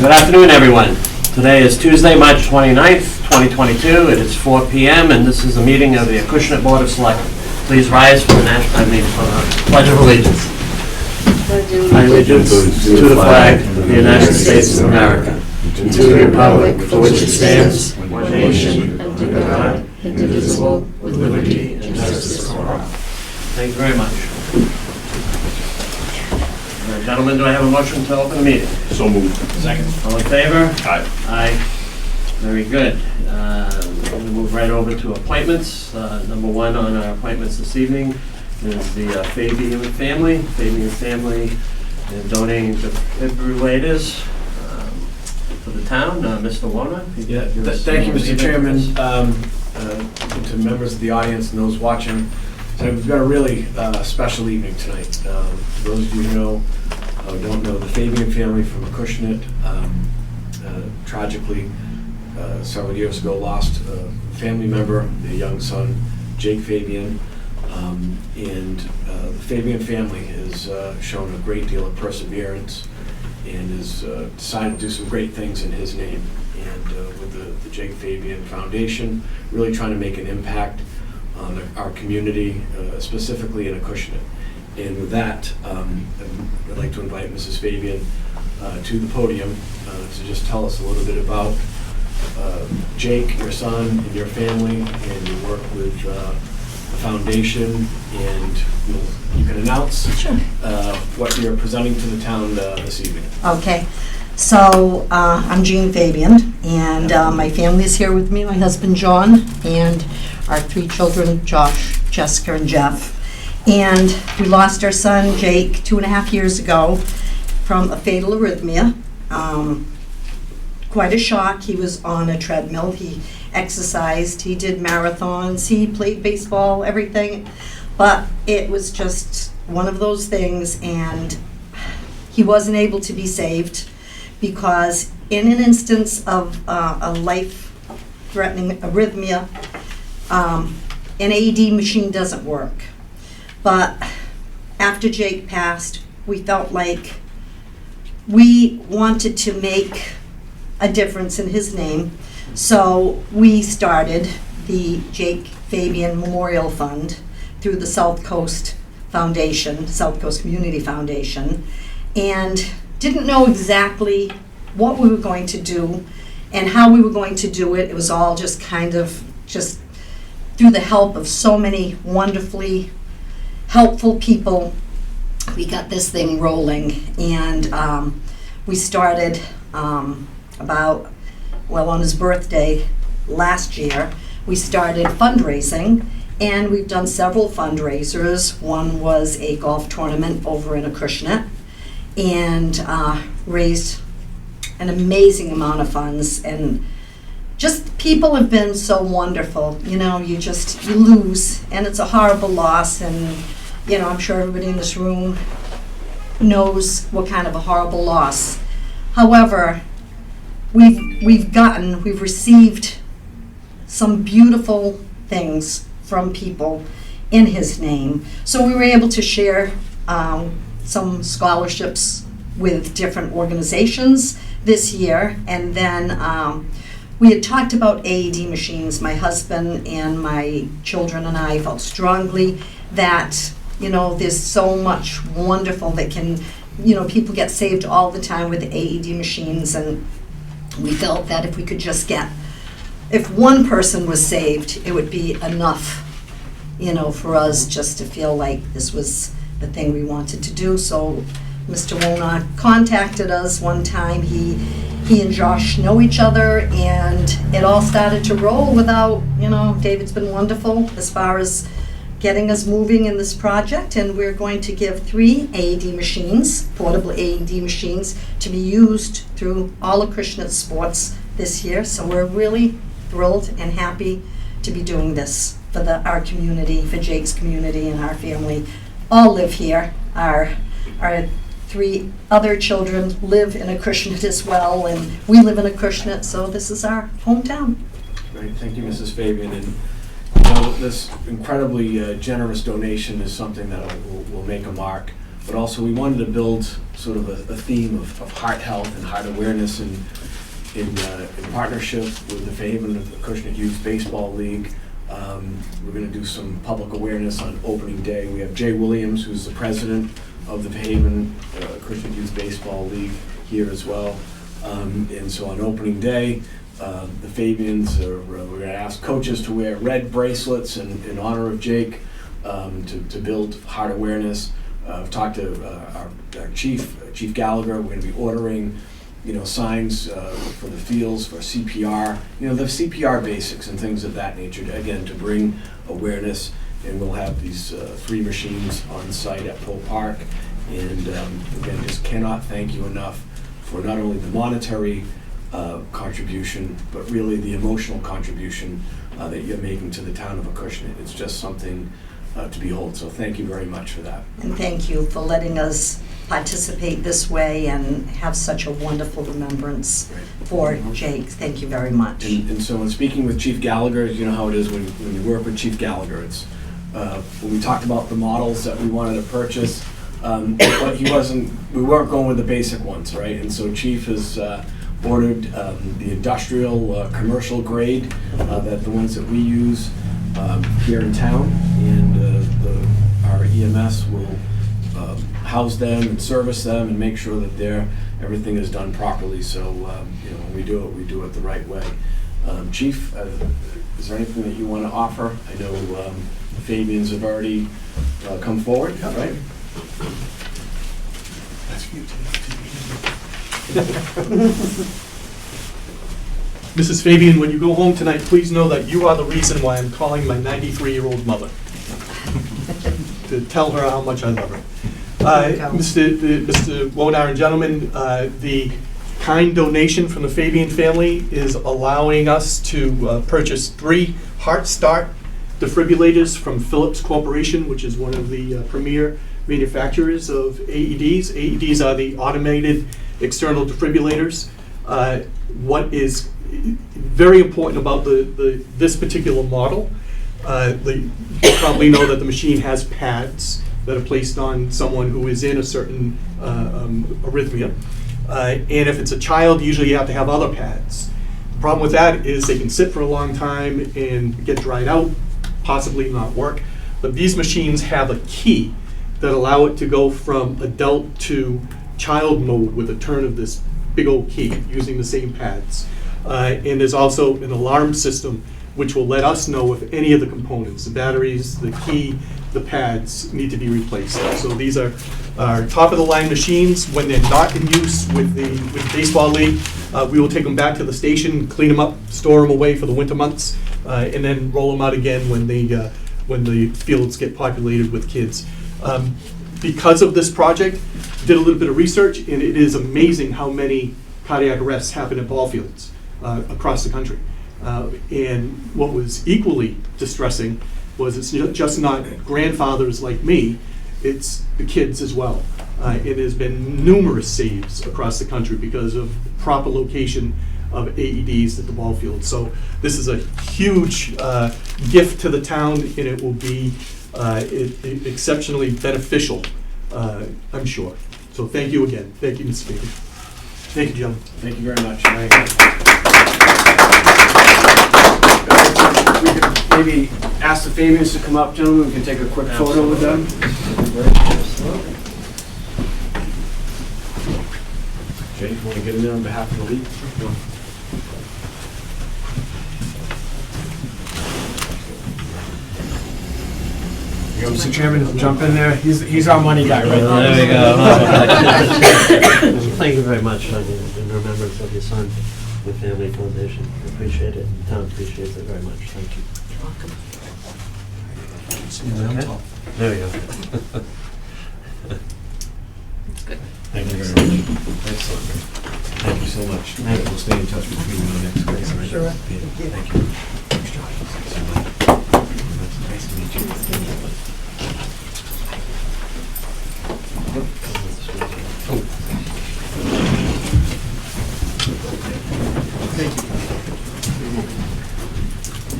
Good afternoon, everyone. Today is Tuesday, March 29th, 2022. It is 4 p.m. and this is a meeting of the Acushnet Board of Selectmen. Please rise for the Pledge of Allegiance. I allegiance to the flag of the United States of America, and to the republic for which it stands, one nation, under God, indivisible, with liberty and justice for all. Thank you very much. Gentlemen, do I have a motion to open the meeting? So moved. Second. All in favor? Aye. Aye. Very good. We're going to move right over to appointments. Number one on our appointments this evening is the Fabian family. Fabian family is donating defibrillators for the town. Mr. Warner? Yeah, thank you, Mr. Chairman. To members of the audience and those watching, so we've got a really special evening tonight. For those of you who know, don't know, the Fabian family from Acushnet tragically several years ago lost a family member, their young son, Jake Fabian. And the Fabian family has shown a great deal of perseverance and has decided to do some great things in his name. And with the Jake Fabian Foundation, really trying to make an impact on our community, specifically in Acushnet. And with that, I'd like to invite Mrs. Fabian to the podium to just tell us a little bit about Jake, your son, and your family, and your work with the foundation. And you can announce what you're presenting to the town this evening. Okay. So I'm Jean Fabian, and my family is here with me, my husband John, and our three children, Josh, Jessica, and Jeff. And we lost our son, Jake, 2.5 years ago from a fatal arrhythmia. Quite a shock. He was on a treadmill. He exercised. He did marathons. He played baseball, everything. But it was just one of those things, and he wasn't able to be saved because in an instance of a life-threatening arrhythmia, an AED machine doesn't work. But after Jake passed, we felt like we wanted to make a difference in his name. So we started the Jake Fabian Memorial Fund through the South Coast Foundation, South Coast Community Foundation, and didn't know exactly what we were going to do and how we were going to do it. It was all just kind of just through the help of so many wonderfully helpful people, we got this thing rolling. And we started on his birthday last year, we started fundraising, and we've done several fundraisers. One was a golf tournament over in Acushnet, and raised an amazing amount of funds. And just people have been so wonderful. You know, you lose, and it's a horrible loss. And you know, I'm sure everybody in this room knows what kind of a horrible loss. However, we've received some beautiful things from people in his name. So we were able to share some scholarships with different organizations this year. And then we had talked about AED machines. My husband and my children and I felt strongly that, you know, there's so much wonderful that can, you know, people get saved all the time with AED machines. And we felt that if we could just if one person was saved, it would be enough, you know, for us just to feel like this was the thing we wanted to do. So Mr. Wona contacted us one time. He and Josh know each other, and it all started to roll without, you know, David's been wonderful as far as getting us moving in this project, and we're going to give 3 AED machines, portable AED machines, to be used through all Acushnet sports this year. So we're really thrilled and happy to be doing this for our community, for Jake's community and our family. All live here. Our 3 other children live in Acushnet as well, and we live in Acushnet, so this is our hometown. Great, thank you, Mrs. Fabian. And you know, this incredibly generous donation is something that will make a mark but also we wanted to build sort of a theme of heart health and heart awareness in partnership with the Fairhaven and the Acushnet Youth Baseball League. We're going to do some public awareness on opening day. We have Jay Williams, who's the president of the Fairhaven Acushnet Youth Baseball League, here as well. And so on opening day, the Fabians we're going to ask coaches to wear red bracelets in honor of Jake to build heart awareness. I've talked to our Chief Gallagher. We're going to be ordering signs for the fields, for CPR, the CPR basics and things of that nature, again, to bring awareness. And we'll have these 3 machines on site at Poe Park. And again, just cannot thank you enough for not only the monetary contribution, but really the emotional contribution that you're making to the town of Acushnet. It's just something to behold. So thank you very much for that. And thank you for letting us participate this way and have such a wonderful remembrance for Jake. Thank you very much. And so in speaking with Chief Gallagher, you know how it is when you work with Chief Gallagher. It's when we talked about the models that we wanted to purchase, but we weren't going with the basic ones, right? And so Chief has ordered the industrial commercial grade, that the ones that we use here in town, and our EMS will house them and service them and make sure that everything is done properly. So when we do it the right way. Chief, is there anything that you want to offer? I know the Fabians have already come forward, right? That's you. Mrs. Fabian, when you go home tonight, please know that you are the reason why I'm calling my 93-year-old mother to tell her how much I love her. Mr. Wodar and gentlemen, the kind donation from the Fabian family is allowing us to purchase 3 Heart Start defibrillators from Philips Corporation, which is one of the premier manufacturers of AEDs. AEDs are the automated external defibrillators. What is very important about this particular model, you probably know that the machine has pads that are placed on someone who is in a certain arrhythmia. And if it's a child, usually you have to have other pads. The problem with that is they can sit for a long time and get dried out, possibly not work. But these machines have a key that allow it to go from adult to child mode with a turn of this big old key using the same pads. And there's also an alarm system which will let us know if any of the components, the batteries, the key, the pads, need to be replaced. So these are our top-of-the-line machines. When they're not in use with the baseball league, we will take them back to the station, clean them up, store them away for the winter months, and then roll them out again when the fields get populated with kids. Because of this project, did a little bit of research, and it is amazing how many cardiac arrests happen at ball fields across the country. And what was equally distressing was it's just not grandfathers like me, it's the kids as well. It has been numerous saves across the country because of proper location of AEDs at the ball field. So this is a huge gift to the town, and it will be exceptionally beneficial, I'm sure. So thank you again. Thank you, Mr. Speaker. Thank you, gentlemen. Thank you very much. We could maybe ask the Fabians to come up, gentlemen. We can take a quick photo with them. Jay, you want to get in there on behalf of the league? Mr. Chairman, jump in there. He's our money guy, right? There we go. Thank you very much in remembrance of your son, the Family Foundation. I appreciate it. The town appreciates it very much. Thank you. Okay. There we go. That's good. Thank you very much. Excellent. Thank you so much. We'll stay in touch between you and the next place. Right? Sure. Thank you. Nice to meet you. Thank you.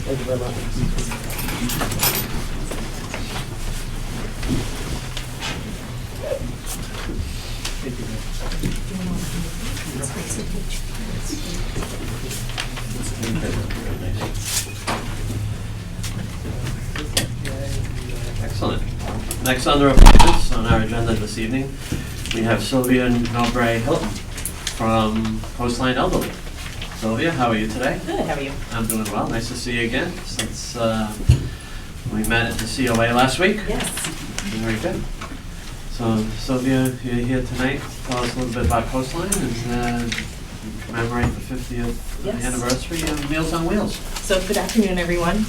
Thank you very much. Excellent. Next on the appointments on our agenda this evening, we have Sylvia Mowbray Hilton from Coastline Elderly. Sylvia, how are you today? Good, how are you? I'm doing well. Nice to see you again since we met at the COA last week. Yes. Very good. So Sylvia, you're here tonight to tell us a little bit about Coastline and commemorate the 50th Yes. anniversary of Meals on Wheels. So good afternoon, everyone.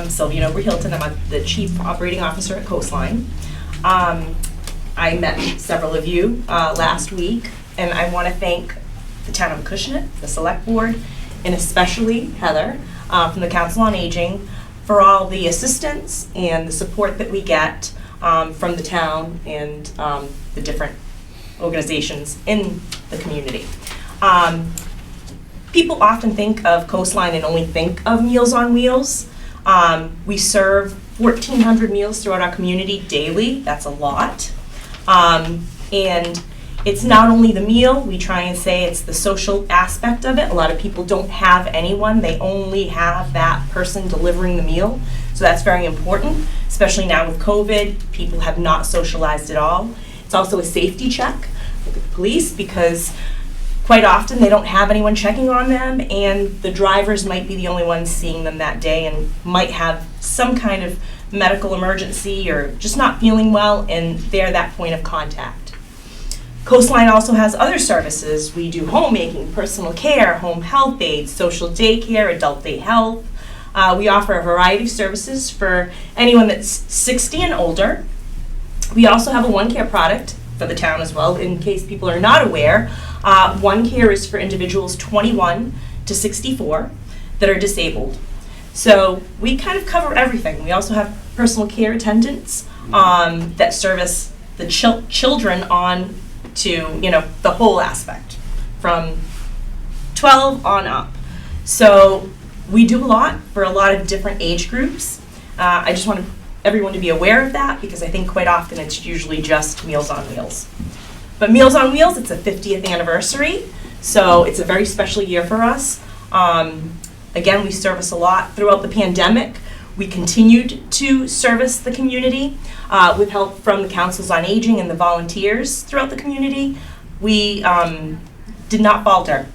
Sylvia Mowbray Hilton, I'm the Chief Operating Officer at Coastline. I met several of you last week, and I want to thank the town of Acushnet, the Select Board, and especially Heather from the Council on Aging for all the assistance and the support that we get from the town and the different organizations in the community. People often think of Coastline and only think of Meals on Wheels. We serve 1,400 meals throughout our community daily. That's a lot. And it's not only the meal, we try and say it's the social aspect of it. A lot of people don't have anyone, they only have that person delivering the meal. So that's very important, especially now with COVID, people have not socialized at all. It's also a safety check with the police because quite often they don't have anyone checking on them and the drivers might be the only ones seeing them that day and might have some kind of medical emergency or just not feeling well and they're that point of contact. Coastline also has other services. We do homemaking, personal care, home health aides, social daycare, adult day health. We offer a variety of services for anyone that's 60 and older. We also have a One Care product for the town as well, in case people are not aware. One Care is for individuals 21 to 64 that are disabled. So we kind of cover everything. We also have personal care attendants that service the children on to, the whole aspect from 12 on up. So we do a lot for a lot of different age groups. I just want everyone to be aware of that because I think quite often it's usually just Meals on Wheels. But Meals on Wheels, it's a 50th anniversary, so it's a very special year for us. Again, we service a lot throughout the pandemic. We continued to service the community with help from the councils on aging and the volunteers throughout the community. We did not falter.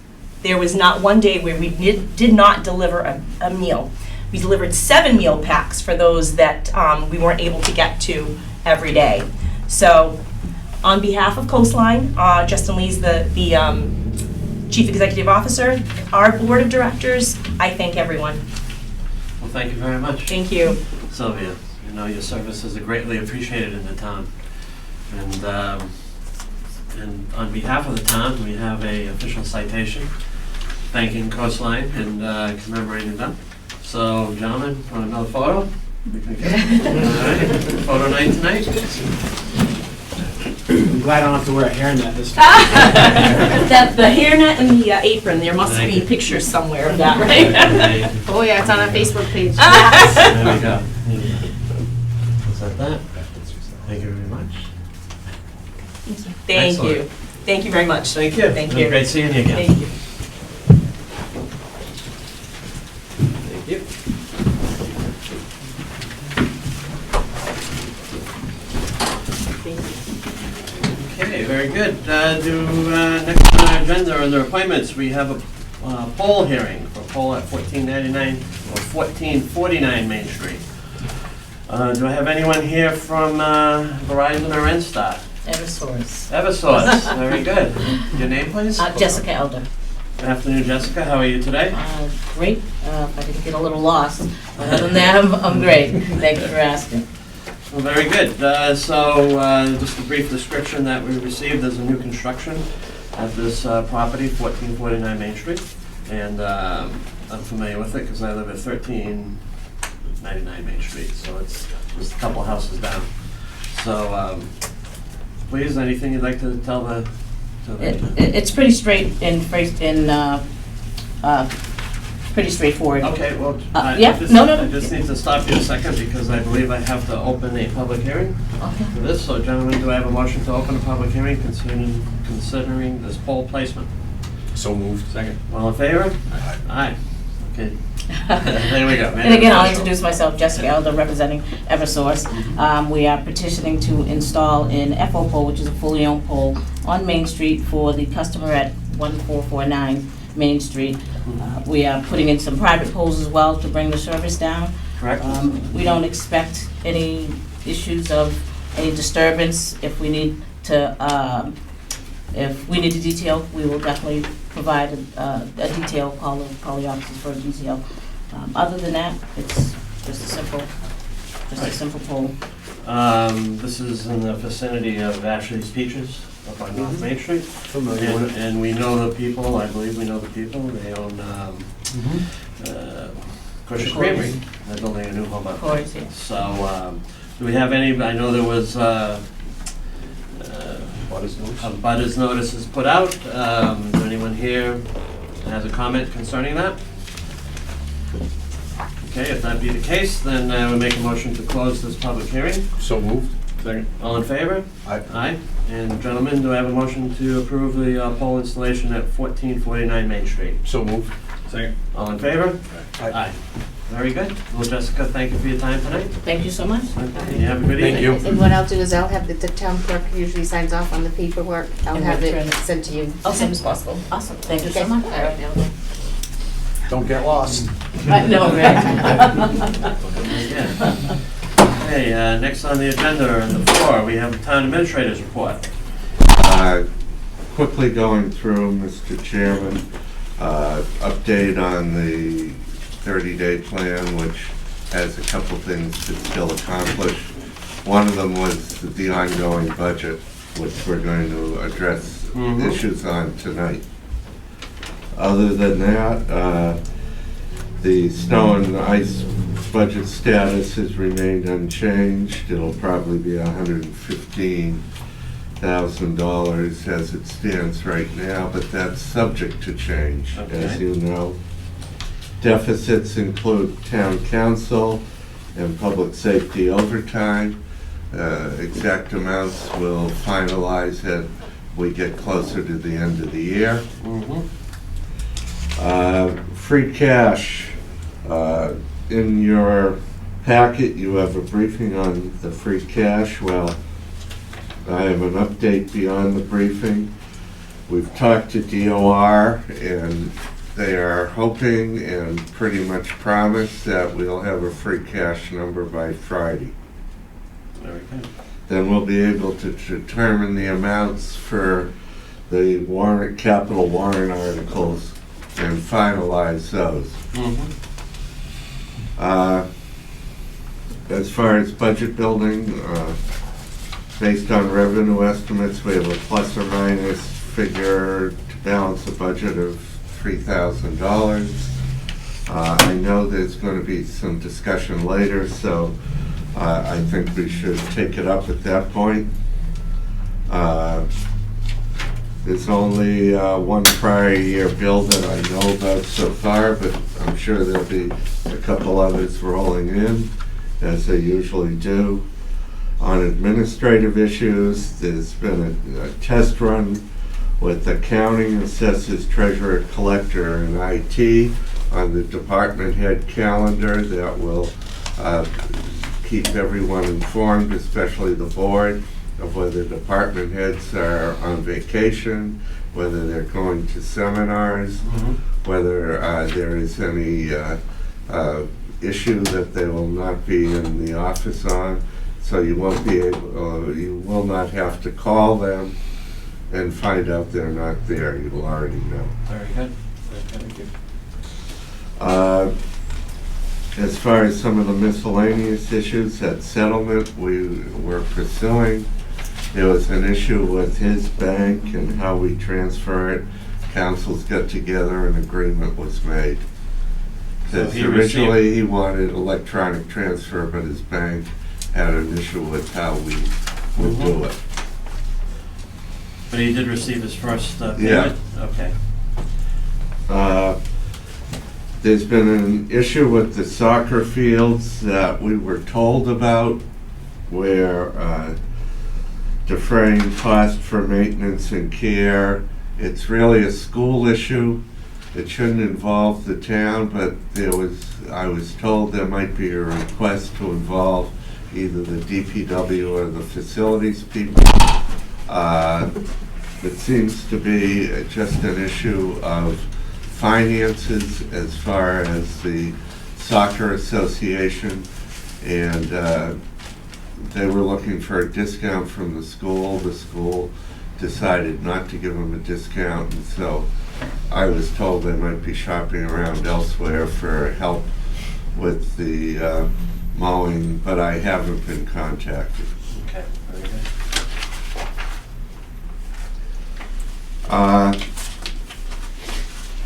There was not one day where we did not deliver a meal. We delivered 7 meal packs for those that we weren't able to get to every day. So on behalf of Coastline, Justin Lee's the Chief Executive Officer, our board of directors, I thank everyone. Well, thank you very much. Thank you. Sylvia, your services are greatly appreciated in the town. And on behalf of the town, we have a official citation thanking Coastline and commemorating them. So, gentlemen, want another photo? We can get it. All right, photo night tonight. I'm glad I don't have to wear a hairnet this time. The hairnet and the apron, there must be pictures somewhere of that, right? Oh yeah, it's on our Facebook page. There we go. Is that? Thank you very much. Thank Excellent. you. Thank you very much. Thank you. Thank It was you. great seeing you again. Thank you. Thank you. Okay, very good. Next on our agenda under appointments, we have a poll hearing for poll at 1499 or 1449 Main Street. Do I have anyone here from Verizon or N-Star? Eversource. Eversource, very good. Your name, please? Jessica Elder. Good afternoon, Jessica. How are you today? Great. I didn't get a little lost, but other than that, I'm great. Thank you for asking. Well, very good. Just a brief description that we received. There's a new construction at this property, 1449 Main Street. And I'm familiar with it because I live at 1399 Main Street. So it's just a couple houses down. So please, anything you'd like to tell the... It's pretty straight and pretty straightforward. Okay, well, yeah, no. I just need to stop you a second because I believe I have to open a public hearing Okay. for this. So gentlemen, do I have a motion to open a public hearing considering this poll placement? So moved. Second. All in favor? Aye. Okay. There we go. And again, I'll introduce myself, Jessica Elder, representing Eversource. We are petitioning to install an FO pole, which is a fully owned pole, on Main Street for the customer at 1449 Main Street. We are putting in some private poles as well to bring the service down. Correct. We don't expect any issues of any disturbance. If we need to detail, we will definitely provide a detail, call the officers for a detail. Other than that, it's just a simple poll. This is in the vicinity of Ashley's Peaches up on North Main Street. Familiar with it. And we know the people, I believe we know the people. They own Acushnet Creamery. They're building a new home up there. Corey's, yeah. So, do we have any, I know there was a butters notices put out. Is there anyone here that has a comment concerning that? Okay, if that be the case, then I would make a motion to close this public hearing. So moved. Second. All in favor? Aye. Aye. And gentlemen, do I have a motion to approve the pole installation at 1449 Main Street? So moved. Second. All in favor? Aye. Very good. Well, Jessica, thank you for your time tonight. Thank you so much. You have a good evening. Thank you. And what I'll do is I'll have the town clerk usually signs off on the paperwork. I'll And have return it it. sent to you. As soon as possible. Awesome. Thank you so Okay. much. All right. Don't get lost. I know, right? Yeah. Okay, next on the agenda and the floor, we have the town administrator's report. Quickly going through, Mr. Chairman, update on the 30-day plan, which has a couple things to still accomplish. One of them was the ongoing budget, which we're going to address issues on tonight. Other than that, the snow and ice budget status has remained unchanged. It'll probably be $115,000 as it stands right now, but that's subject to change, as Okay. you know. Deficits include town council and public safety overtime. Exact amounts we'll finalize as we get closer to the end of the year. Free cash. In your packet, you have a briefing on the free cash. Well, I have an update beyond the briefing. We've talked to DOR, and they are hoping and pretty much promise that we'll have a free cash number by Friday. Very good. Then we'll be able to determine the amounts for the warrant, capital warrant articles and finalize those. As far as budget building, based on revenue estimates, we have a plus or minus figure to balance a budget of $3,000. I know there's going to be some discussion later, so I think we should take it up at that point. There's only one prior year bill that I know about so far, but I'm sure there'll be a couple others rolling in, as they usually do. On administrative issues, there's been a test run with accounting, assessors, treasurer, collector, and IT on the department head calendar that will keep everyone informed, especially the board, of whether department heads are on vacation, whether they're going to seminars, whether there is any issue that they will not be in the office on. So you won't be able, you will not have to call them and find out they're not there. You will already know. Very good. Thank you. As far as some of the miscellaneous issues, that settlement we were pursuing, there was an issue with his bank and how we transfer it. Councils got together and agreement was made. So Because he originally he wanted electronic transfer, but his bank had an issue with how we would do it. But he did receive his first payment? Yeah. Okay. There's been an issue with the soccer fields that we were told about, where defraying cost for maintenance and care It's really a school issue. It shouldn't involve the town, but I was told there might be a request to involve either the DPW or the facilities people. It seems to be just an issue of finances as far as the soccer association, and they were looking for a discount from the school. The school decided not to give them a discount, and so I was told they might be shopping around elsewhere for help with the mowing, but I haven't been contacted. Okay, very good.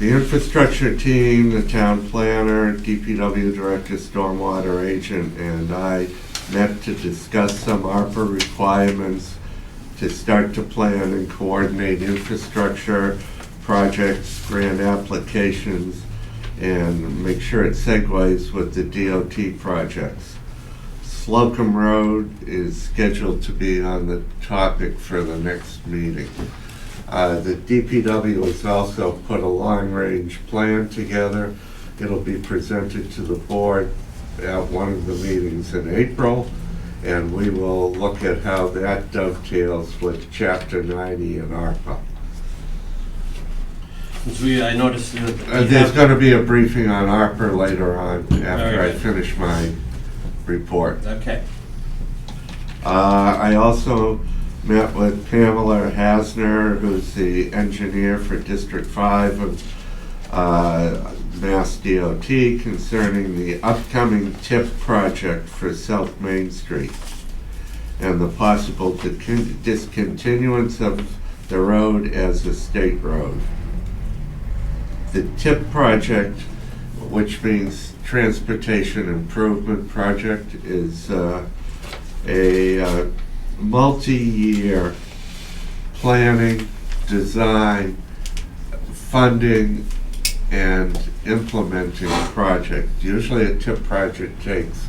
The infrastructure team, the town planner, DPW director, stormwater agent, and I met to discuss some ARPA requirements to start to plan and coordinate infrastructure projects, grant applications, and make sure it segues with the DOT projects. Slocum Road is scheduled to be on the topic for the next meeting. The DPW has also put a long-range plan together. It'll be presented to the board at one of the meetings in April, and we will look at how that dovetails with Chapter 90 and ARPA. I noticed that There's going to be a briefing on ARPA later on after Very I good. finish my report. Okay. I also met with Pamela Hasner, who's the engineer for District 5 of Mass DOT, concerning the upcoming TIP project for South Main Street and the possible discontinuance of the road as a state road. The TIP project, which means Transportation Improvement Project, is a multi-year planning, design, funding, and implementing project. Usually a TIP project takes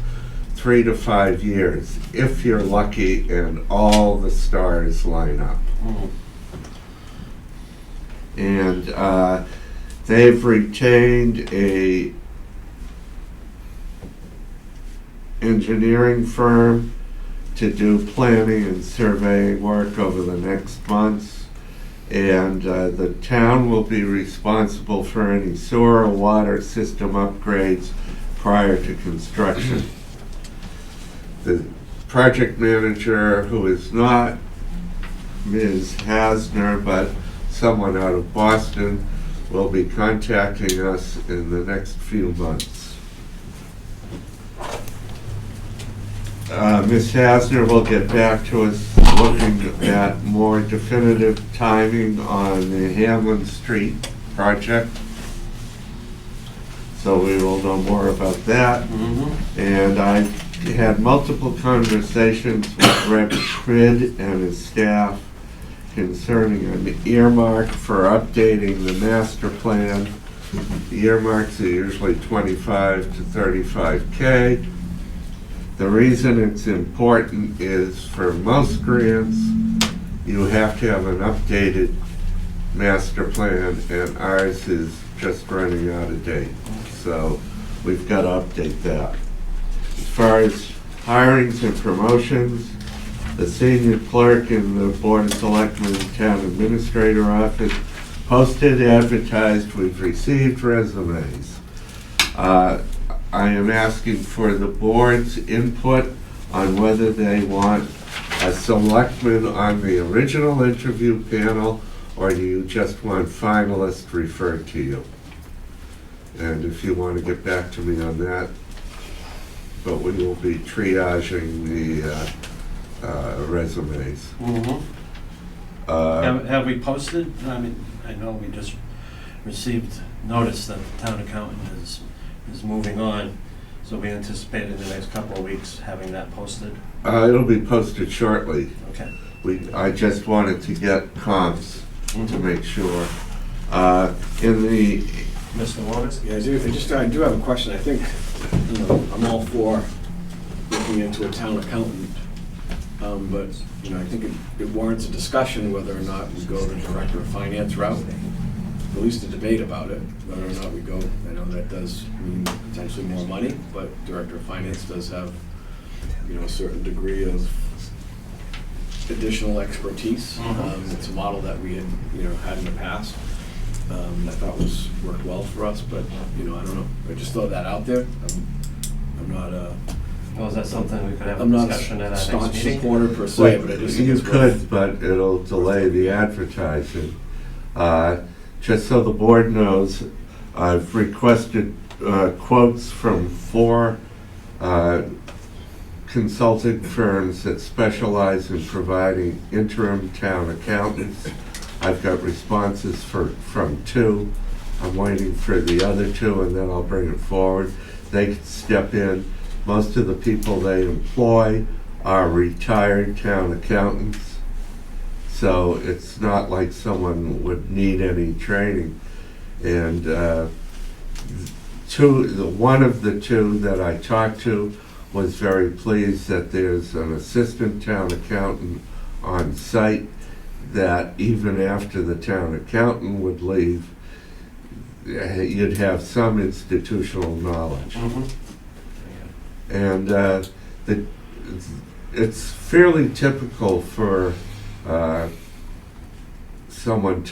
3 to 5 years, if you're lucky and all the stars line up. And they've retained a engineering firm to do planning and surveying work over the next months. And the town will be responsible for any sewer or water system upgrades prior to construction. The project manager, who is not Ms. Hasner, but someone out of Boston, will be contacting us in the next few months. Ms. Hasner will get back to us looking at more definitive timing on the Hamlin Street project. So we will know more about that. And I had multiple conversations with Rep. Schmid and his staff concerning an earmark for updating the master plan. The earmarks are usually 25 to 35K. The reason it's important is for most grants, you have to have an updated master plan, and ours is just running out of date. So we've got to update that. As far as hirings and promotions, the senior clerk in the Board of Selectmen Town Administrator Office posted, advertised, we've received resumes. I am asking for the board's input on whether they want a selectman on the original interview panel, or do you just want finalists referred to you? And if you want to get back to me on that, but we will be triaging the resumes. Have we posted? I mean, I know we just received notice that the town accountant is moving on, so we anticipate in the next couple of weeks having that posted. It'll be posted shortly. Okay. I just wanted to get comps to make sure. In the, Mr. Waters? Yeah, I do have a question. I think, I'm all for looking into a town accountant. But, you know, I think it warrants a discussion whether or not we go the director of finance route, at least a debate about it, whether or not we go. I know that does mean potentially more money, but director of finance does have, you know, a certain degree of additional expertise. It's a model that we had, you know, had in the past. I thought worked well for us, but, you know, I don't know. I just throw that out there. I'm not Well, is that something we could have a I'm not discussion at our next staunch meeting? supporter per se, but I just think You it's worth. could, but it'll delay the advertising. Just so the board knows, I've requested quotes from 4 consulting firms that specialize in providing interim town accountants. I've got responses from 2. I'm waiting for the other 2, and then I'll bring it forward. They can step in. Most of the people they employ are retired town accountants, so it's not like someone would need any training. And one of the 2 that I talked to was very pleased that there's an assistant town accountant on site, that even after the town accountant would leave, you'd have some institutional knowledge. And it's fairly typical for someone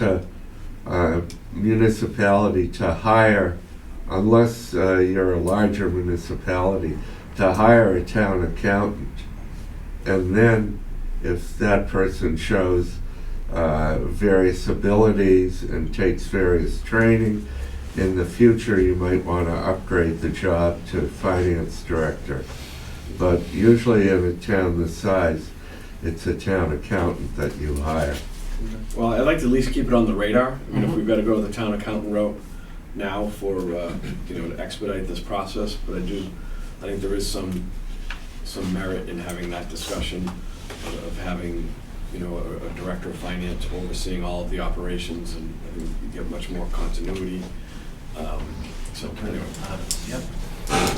municipality to hire, unless you're a larger municipality, to hire a town accountant. And then if that person shows various abilities and takes various training, in the future you might want to upgrade the job to finance director. But usually in a town this size, it's a town accountant that you hire. Well, I'd like to at least keep it on the radar. I mean, if we've got to go the town accountant route now for, you know, to expedite this process, but I think there is some merit in having that discussion of having, you know, a director of finance overseeing all of the operations, and I think you get much more continuity. So anyway. Yep,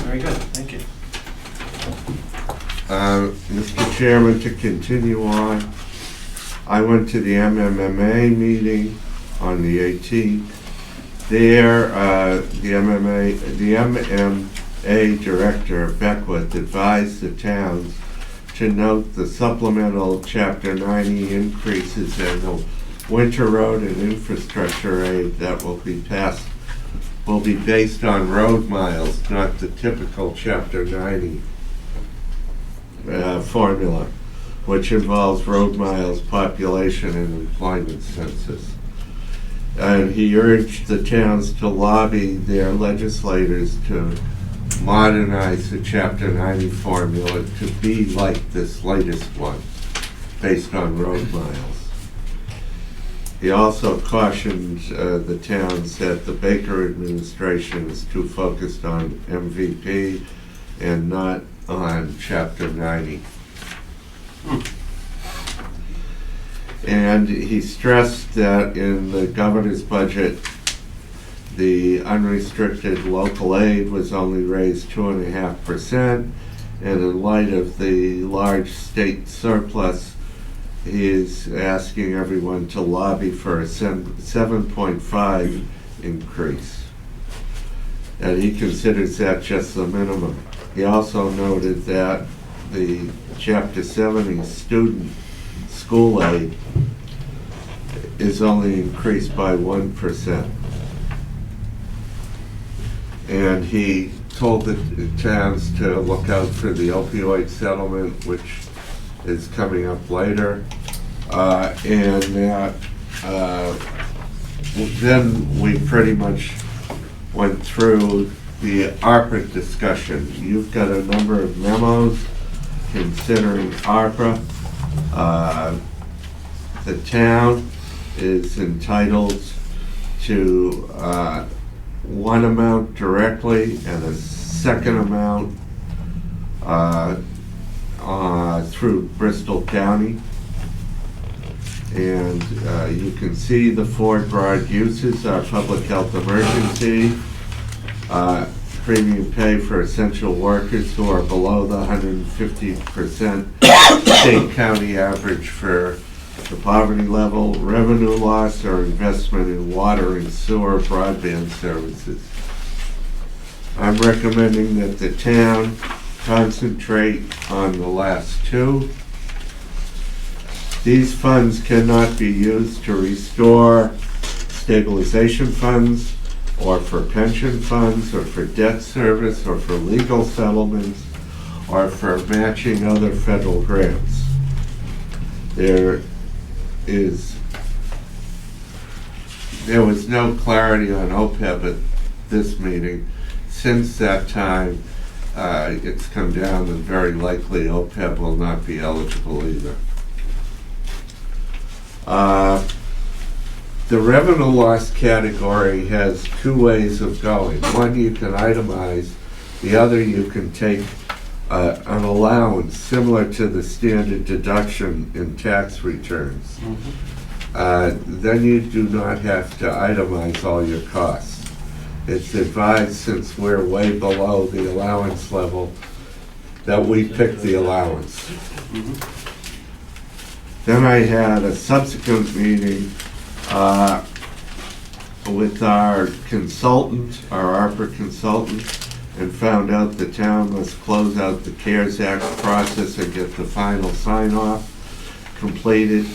very good, thank you. Mr. Chairman, to continue on, I went to the MMMA meeting on the 18th. There, the MMA director, Beckwith, advised the towns to note the supplemental Chapter 90 increases in the winter road and infrastructure aid that will be passed will be based on road miles, not the typical Chapter 90 formula, which involves road miles, population, and employment census. And he urged the towns to lobby their legislators to modernize the Chapter 90 formula to be like this latest one, based on road miles. He also cautioned the towns that the Baker administration is too focused on MVP and not on Chapter 90. And he stressed that in the governor's budget, the unrestricted local aid was only raised 2.5%, and in light of the large state surplus, he is asking everyone to lobby for a 7.5 increase. And he considers that just the minimum. He also noted that the Chapter 70 student school aid is only increased by 1%. And he told the towns to look out for the opioid settlement, which is coming up later. And that then we pretty much went through the ARPA discussion. You've got a number of memos considering ARPA. The town is entitled to one amount directly and a second amount through Bristol County. And you can see the 4 broad uses are public health emergency, premium pay for essential workers who are below the 150% state county average for the poverty level, revenue loss, or investment in water and sewer broadband services. I'm recommending that the town concentrate on the last two. These funds cannot be used to restore stabilization funds, or for pension funds, or for debt service, or for legal settlements, or for matching other federal grants. There was no clarity on OPEB at this meeting. Since that time, it's come down and very likely OPEB will not be eligible either. The revenue loss category has two ways of going. One, you can itemize. The other, you can take an allowance similar to the standard deduction in tax returns. Then you do not have to itemize all your costs. It's advised, since we're way below the allowance level, that we pick the allowance. Then I had a subsequent meeting with our consultant, our ARPA consultant, and found out the town must close out the CARES Act process and get the final sign-off completed.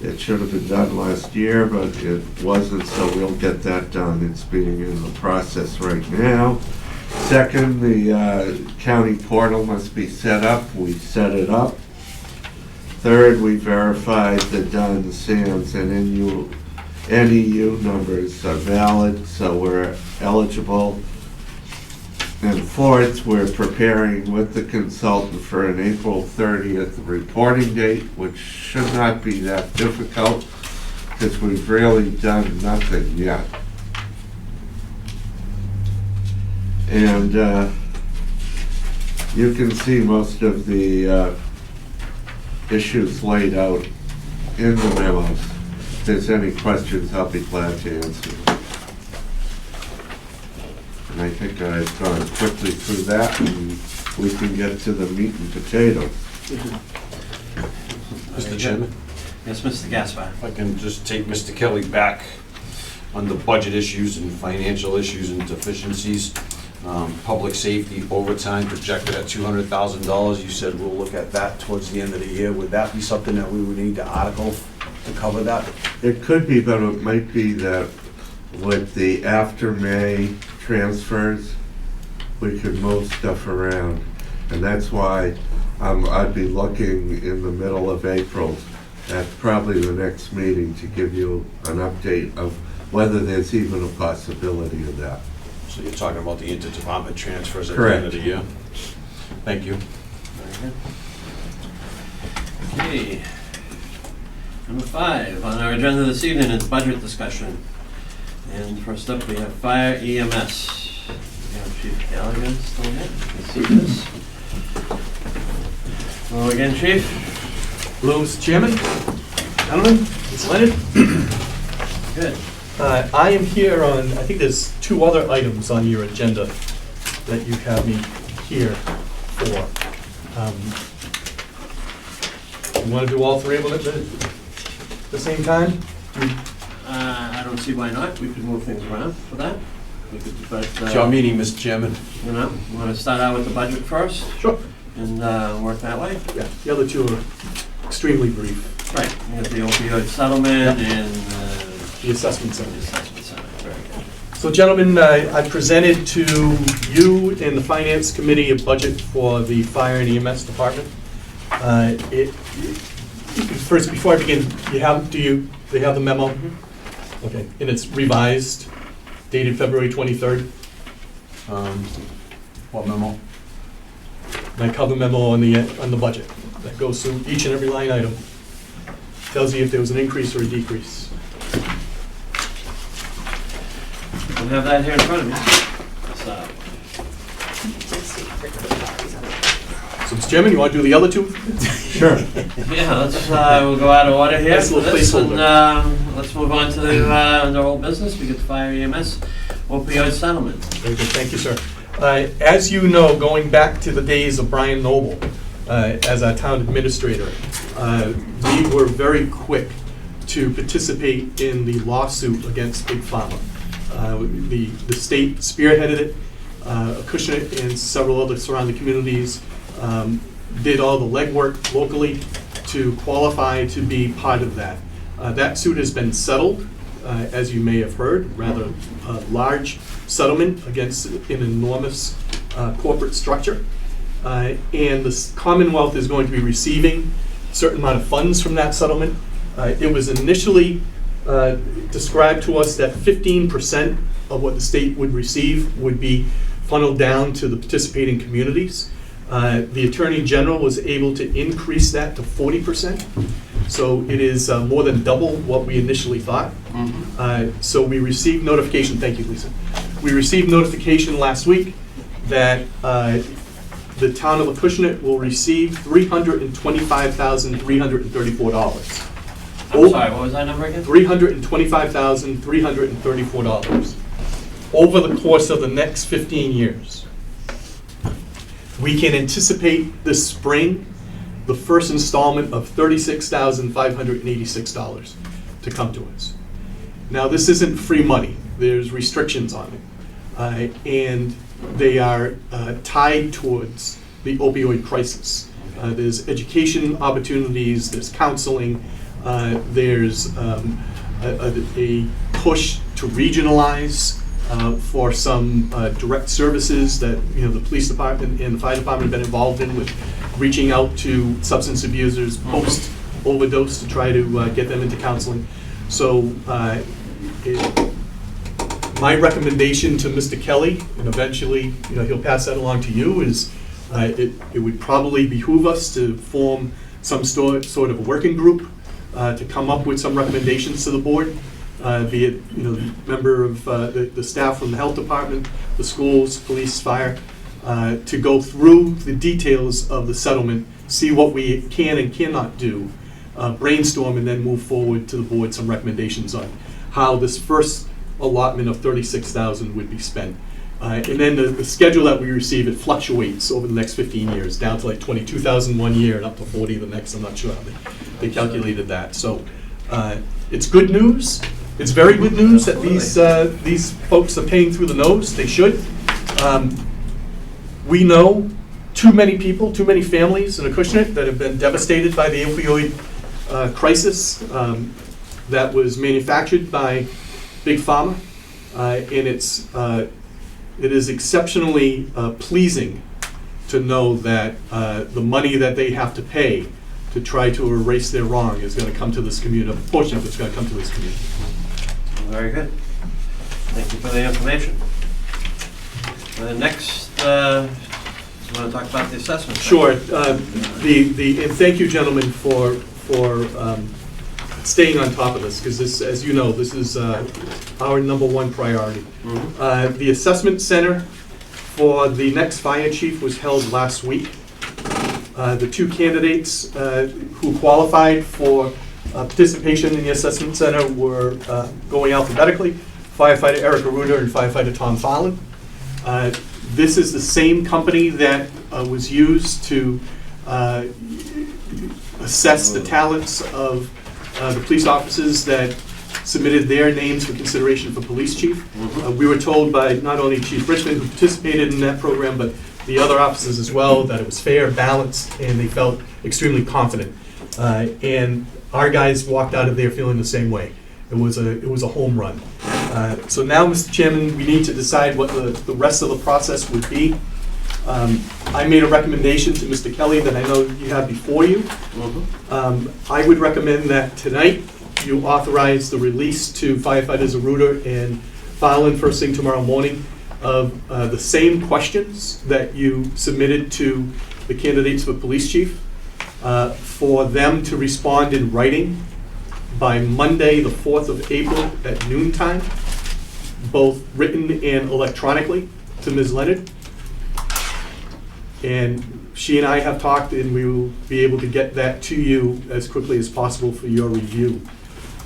It should have been done last year, but it wasn't, so we'll get that done. It's being in the process right now. Second, the county portal must be set up. We set it up. Third, we verified the DUNS, SAMs, and NEU numbers are valid, so we're eligible. And fourth, we're preparing with the consultant for an April 30th reporting date, which should not be that difficult, because we've really done nothing yet. And you can see most of the issues laid out in the memos. If there's any questions, I'll be glad to answer. And I think I've gone quickly through that, and we can get to the meat and potatoes. Mr. Chairman, Yes, Mr. Gaspar. if I can just take Mr. Kelly back on the budget issues and financial issues and deficiencies. Public safety overtime projected at $200,000. You said we'll look at that towards the end of the year. Would that be something that we would need to article to cover that? It could be, but it might be that with the after May transfers, we could move stuff around. And that's why I'd be looking in the middle of April at probably the next meeting to give you an update of whether there's even a possibility of that. So you're talking about the interdepartment transfers at the end of the year? Thank you. Very good. Okay. Number 5 on our agenda this evening is budget discussion. And first up, we have Fire EMS. We have Chief Gallagher still here. Let's see this. Hello again, Chief. Hello, Mr. Chairman, gentlemen, Ms. Leonard. Good. I am here on, I think there's 2 other items on your agenda that you have me here for. You want to do all 3 of them at the same time? I don't see why not. We could move things around for that. We could, but, It's your meeting, Mr. Chairman. you know, you want to start out with the budget first Sure. and work that way? Yeah, the other 2 are extremely brief. Right. We have the opioid settlement and The assessment center. the assessment center. Very good. So gentlemen, I presented to you in the Finance Committee a budget for the Fire and EMS Department. First, before I begin, they have the memo? Mm-hmm. Okay, and it's revised, dated February 23rd. What memo? My cover memo on the budget that goes through each and every line item. Tells you if there was an increase or a decrease. I have that here in front of me. So, So, Mr. Chairman, you want to do the other 2? Sure. yeah, let's we'll go out of order here Nice for little this, and placeholder. let's move on to the under old business. We get the Fire EMS opioid settlement. Very good, thank you, sir. As you know, going back to the days of Brian Noble, as our town administrator, we were very quick to participate in the lawsuit against Big Pharma. The state spearheaded it. Acushnet and several other surrounding communities did all the legwork locally to qualify to be part of that. That suit has been settled, as you may have heard, rather large settlement against an enormous corporate structure. And the Commonwealth is going to be receiving a certain amount of funds from that settlement. It was initially described to us that 15% of what the state would receive would be funneled down to the participating communities. The Attorney General was able to increase that to 40%. So it is more than double what we initially thought. So we received notification, thank you, Lisa. We received notification last week that the town of Acushnet will receive $325,334. I'm sorry, what was that number again? $325,334 over the course of the next 15 years. We can anticipate this spring the first installment of $36,586 to come to us. Now, this isn't free money. There's restrictions on it. And they are tied towards the opioid crisis. There's education opportunities, there's counseling, there's a push to regionalize for some direct services that the police department and the fire department have been involved in, with reaching out to substance abusers post-overdose to try to get them into counseling. So my recommendation to Mr. Kelly, and eventually he'll pass that along to you, is it would probably behoove us to form some sort of a working group to come up with some recommendations to the board, be it member of the staff from the health department, the schools, police, fire, to go through the details of the settlement, see what we can and cannot do, brainstorm, and then move forward to the board some recommendations on how this first allotment of $36,000 would be spent. And then the schedule that we receive, it fluctuates over the next 15 years, down to like $22,000 one year and up to $40 the next. I'm not sure how they calculated that. So it's good news. It's very good news that these folks are paying through the nose. They should. We know too many people, too many families in Acushnet that have been devastated by the opioid crisis that was manufactured by Big Pharma, and it is exceptionally pleasing to know that the money that they have to pay to try to erase their wrong is going to come to this community. A portion of it's going to come to this community. Very good. Thank you for the information. Next, you want to talk about the assessment? Sure. And thank you, gentlemen, for staying on top of this, because this, as you know, this is our number one priority. The assessment center for the next fire chief was held last week. The two candidates who qualified for participation in the assessment center were going alphabetically: firefighter Erica Ruder and firefighter Tom Fallon. This is the same company that was used to assess the talents of the police officers that submitted their names for consideration for police chief. We were told by not only Chief Richmond, who participated in that program, but the other officers as well, that it was fair, balanced, and they felt extremely confident. And our guys walked out of there feeling the same way. It was a home run. So now, Mr. Chairman, we need to decide what the rest of the process would be. I made a recommendation to Mr. Kelly that I know you have before you. I would recommend that tonight you authorize the release to firefighters Aruda and Fallon first thing tomorrow morning of the same questions that you submitted to the candidates for police chief, for them to respond in writing by Monday, the 4th of April at noontime, both written and electronically, to Ms. Leonard. And she and I have talked, and we will be able to get that to you as quickly as possible for your review.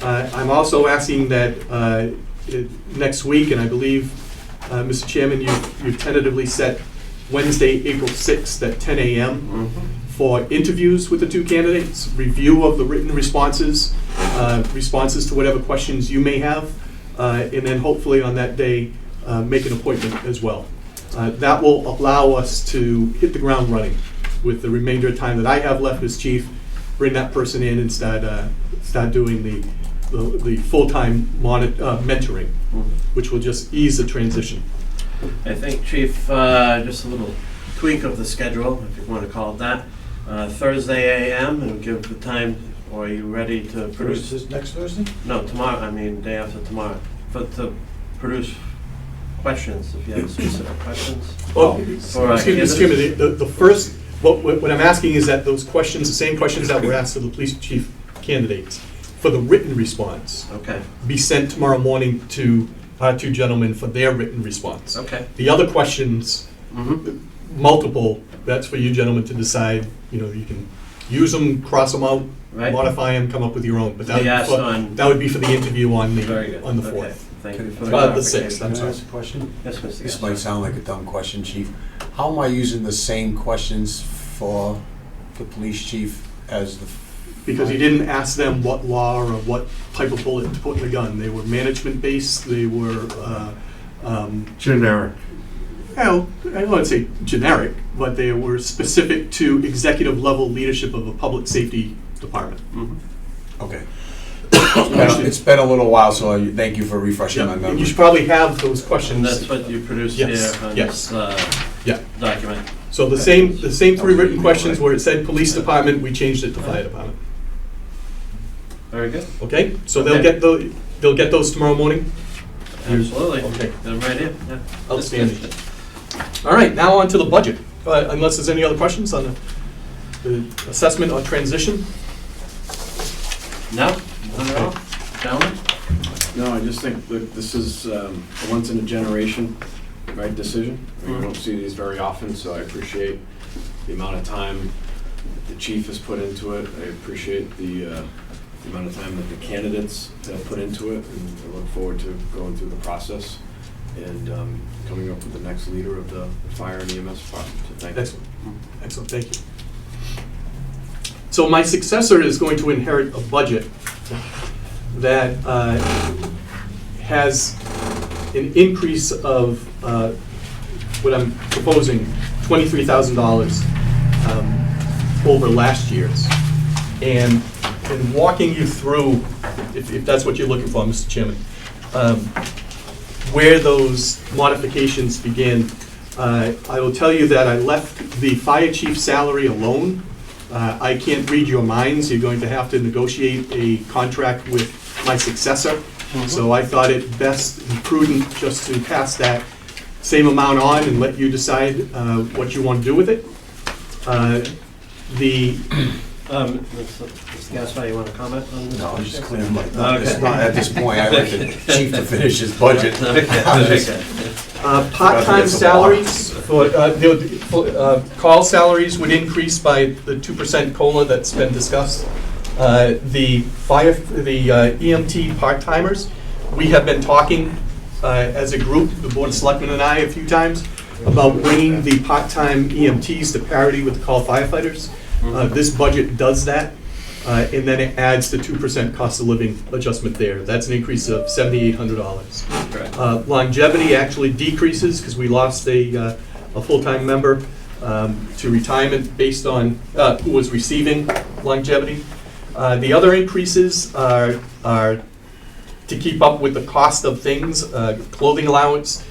I'm also asking that next week, and I believe, Mr. Chairman, you've tentatively set Wednesday, April 6th at 10 a.m. for interviews with the two candidates, review of the written responses, responses to whatever questions you may have, and then hopefully on that day, make an appointment as well. That will allow us to hit the ground running with the remainder of time that I have left as chief, bring that person in and start doing the full-time mentoring, which will just ease the transition. I think, Chief, just a little tweak of the schedule, if you want to call it that. Thursday AM, and give the time, or are you ready to produce? This next Thursday? No, tomorrow, I mean, day after tomorrow, to produce questions, if you have specific questions. Well, For, excuse me, the first, what I'm asking is that those questions, the same questions that were asked to the police chief candidates, for the written response, Okay, be sent tomorrow morning to our two gentlemen for their written response. okay. The other questions, Mm-hmm. multiple, that's for you gentlemen to decide. You know, you can use them, cross them out, Right. modify them, come up with your own. But They asked that would be for the interview on Very good. the Okay. 4th. Thank you for the The clarification. 6th, Can I'm I sorry. ask a question? Yes, Mr. This Gaston. might sound like a dumb question, Chief. How am I using the same questions for the police chief as the? Because you didn't ask them what law or what type of bullet to put in the gun. They were management-based, they were, Generic. well, I don't want to say generic, but they were specific to executive level leadership of a public safety department. Mhm. Okay. It's been a little while, so thank you for refreshing my Yeah, and you memory. should probably have those And questions. that's what you produced here Yes, on yes. this Yeah. document. So the same 3 written questions where it said police department, we changed it to fire department. Very good. Okay? So Okay. they'll get those tomorrow morning? Absolutely. Okay. They're right here, yeah. Outstanding. All right, now on to the budget. Unless there's any other questions on the assessment or transition? No, not at all. Gentlemen? No, I just think that this is a once-in-a-generation, right, decision. I mean, I don't see these very often, so I appreciate the amount of time the chief has put into it. I appreciate the amount of time that the candidates have put into it, and I look forward to going through the process and coming up with the next leader of the fire and EMS department. So thank you. Excellent. Excellent, thank you. So my successor is going to inherit a budget that has an increase of what I'm proposing, $23,000 over last year's. And in walking you through, if that's what you're looking for, Mr. Chairman, where those modifications begin, I will tell you that I left the fire chief salary alone. I can't read your minds. You're going to have to negotiate a contract with my successor. So I thought it best and prudent just to pass that same amount on and let you decide what you want to do with it. Mr. Gaspar, you want to comment on this? No, I'm just clearing my, Okay. at this point, I'd like the chief to finish his budget. Part-time salaries, call salaries would increase by the 2% COLA that's been discussed. The EMT part-timers, we have been talking as a group, the Board of Selectmen and I, a few times, about bringing the part-time EMTs to parity with the call firefighters. This budget does that, and then it adds the 2% cost of living adjustment there. That's an increase of $7,800. Correct. Longevity actually decreases because we lost a full-time member to retirement based on, who was receiving longevity. The other increases are to keep up with the cost of things. Clothing allowance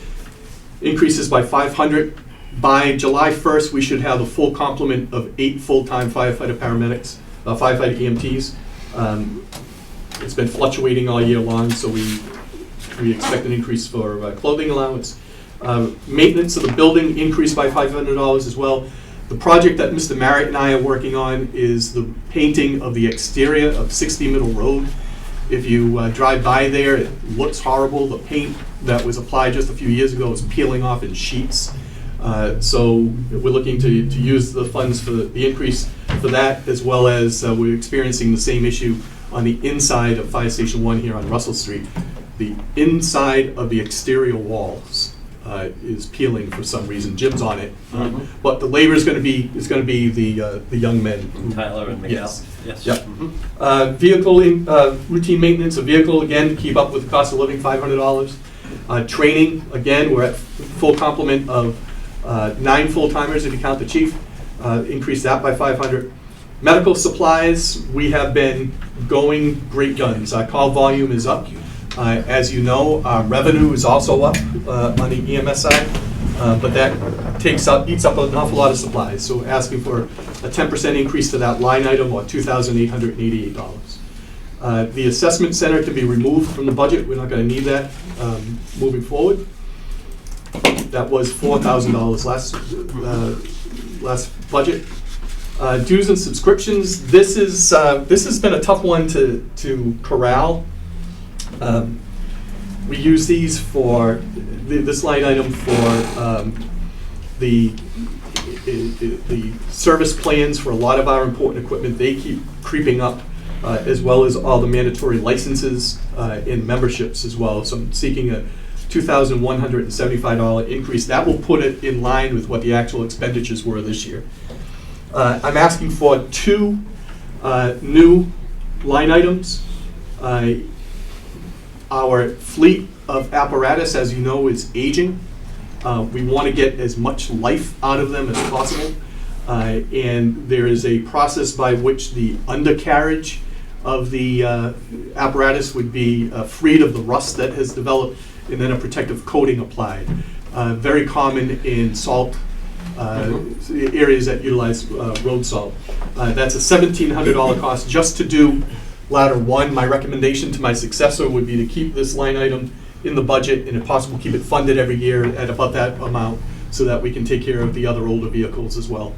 increases by $500. By July 1st, we should have a full complement of 8 full-time firefighter paramedics, firefighter EMTs. It's been fluctuating all year long, so we expect an increase for clothing allowance. Maintenance of the building increased by $500 as well. The project that Mr. Marriott and I are working on is the painting of the exterior of 60 Middle Road. If you drive by there, it looks horrible. The paint that was applied just a few years ago is peeling off in sheets. So we're looking to use the funds for the increase for that, as well as we're experiencing the same issue on the inside of Fire Station 1 here on Russell Street. The inside of the exterior walls is peeling for some reason. Jim's on it. But the labor is gonna be the young men. Tyler and Miguel. Yes. Yes. Yep. Vehicle, routine maintenance of vehicle, again, to keep up with the cost of living, $500. Training, again, we're at full complement of 9 full-timers if you count the chief. Increase that by 500. Medical supplies, we have been going great guns. Our call volume is up. As you know, our revenue is also up on the EMS side, but that eats up an awful lot of supplies. So asking for a 10% increase to that line item, or $2,888. The assessment center can be removed from the budget. We're not going to need that moving forward. That was $4,000 last budget. Dues and subscriptions. This has been a tough one to corral. We use these for this line item for the service plans for a lot of our important equipment. They keep creeping up, as well as all the mandatory licenses and memberships as well. So I'm seeking a $2,175 increase. That will put it in line with what the actual expenditures were this year. I'm asking for 2 new line items. Our fleet of apparatus, as you know, is aging. We want to get as much life out of them as possible. And there is a process by which the undercarriage of the apparatus would be freed of the rust that has developed, and then a protective coating applied. Very common in salt areas that utilize road salt. That's a $1,700 cost just to do ladder 1. My recommendation to my successor would be to keep this line item in the budget, and if possible, keep it funded every year at about that amount, so that we can take care of the other older vehicles as well.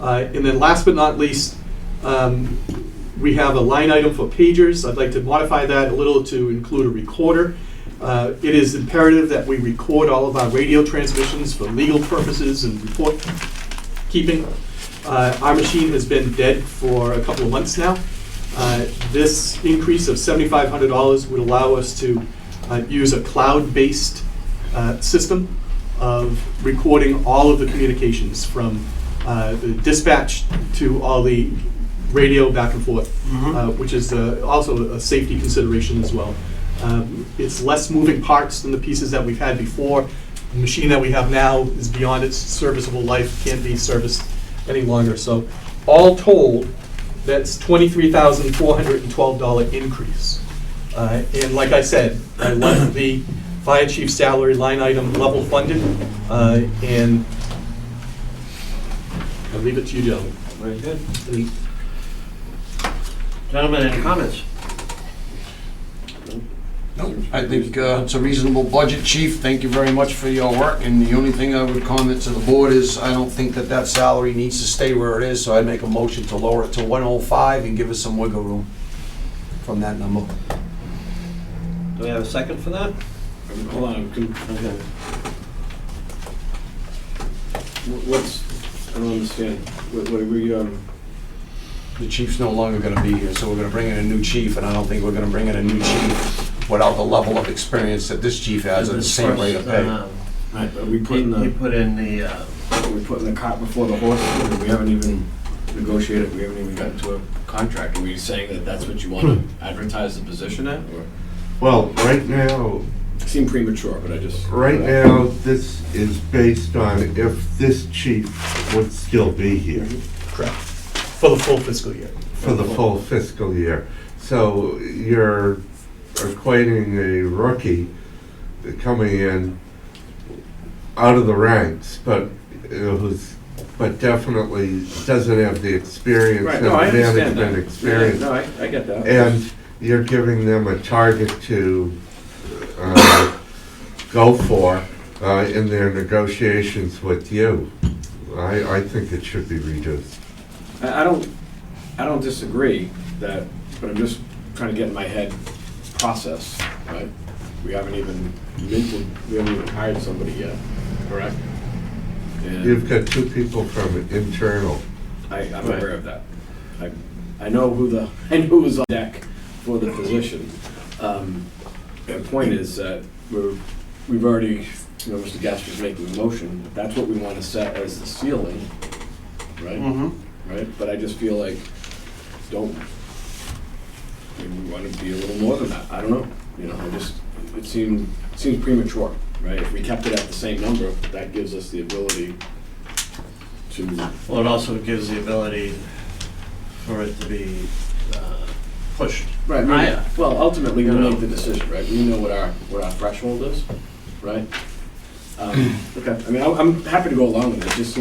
And then last but not least, we have a line item for pagers. I'd like to modify that a little to include a recorder. It is imperative that we record all of our radio transmissions for legal purposes and report keeping. Our machine has been dead for a couple of months now. This increase of $7,500 would allow us to use a cloud-based system of recording all of the communications from the dispatch to all the radio back and forth, which is also a safety consideration as well. It's less moving parts than the pieces that we've had before. The machine that we have now is beyond its serviceable life, can't be serviced any longer. So all told, that's $23,412 increase. And like I said, I left the fire chief salary line item level funded, and I'll leave it to you, gentlemen. Very good. Gentlemen, any comments? I think it's a reasonable budget, Chief. Thank you very much for your work, and the only thing I would comment to the board is I don't think that salary needs to stay where it is, so I'd make a motion to lower it to 105 and give us some wiggle room from that number. Do we have a second for that? Hold on, Okay. I don't understand. What are we, The chief's no longer gonna be here, so we're gonna bring in a new chief, and I don't think we're gonna bring in a new chief without the level of experience that this chief has at the same rate of pay. right, but we He put in the, put in the, we put in the cart before the horse, and we haven't even negotiated, we haven't even gotten to a contract. Are we saying that that's what you want to advertise the position at, or? Well, right now, It seemed premature, but I just. this is based on if this chief would still be here Correct. For the full fiscal year. for the full fiscal year. So you're equating a rookie coming in out of the ranks, but definitely doesn't have the experience Right, and no, I understand management that. experience. Yeah, no, I get that. And you're giving them a target to go for in their negotiations with you. I think it should be reduced. I don't disagree that, but I'm just trying to get in my head process, right? We haven't even hired somebody yet, correct? And You've got 2 people from internal. I'm aware of that. I know who was on deck for the position. The point is that we've already you know, Mr. Gasper's making the motion, that's what we want to set as the ceiling, right? Right, but I just feel like, maybe we want to be a little more than that, I don't know, you know, it seems premature, right? If we kept it at the same number, that gives us the ability to, Well, it also gives the ability for it to be pushed right, higher. well, ultimately, we You know. make the decision, right? We know what our threshold is, right? Okay, I mean, I'm happy to go along with it, it just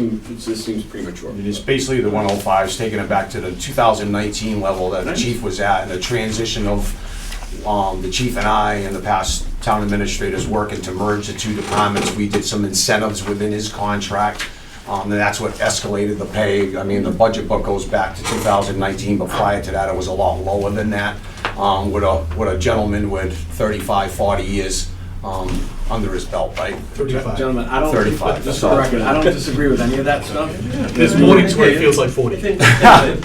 seems premature. I mean, it's basically the 105's taking it back to the 2019 level that the Nice. chief was at, and the transition of the chief and I and the past town administrators working to merge the two departments. We did some incentives within his contract, and that's what escalated the pay. I mean, the budget book goes back to 2019, but prior to that, it was a lot lower than that, with a gentleman with 35, 40 years under his belt, right? 35. Gentlemen, I don't, 35, just for the record, I don't disagree with any of that stuff. There's mornings where it feels like I 40. think,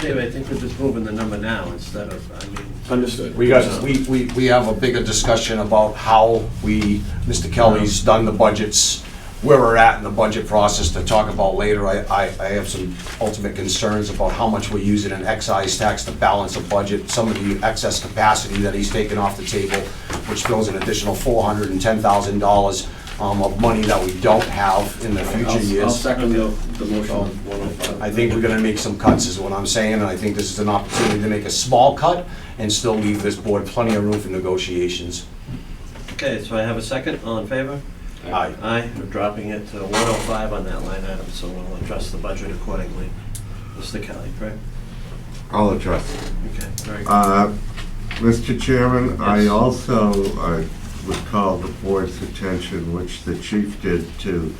Dave, I think we're just moving the number now instead of, I mean, Understood. We have a bigger discussion about how Mr. Kelly's done the budgets, where we're at in the budget process to talk about later. I have some ultimate concerns about how much we're using in excise tax to balance the budget, some of the excess capacity that he's taken off the table, which throws an additional $410,000 of money that we don't have in the future I'll years. second the motion on 105. I think we're gonna make some cuts is what I'm saying, and I think this is an opportunity to make a small cut and still leave this board plenty of room for negotiations. okay, so I have a second, all in favor? Aye. Aye, we're dropping it to 105 on that line item, so we'll adjust the budget accordingly. Mr. Kelly, correct? I'll address it. Okay, very good. Mr. Chairman, I Yes. also would call the board's attention, which the chief did, to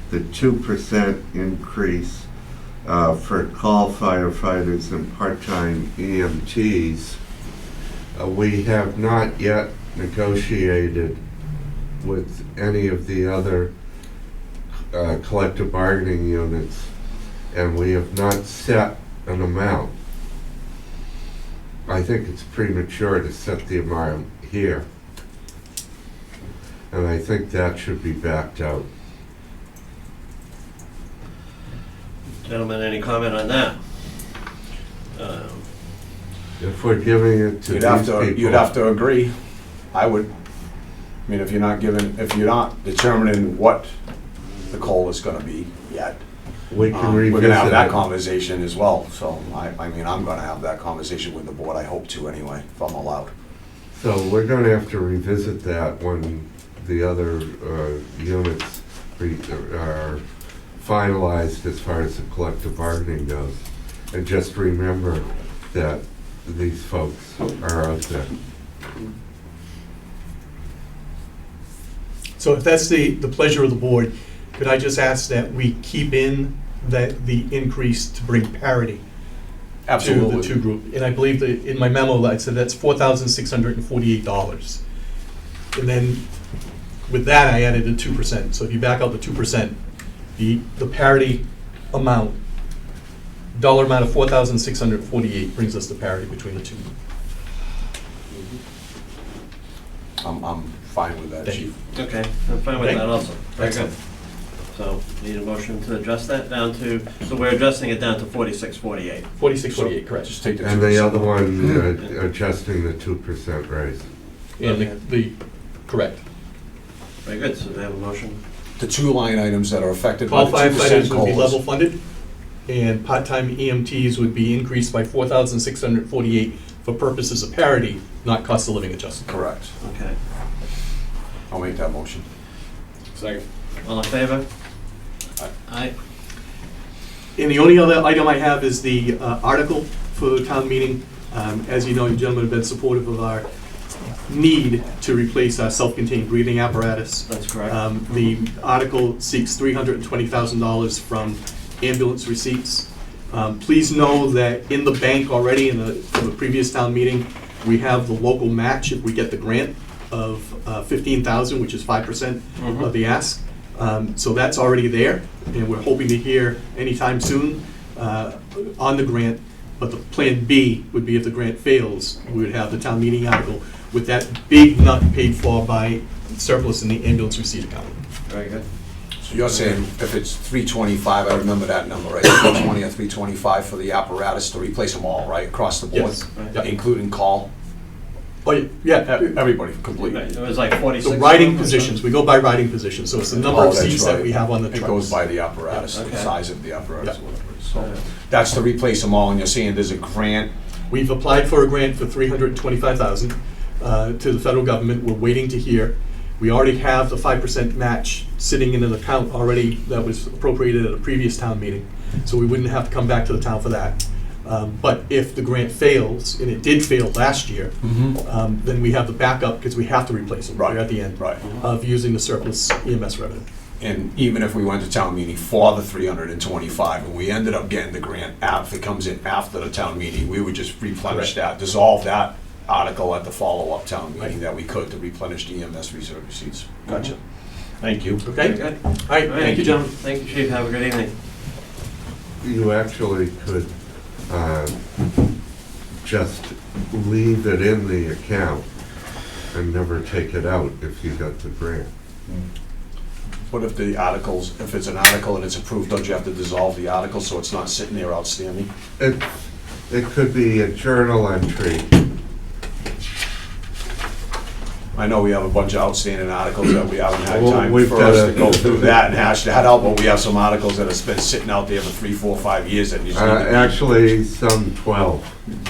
the 2% increase for call firefighters and part-time EMTs. We have not yet negotiated with any of the other collective bargaining units, and we have not set an amount. I think it's premature to set the amount here. And I think that should be backed out. Gentlemen, any comment on that? If we're giving it to You'd these have people, to agree. I would, I mean, if you're not determining what the COLA is gonna be yet, we can we're gonna have revisit that it. conversation as well. So I mean, I'm gonna have that conversation with the board, I hope to anyway, if I'm allowed. So we're gonna have to revisit that when the other units are finalized as far as the collective bargaining goes. And just remember that these folks are out there. So if that's the pleasure of the board, could I just ask that we keep in the increase to bring parity to the two group? And I believe that in my memo, I said that's $4,648. And then with that, I added a 2%. So if you back out the 2%, the parity amount, dollar amount of 4,648 brings us to parity between the two. I'm fine with that, Thank chief. Okay, I'm fine with Okay. that also. Very good. Excellent. So, need a motion to adjust that down to, so we're adjusting it down to 4648. 4648, correct. Just take the 2%. And the other one, adjusting the 2% raise. And the, correct. Very good, so we have a motion. The two line items that are affected by Call the 2% firefighters would be COLAs. level funded, and part-time EMTs would be increased by 4,648 for purposes of parity, not cost of living adjustment. Correct. Okay. I'll make that motion. Second. All in favor? Aye. And the only other item I have is the article for the town meeting. As you know, you gentlemen have been supportive of our need to replace our self-contained breathing apparatus. That's correct. The article seeks $320,000 from ambulance receipts. Please know that in the bank already, from the previous town meeting, we have the local match if we get the grant of $15,000, which is 5% of the ask. So that's already there, and we're hoping to hear anytime soon on the grant. But the plan B would be if the grant fails, we would have the town meeting article with that big nut paid for by surplus in the ambulance receipt account. Very good. So you're saying if it's 325, I remember that number, right? 320 or 325 for the apparatus to replace them all, right, across the board? Yes. Right. Including call? Oh, yeah, Everybody, completely? Right, it was like 46. the riding positions, we go by riding positions, so it's the number Oh, of that's seats that right. we have on the It trucks. goes by the apparatus, the Okay. size of the apparatus, Yeah. whatever. So that's to replace them all, and you're saying there's a grant? We've applied for a grant for $325,000 to the federal government. We're waiting to hear. We already have the 5% match sitting in an account already that was appropriated at a previous town meeting, so we wouldn't have to come back to the town for that. But if the grant fails, and it did fail last year, then we have the backup, because we have to replace them right at the end Right. of using the surplus EMS revenue. And even if we went to town meeting for the 325, and we ended up getting the grant, if it comes in after the town meeting, we would just replenish that, dissolve that article at the follow-up town meeting that we could to replenish the EMS reserve receipts. Gotcha. Thank you. Okay? Very good. All right, thank you, gentlemen. Thank you, Chief. Have a good evening. You actually could just leave it in the account and never take it out if you got the grant. What if the articles, if it's an article and it's approved, don't you have to dissolve the article so it's not sitting there outstanding? It could be a journal entry. I know we have a bunch of outstanding articles that we haven't had Well, time we've for got us a- to go through that and hash that out, but we have some articles that have been sitting out there for 3, 4, 5 years that just need to be. Actually, some 12.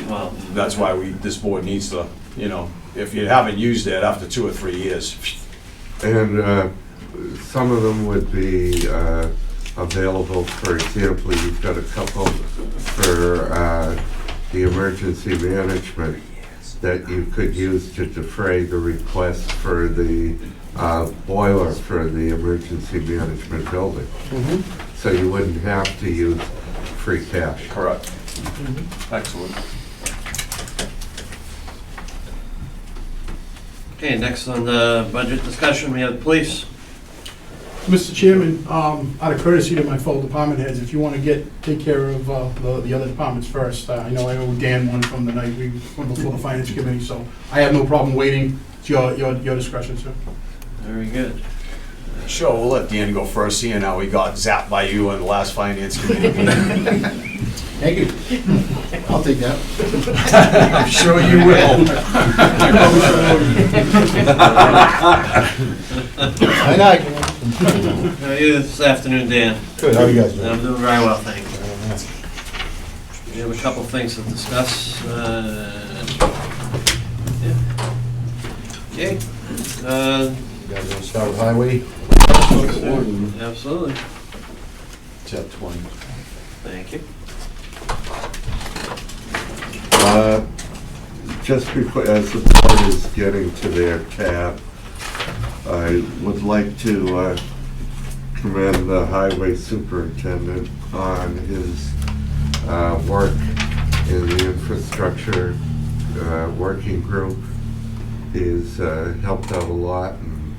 Well, That's why this board needs to, if you haven't used it after 2 or 3 years, And some of them would be available. For example, you've got a couple for the emergency management that you could use to defray the request for the boiler for the emergency management building. So you wouldn't have to use free cash. correct. Excellent. okay, next on the budget discussion, we have the police. Mr. Chairman, out of courtesy to my fellow department heads, if you want to take care of the other departments first, I know I owe Dan one from the night we went before the finance committee, so I have no problem waiting. It's your discretion, sir. Very good. Sure, we'll let Dan go first, seeing how we got zapped by you on the last finance committee meeting. Thank you. I'll take that. I'm sure you will. I know. How are you this afternoon, Dan? Good, how are you guys doing? I'm doing very well, thank you. We have a couple things to discuss. Yeah. Okay. You guys want to start with highway? Absolutely. Tab 20. Thank you. Just before, as the board is getting to their tab, I would like to commend the highway superintendent on his work in the infrastructure working group. He's helped out a lot, and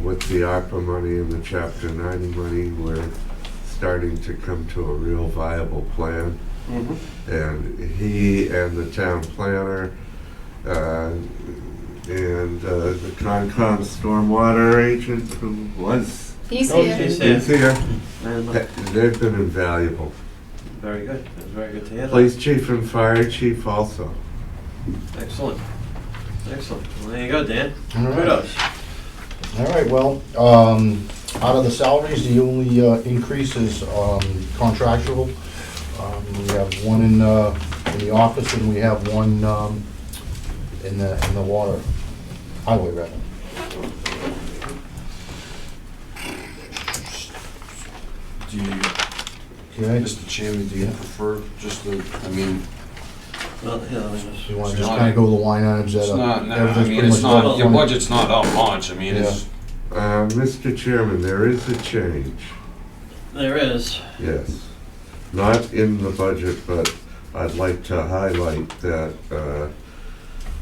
with the ARPA money and the Chapter 90 money, we're starting to come to a real viable plan. And he and the town planner and the Concom stormwater agent who was He's Oh, here. he's is here, And, they've been invaluable. very good. It was very good to hear that. Police chief and fire chief also. Excellent. Excellent. Well, there you go, Dan. All right. Kudos. All right, well, out of the salaries, the only increase is contractual. We have one in the office, and we have one in the water, highway rather. Do you, Okay, Mr. Chairman, do you prefer just the, Well, yeah, let me just. you want to just kind of go the line items that it's not, everything's pretty it's much not, done. your budget's not up much, it's, Mr. Chairman, there is a change, There is. yes. Not in the budget, but I'd like to highlight that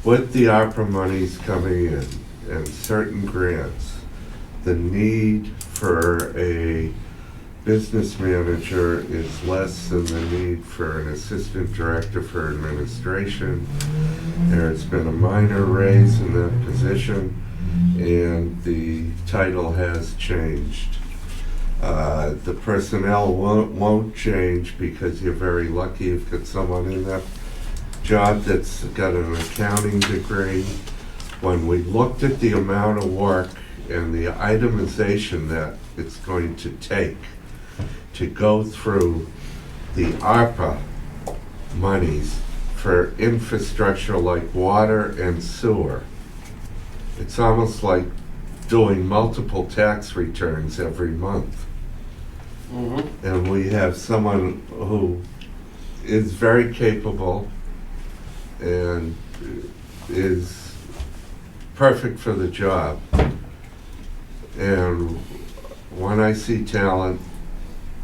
with the ARPA monies coming in and certain grants, the need for a business manager is less than the need for an assistant director for administration. There's been a minor raise in that position, and the title has changed. The personnel won't change because you're very lucky you've got someone in that job that's got an accounting degree. When we looked at the amount of work and the itemization that it's going to take to go through the ARPA monies for infrastructure like water and sewer, it's almost like doing multiple tax returns every month. And we have someone who is very capable and is perfect for the job. And when I see talent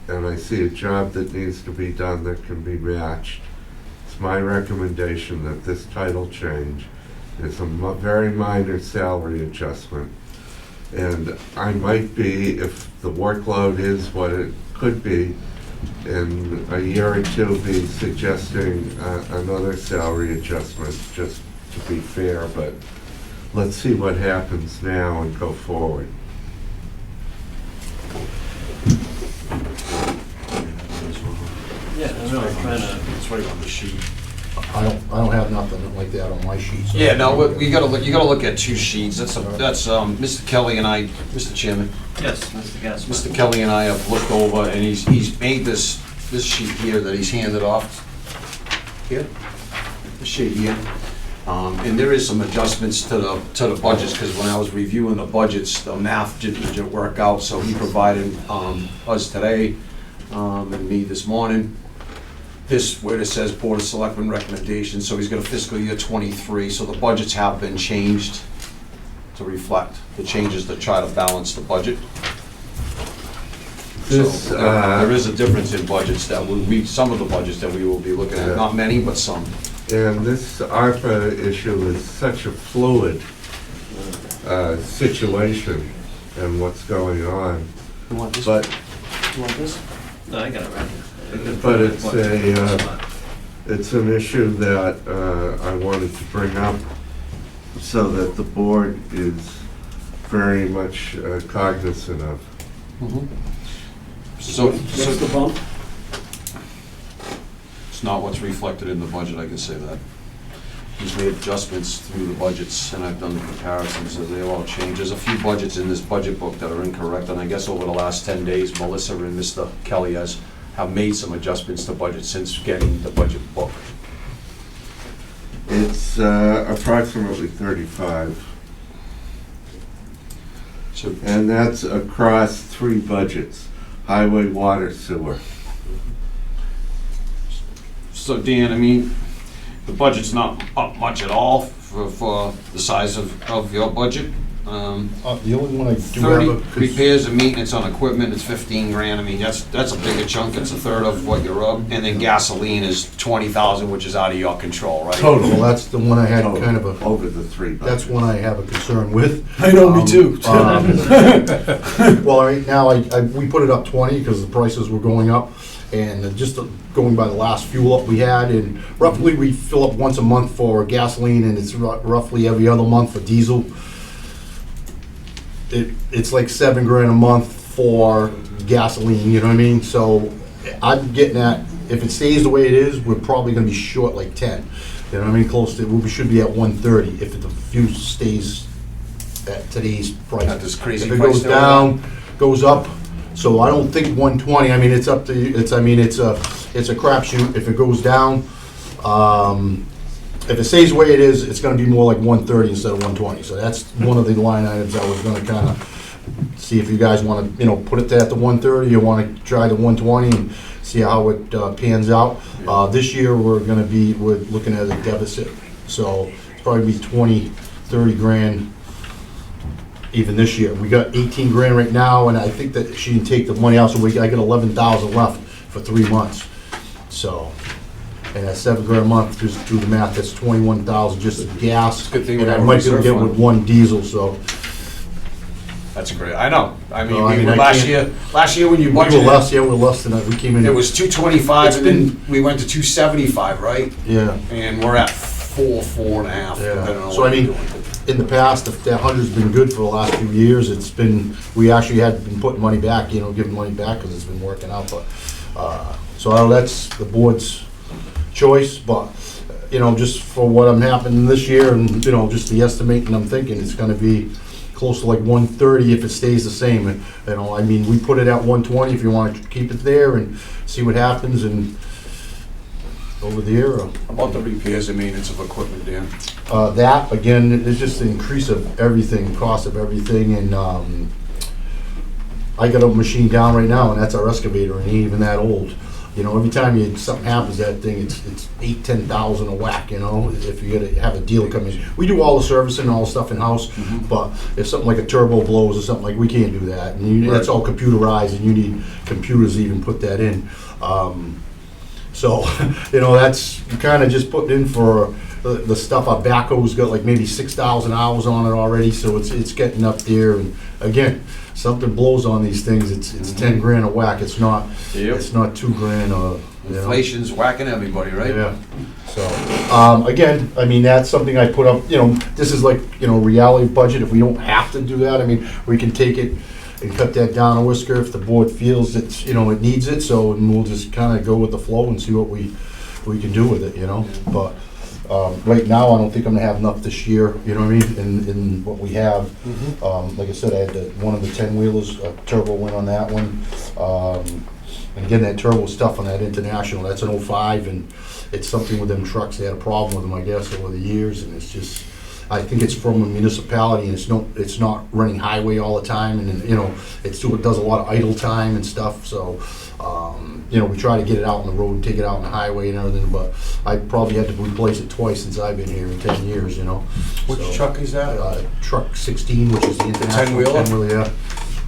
and I see a job that needs to be done that can be matched, it's my recommendation that this title change is a very minor salary adjustment. And I might be, if the workload is what it could be, in a year or two be suggesting another salary adjustment, just to be fair, but let's see what happens now and go forward. Yeah, I know, I'm trying to, It's right on the sheet. I don't have nothing like that on my sheet. so- Yeah, no, we gotta look, you gotta look at two sheets. That's, Mr. Kelly and I, Mr. Chairman, yes, Mr. Gaspar. Mr. Kelly and I have looked over, and he's made this sheet here that he's handed off. Here, the sheet here. And there is some adjustments to the budgets, because when I was reviewing the budgets, the math didn't work out, so he provided us today, and me this morning, this, where it says Board of Selectmen recommendations, so he's got a fiscal year '23, so the budgets have been changed to reflect the changes to try to balance the budget. This, So there is a difference in budgets that some of the budgets that we will be looking at, not many, but some. And this ARPA issue is such a fluid situation and what's going on. You want this? But You want this? No, I got it right here. But it's an issue that I wanted to bring up so that the board is very much cognizant of. So What's the bump? it's not what's reflected in the budget, I can say that. He's made adjustments through the budgets, and I've done the comparisons, and they all change. There's a few budgets in this budget book that are incorrect, and I guess over the last 10 days, Melissa and Mr. Kelly have made some adjustments to budget since getting the budget book. It's approximately 35, So and that's across 3 budgets: highway, water, sewer. So Dan, I mean, the budget's not up much at all for the size of your budget. The only one I do 30 have, 'cause repairs and maintenance on equipment is 15 grand. I mean, that's a bigger chunk. It's a third of what you're up. And then gasoline is 20,000, which is out of your control, right? well, that's the one I had kind of a, Over the 3 budgets. that's one I have a concern with. I know, me too. Well, right now, we put it up 20 because the prices were going up, and just going by the last fuel up we had, and roughly we fill up once a month for gasoline, and it's roughly every other month for diesel. It's like $7 grand a month for gasoline, you know what I mean? So I'm getting at, if it stays the way it is, we're probably gonna be short like 10. You know what I mean? Close to, we should be at 130 if the fuel stays at today's price. At this crazy If it price goes that we're down, goes up, so I don't think 120, I mean, it's up to, it's a crapshoot. If it goes down, if it stays the way it is, it's gonna be more like 130 instead of 120. So that's one of the line items I was gonna kinda see if you guys wanna, put it at the 130, or wanna try the 120 and see how it pans out. This year, we're looking at a deficit, so it's probably be 20, 30 grand even this year. We got 18 grand right now, and I think that she didn't take the money out, so I got 11,000 left for 3 months. So, and that's $7 grand a month, just do the math, that's 21,000 just in gas. Good thing we And I have a might be able to reserve get with fund. 1 diesel, so. That's great. I know. I mean, No, I mean, I last can't- year when you We were budgeted, less, yeah, we're less than that, we came in. it was 225, It's and then we went to 275, right? Yeah. And we're at 4.5, Yeah. depending on So, what I you're mean, doing. in the past, if that 100's been good for the last few years, we actually had been putting money back, giving money back because it's been working out, but, so I don't know, that's the board's choice, but, just for what I'm happening this year and, just the estimating, I'm thinking it's gonna be close to like 130 if it stays the same. And, we put it at 120 if you want to keep it there and see what happens and over there. About the repairs and maintenance of equipment, Dan? That, again, is just the increase of everything, cost of everything, and I got a machine down right now, and that's our excavator, and it ain't even that old. Every time something happens, that thing, it's $8,000-10,000 a whack, if you gotta have a dealer come in. We do all the servicing, all the stuff in-house, but if something like a turbo blows or something, we can't do that. And that's all computerized, and you need computers to even put that in. So, that's kind of just putting in for the stuff. Our backhoe's got like maybe 6,000 hours on it already, so it's getting up there. And again, something blows on these things, it's 10 grand a whack. It's not It's not 2 grand or. Inflation's whacking everybody, right? Yeah. So, again, that's something I put up. This is like reality budget. If we don't have to do that, we can take it and cut that down a whisker if the board feels that it needs it. So, and we'll just kind of go with the flow and see what we can do with it. But right now, I don't think I'm gonna have enough this year. In what we have. Like I said, I had one of the 10-wheelers, a turbo went on that one. And again, that turbo stuff on that International, that's an 05, and it's something with them trucks. They had a problem with them, I guess, over the years, and it's just. I think it's from a municipality, and it's not running highway all the time, and it does a lot of idle time and stuff. So, we try to get it out on the road and take it out on the highway and everything. But I probably had to replace it twice since I've been here in 10 years. Which truck is that? Truck 16, which is the International 10-wheeler? 10-wheeler.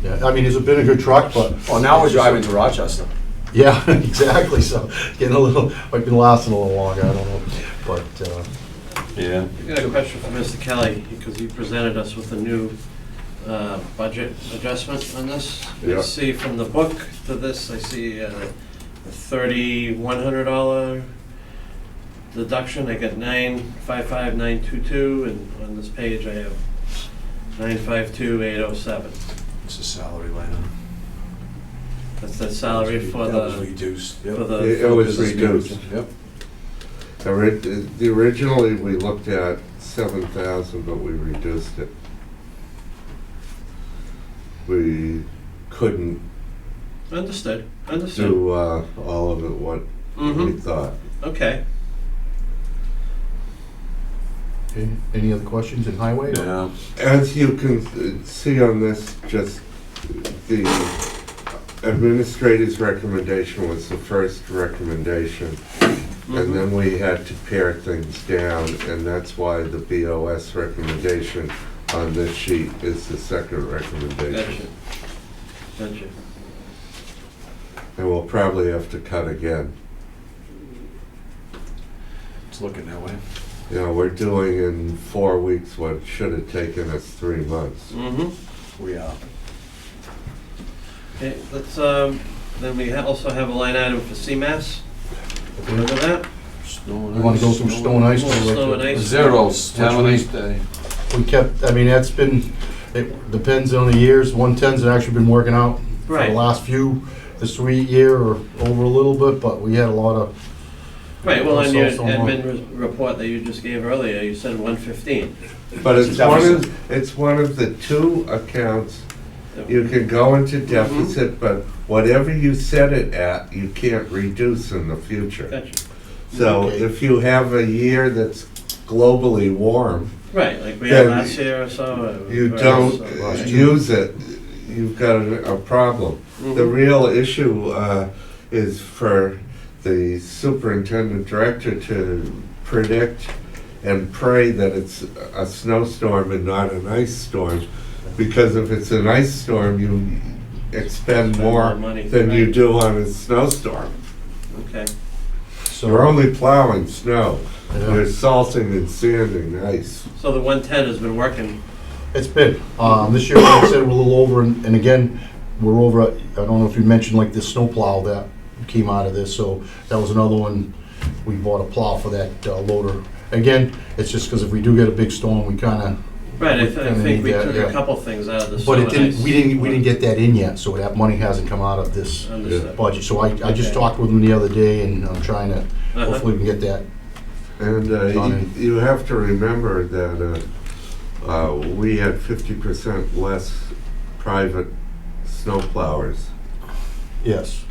Yeah. It's been a good truck, but. Oh, now we're driving to Rochester. Yeah, exactly. So might be lasting a little longer. I don't know, but. Yeah. I got a question for Mr. Kelly, because he presented us with a new budget adjustment on this. Yeah. I see from the book to this, I see a $3,100 deduction. I got 955,922, and on this page I have 952,807. It's a salary line. That's the salary for That was the, reduced. for Yep. the. It was reduced. Yep. Originally, we looked at 7,000, but we reduced it. We couldn't Understood. do all of it what we thought. Okay. Any other questions in highway? Yeah. As you can see on this, just the administrator's recommendation was the first recommendation. And then we had to pare things down, and that's why the BOS recommendation on this sheet is the second recommendation. Gotcha. And we'll probably have to cut again. It's looking that way. We're doing in 4 weeks what should have taken us 3 months. We are. Okay, let's, then we also have a line item for CMAS. Remember that? Snow and You want to go through snow and ice? Snow and ice. Zeros. Have a nice day. We kept, that's been, it depends on the years. 110's have actually been working out for Right. the last few, this year or over a little bit, but we had a lot of. Right, well, on your So- admin report that you just gave earlier, you said 115. But it's one of the 2 accounts. You can go into deficit, but whatever you set it at, you can't reduce in the future. Gotcha. So Okay. if you have a year that's globally warm, Right, like we had Then last year or so. you or don't so. use it, you've got a problem. The real issue is for the superintendent director to predict and pray that it's a snowstorm and not an ice storm. Because if it's an ice storm, you expend more money, than you right. do on a snowstorm. Okay. You're only plowing snow. Yeah. You're salting and sanding ice. So the 110 has been working. It's been, this year, like I said, we're a little over, and again, we're over, I don't know if you mentioned like the snow plow that came out of this, so that was another one, we bought a plow for that loader. Again, it's just because if we do get a big storm, we kind of Right, I kinda think need we that, took yeah. a couple things out of the But snow it and didn't, ice. we didn't get that in yet, so that money hasn't come out of this Understood. budget. So I just Okay. talked with them the other day, and I'm trying to, Uh-huh. hopefully we can get that. And you have to remember that we had 50% less private snow plowers, Yes,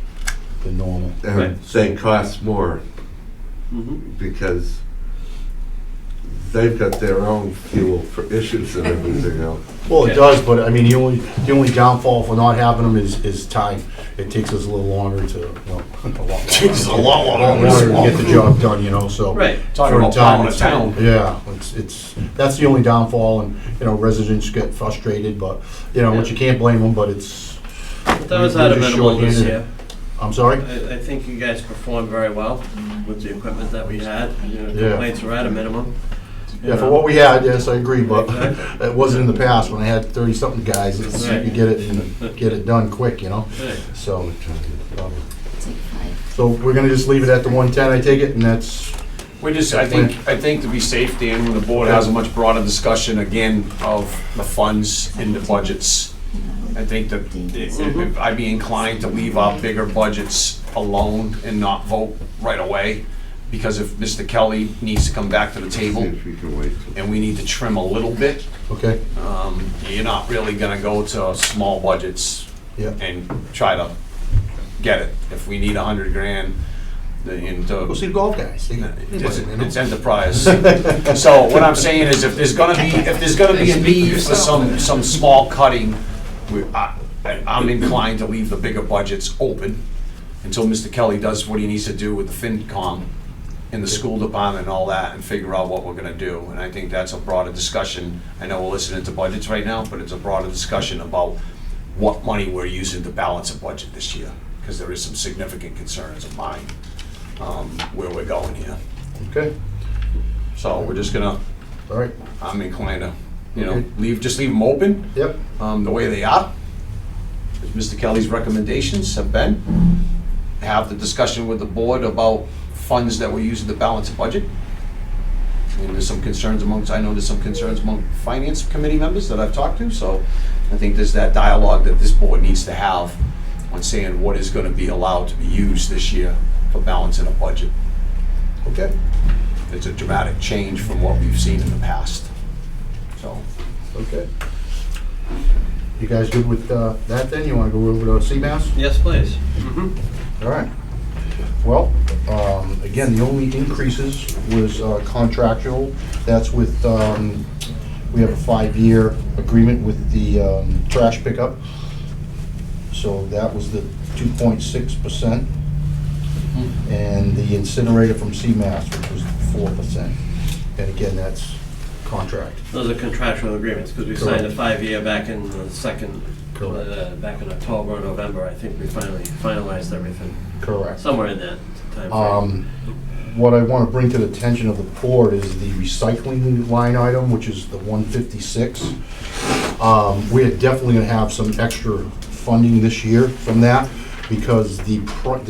than normal. and Right. they cost more Mhm. because they've got their own fuel for issues and everything else. Well, it Okay. does, but I mean, the only downfall for not having them is time. It takes us a little longer to, well, Takes a lot longer. to get the job done, you know, so. Right. Talking for about time, plowing a it's- town. Yeah, that's the only downfall, and, residents get frustrated, but, which you can't blame them, but it's. But that was we're at a just minimal this shorthanded. year. I'm sorry? I think you guys performed very well with the equipment that we had. Yeah. Complaints were at a minimum. Yeah, for what we had, yes, I agree, but Exactly. it wasn't in the past when I had 30-something guys. Right. You get it done quick, Right. So, so we're gonna just leave it at the 110, I take it, and that's, I think to be safe, Dan, when the board has a much broader discussion again of the funds in the budgets, I think that I'd be inclined to leave our bigger budgets alone and not vote right away. Because if Mr. Kelly needs to come back to the See table if you can wait. and we need to trim a little bit, okay, you're not really gonna go to small budgets yeah. and try to get it. If we need 100 grand, Go see the golf guys. it's enterprise. So what I'm saying is, if there's gonna be a need for some small cutting, I'm inclined to leave the bigger budgets open until Mr. Kelly does what he needs to do with the FinCom in the school department and all that, and figure out what we're gonna do. And I think that's a broader discussion. I know we're listening to budgets right now, but it's a broader discussion about what money we're using to balance a budget this year, because there is some significant concerns of mine, where we're going here. Okay, So we're just gonna, all right, I'm inclined to, Okay. leave them open, yep, the way they are. As Mr. Kelly's recommendations have been, have the discussion with the board about funds that we're using to balance a budget. And there's some concerns I know there's some concerns among finance committee members that I've talked to, so I think there's that dialogue that this board needs to have on saying what is gonna be allowed to be used this year for balancing a budget. okay. It's a dramatic change from what we've seen in the past, so. Okay. You guys good with that then? You want to go over to CMAS? Yes, please. Mhm. All right. Well, again, the only increases was contractual. That's with, we have a 5-year agreement with the trash pickup. So that was the 2.6%. And the incinerator from CMAS, which was 4%. And again, that's contract. Those are contractual agreements, because we signed a 5-year back in the second, back in October or November. I think we finally finalized everything, Correct. somewhere in that timeframe. What I want to bring to the attention of the board is the recycling line item, which is the 156. We are definitely going to have some extra funding this year from that, because the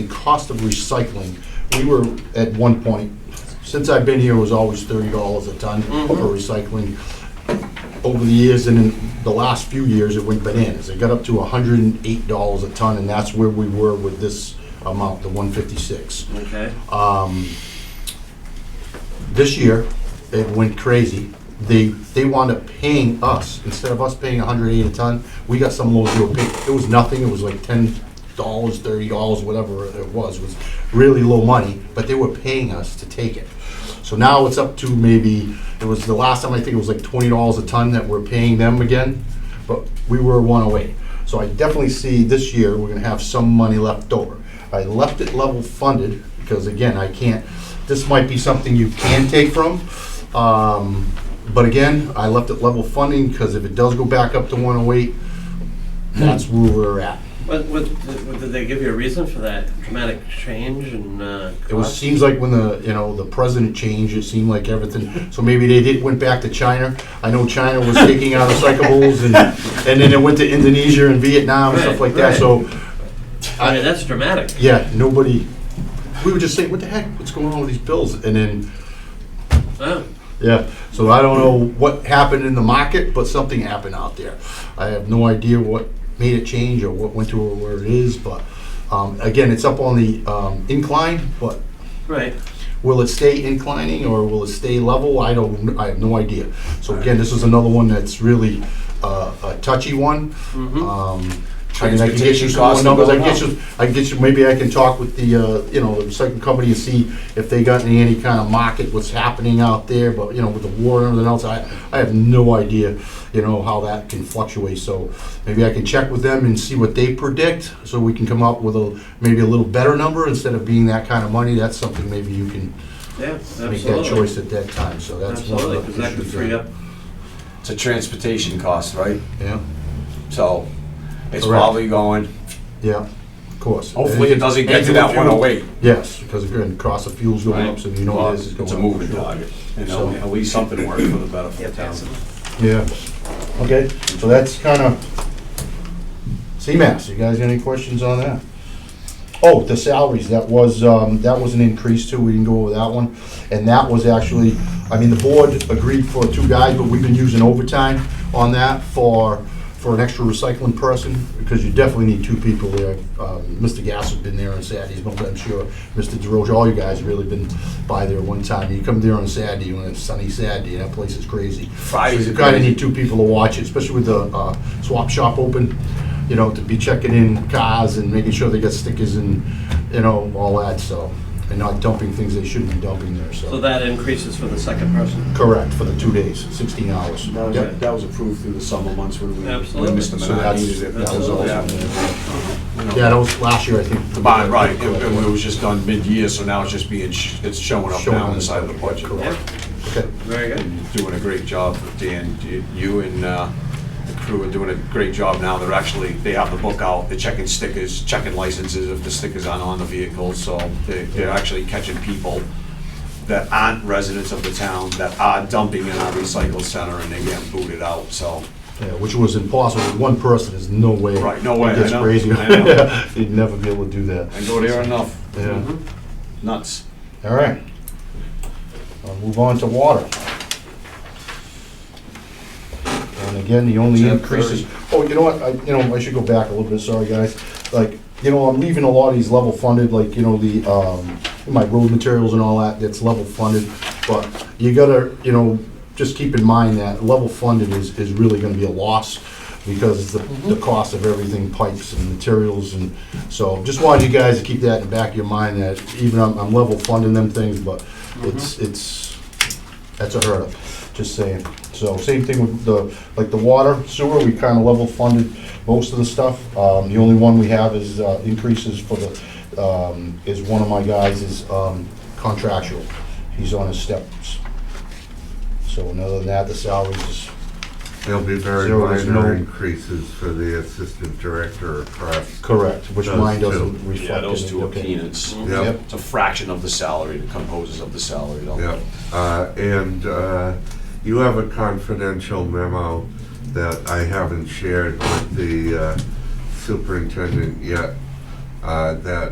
cost of recycling, we were at one point, since I've been here, it was always $30 a ton for recycling. Over the years, and in the last few years, it went bananas. It got up to $108 a ton, and that's where we were with this amount, the 156. Okay. This year, it went crazy. They wound up paying us, instead of us paying $108 a ton, we got some low deal pay. It was nothing, it was like $10, $30, whatever it was really low money, but they were paying us to take it. So now it's up to maybe, it was the last time, I think it was like $20 a ton that we're paying them again, but we were 108. So I definitely see this year, we're gonna have some money left over. I left it level funded, because again, I can't, this might be something you can take from. But again, I left it level funding, because if it does go back up to 108, that's where we're at. Did they give you a reason for that dramatic change in cost? Seems like when the president changed, it seemed like everything, so maybe they went back to China. I know China was taking out recyclables, and then it went to Indonesia and Vietnam and stuff like that, Right. so. I mean, that's dramatic. Yeah, we were just saying, what the heck, what's going on with these bills? And then, Oh, Yeah, so I don't know what happened in the market, but something happened out there. I have no idea what made it change or what went to where it is, but, again, it's up on the, incline, but Right. will it stay inclining or will it stay level? I have no idea. So again, this is another one that's really, a touchy one. I mean, I can get you some more Transportation numbers, I costs can are get you, maybe I can talk with the, you know, the recycling company and see if they got any kind of market, what's happening out there, but, you know, with the war and everything else, I have no idea, you know, how that can fluctuate, so maybe I can check with them and see what they predict, so we can come up with maybe a little better number, instead of being that kind of money, that's something maybe you can Yeah, make that absolutely. choice at that time, so that's one Absolutely, of because the that could issues. free up. It's a transportation cost, right? Yeah, So it's Correct. probably going, yeah, of course. hopefully it doesn't get to Anything that with fuel- 108. Yes, because again, cost of fuel's going up, so you know Well, it is going up. It's a moving target, you know, So- at least something works for the better for the town. Yeah, okay, so that's kind of CMAS, you guys got any questions on that? Oh, the salaries, that was an increase too, we didn't go over that one, and that was actually, I mean, the board agreed for 2 guys, but we've been using overtime on that for an extra recycling person, because you definitely need 2 people there. Mr. Gass has been there on Saturdays, but I'm sure Mr. DeRoche, all you guys have really been by there one time. You come there on Saturday, when it's sunny Saturday, that place is crazy. Fridays So are you kinda crazy. need 2 people to watch it, especially with the swap shop open, you know, to be checking in cars and making sure they got stickers and, you know, all that, so, and not dumping things they shouldn't be dumping there, So so. that increases for the second person? Correct, for the 2 days, 16 hours. Yep. That was approved through the summer months when Absolutely. Mr. So Menard that's, needed it. that was also, Yeah. yeah, that was last year, I think. Right, and it was just done mid-year, so now it's just being, it's showing up Showing now on on the the side of the budget. Correct. Yeah, Okay. very good. And you're doing a great job, Dan. You and the crew are doing a great job now. They have the book out, they're checking stickers, checking licenses if the stickers aren't on the vehicles, so they're actually catching people that aren't residents of the town, that are dumping in our recycle center, and they're getting booted out, so. Yeah, which was impossible. One person, there's no way. Right, no way, It gets I know, crazy. I know. You'd never be able to do that. I go there enough, Yeah. nuts. All right. I'll move on to water. And again, the only Tab increases, oh, you know what, I should go back a little bit, sorry, guys. Like, you know, I'm leaving a lot of these level funded, like, you know, my road materials and all that, that's level funded. But you gotta, you know, just keep in mind that level funded is really gonna be a loss, because the cost of everything, pipes and materials, and so just wanted you guys to keep that in the back of your mind, that even I'm level funding them things, but that's a hurdle, just saying. So same thing with the water, sewer, we kind of level funded most of the stuff. The only one we have is increases for is one of my guys is contractual. He's on his steps. So other than that, the salaries is, There'll be very Zero, there's no- minor increases for the assistant director across. correct, which Those mine two. doesn't reflect. Yeah, those in it, two are okay. peanuts. Yep, It's a fraction of the salary, that composes of the salary, though. yep. And you have a confidential memo that I haven't shared with the superintendent yet, that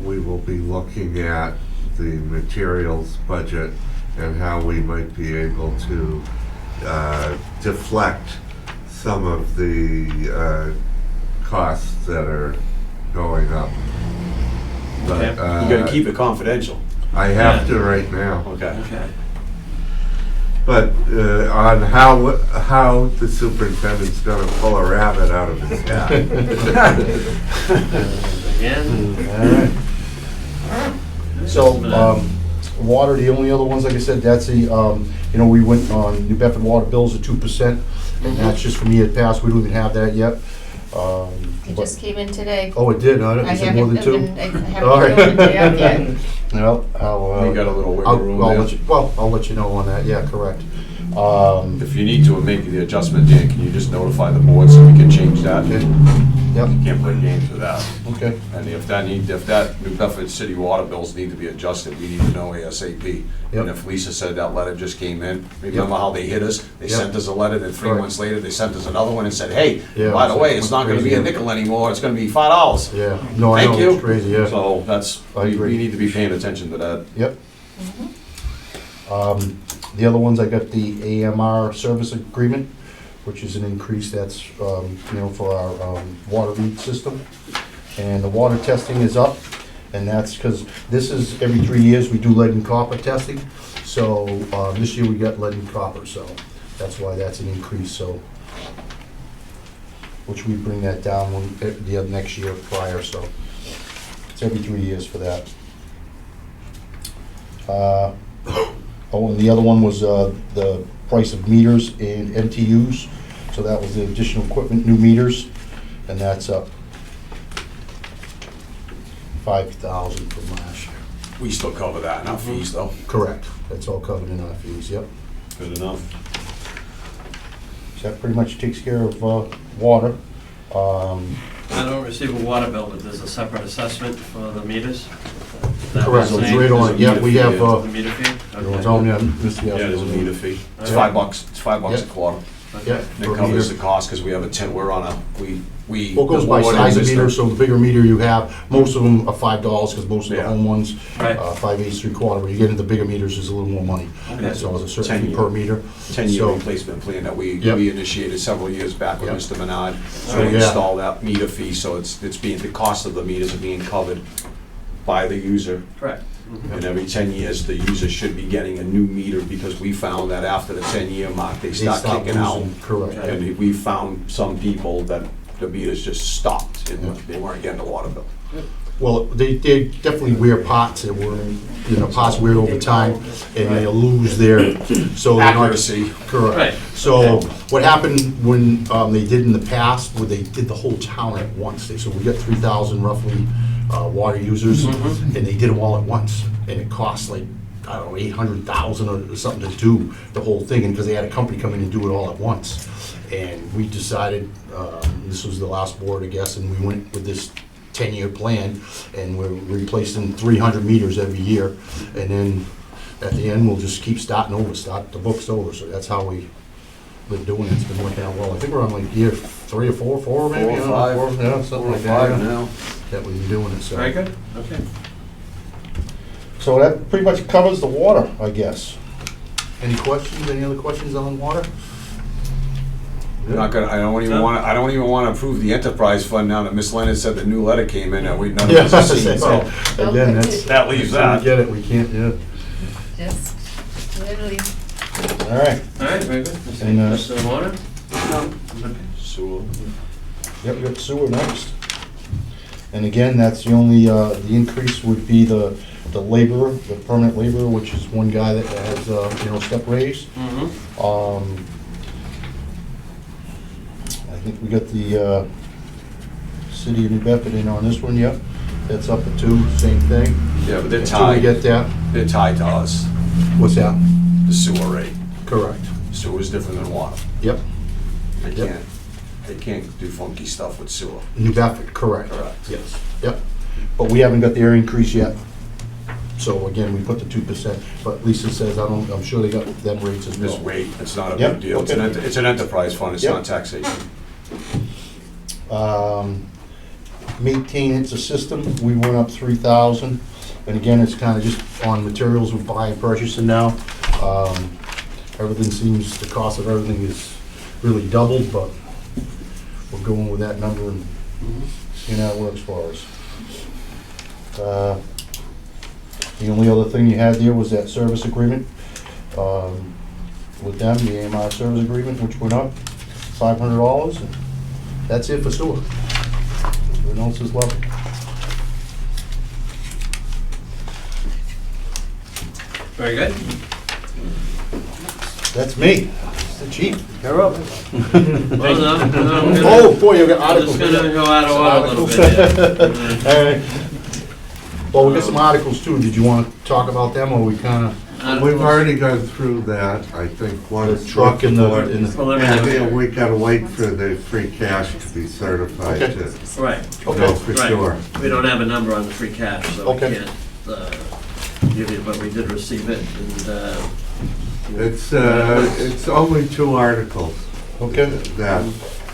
we will be looking at the materials budget and how we might be able to deflect some of the costs that are going up. But Okay. You gotta keep it confidential. I have to right now. Okay. Okay. But on how the superintendent's gonna pull a rabbit out of his hat. Again? All right. So, water, the only other ones, like I said, that's the, you know, we went on New Bedford water bills at 2%, and that's just from year past, we don't even have that yet. It But- just came in today. Oh, it did, huh? I Is it more than haven't, 2? I haven't All right. opened it up yet. Well, I'll, You got a little wiggle I'll room let there. you, well, I'll let you know on that, yeah, correct. If you need to make the adjustment, Dan, can you just notify the board so we can change that? Okay. You Yep, can't play games with that. okay, And if that New Bedford city water bills need to be adjusted, we need to know ASAP. And Yep. if Lisa said that letter just came in, remember how they hit us? They Yep. sent us a letter, then 3 Correct. months later, they sent us another one and said, hey, Yeah, by the it's way, like it's not gonna be a crazy. nickel anymore, it's gonna be $5. yeah, no, I Thank know, you. it's crazy, yeah. So that's, I we agree. need to be paying attention to that. Yep. The other ones, I got the AMR service agreement, which is an increase that's, for our water lead system. And the water testing is up, and that's because this is every 3 years we do lead and copper testing. So this year we got lead and copper, so that's why that's an increase, so, which we bring that down the next year prior, so it's every 3 years for that. And the other one was the price of meters and MTUs, so that was the additional equipment, new meters, and that's up 5,000 from last year. We still cover that in our fees, though. Correct, that's all covered in our fees, yep. Good enough. So that pretty much takes care of water. I don't receive a water bill, but there's a separate assessment for the meters? That Correct, was it's saying- right on it, yeah, we have, The meter fee? it's on there, Mr. Yeah, there's a meter fee. It's Alright. $5. It's $5 a Yeah. quarter. yeah. And it covers the cost, because we have a tent, we're on a, we. Well, it goes by the board size of is the- meter, so the bigger meter you have, most of them are $5, because most of the Yeah. home ones, Right. 5/8, 3/4, when you get into bigger meters, there's a little more money. Okay. So it's a certain fee 10-year. per meter. 10-year So- replacement plan that we Yep. initiated several years back with Yep. Mr. Menard. So Oh, we yeah. installed that meter fee, so it's being, the cost of the meters are being covered by the user. Correct. And every 10 years, the user should be getting a new meter, because we found that after the 10-year mark, they They start stop kicking out. losing, correct. And we found some people that the meters just stopped, and they weren't getting the water bill. Well, they definitely wear pots, and pots wear over time, and they lose their, so they're not. Accuracy. Correct. Right. So what happened when they did in the past, where they did the whole town at once, so we got 3,000 roughly water users, and they did them all at once, and it cost like, I don't know, 800,000 or something to do the whole thing, and because they had a company come in and do it all at once. And we decided, this was the last board, I guess, and we went with this 10-year plan, and we're replacing 300 meters every year. And then at the end, we'll just keep starting over, start the books over. So that's how we've been doing it. It's been working out well. I think we're on like year 3 or 4 maybe. Four or five. Yeah, something 4 or like that. 5 yeah, now. that we've been doing it, so. Very good, okay. So that pretty much covers the water, I guess. Any questions, any other questions on water? Not gonna, I don't even wanna approve the enterprise fund now that Miss Leonard said the new letter came in that we none of Yeah, us have seen, so again, that's. that leaves until we that. get it, we can't, yeah. Just literally. All right, All right, very good. And, Mr. Warner? Okay. Sewer. yep, we got sewer next. And again, that's the only, the increase would be the laborer, the permanent laborer, which is one guy that has, step raise. Mm-hmm. I think we got the city of New Bedford in on this one, yep. That's up at 2, same thing. Yeah, but they're Until we tied, get that, they're tied to us, what's that? the sewer rate. Correct. Sewer is different than water. Yep, They can't do funky stuff with sewer. New Bedford, correct. Correct. Yes, yep. But we haven't got their increase yet. So again, we put the 2%, but Lisa says, I'm sure they got them rates as This well. rate, it's not a Yep, big deal. It's okay. it's an enterprise fund, it's Yep. not taxation. Maintenance of system, we went up 3,000, and again, it's kind of just on materials we buy and purchasing now. Everything seems, the cost of everything is really doubled, but we're going with that number and seeing how it works for us. The only other thing you had there was that service agreement with them, the AMR service agreement, which went up $500, and that's it for sewer. Everything else is level. Very good. That's me, it's the chief. You're up. Well, no, Oh, boy, you got I'm articles. just gonna go out of order a little bit here. All right. Well, we got some articles too. Did you want to talk about them, or we kind of? We've already gone through that, I think, one. The truck and the. And then we gotta wait for the free cash to be certified Okay. to Right, Okay. know for right. sure. We don't have a number on the free cash, so we Okay. can't give you, but we did receive it, and It's only 2 articles. Okay. That,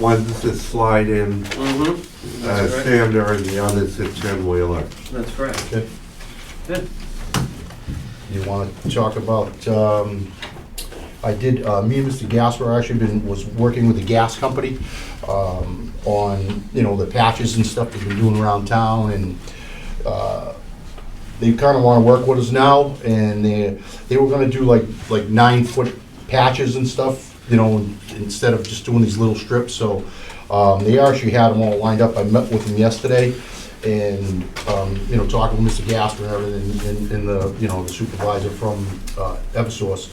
one's a slide-in Mhm. That's correct. sander and the other's a 10-wheeler. That's correct. Okay. Good. You want to talk about I did, me and Mr. Gasper actually was working with the gas company on, the patches and stuff they've been doing around town, and they kind of want to work with us now, and they were going to do like 9-foot patches and stuff, instead of just doing these little strips. So they actually had them all lined up. I met with them yesterday, and talking with Mr. Gasper and everything, and the supervisor from Eversource.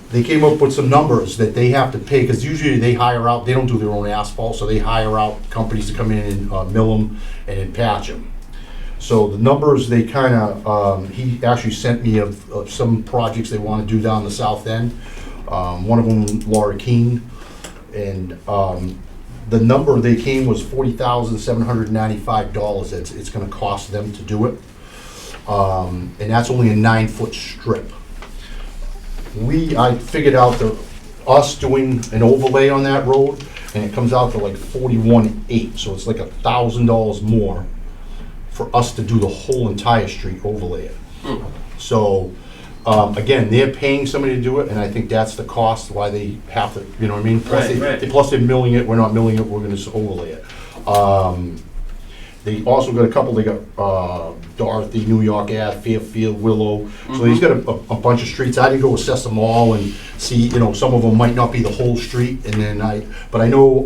They came up with some numbers that they have to pay, because usually they hire out, they don't do their own asphalt, so they hire out companies to come in and mill them and then patch them. So the numbers, they kind of, he actually sent me of some projects they want to do down the south end. One of them, Laura Keene, and the number they came was $40,795. It's going to cost them to do it, and that's only a 9-foot strip. I figured out us doing an overlay on that road, and it comes out to like $41,800, so it's like $1,000 more for us to do the whole entire street, overlay it. So, again, they're paying somebody to do it, and I think that's the cost why they have to, you know what I mean? Plus, plus they're milling it, we're not milling it, we're gonna just overlay it. They also got a couple, they got Dorothy, New York Ave, Fairfield, Willow. So he's got a bunch of streets. I didn't go assess them all and see, some of them might not be the whole street, and then but I know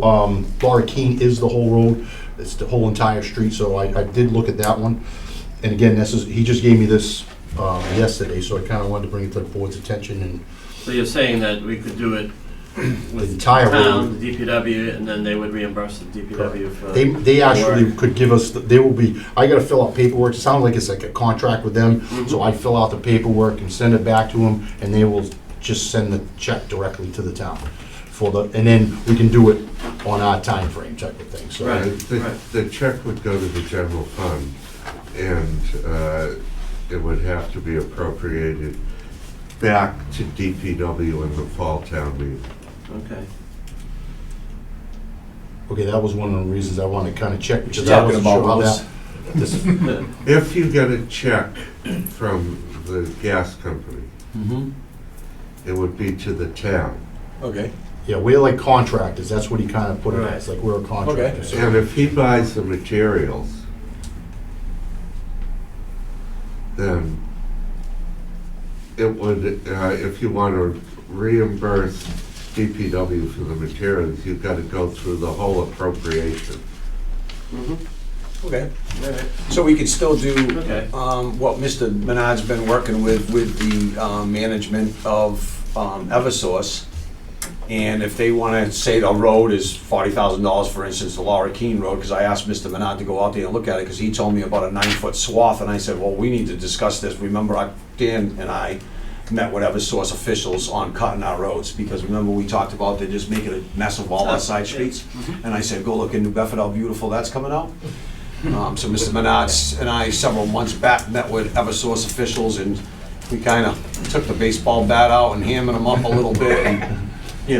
Laura Keene is the whole road. It's the whole entire street, so I did look at that one. And again, he just gave me this yesterday, so I kind of wanted to bring it to the board's attention. And So you're saying that we could do it with the entire town, road. the DPW, and then they would reimburse the DPW for... They actually could give us, I gotta fill out paperwork. It sounds like it's like a contract with them. So I fill out the paperwork and send it back to them, and they will just send the check directly to the town. And then we can do it on our time frame type of thing, so. The check would go to the general fund, and it would have to be appropriated back to DPW in the fall town meeting. Okay. Okay, that was one of the reasons I wanted to kind of check, because You're I wasn't talking sure how about that. If you get a check from the gas company, it would be to the town. Okay. Yeah, we're like contractors, that's what he kind of put it as, like we're a contractor. Okay. so- And if he buys the materials, then it would, if you want to reimburse DPW for the materials, you've got to go through the whole appropriation. Okay. So we could still do Okay. what Mr. Menard's been working with the management of Eversource. And if they want to say the road is $40,000, for instance, the Laura Keene Road, because I asked Mr. Menard to go out there and look at it, because he told me about a 9-foot swath, and I said, well, we need to discuss this. Remember, Dan and I met with Eversource officials on cutting our roads, because remember we talked about they're just making a mess of all our side streets? And I said, go look in New Bedford, how beautiful that's coming out. So Mr. Menard and I, several months back, met with Eversource officials, and we kind of took the baseball bat out and hammered them up a little bit, and we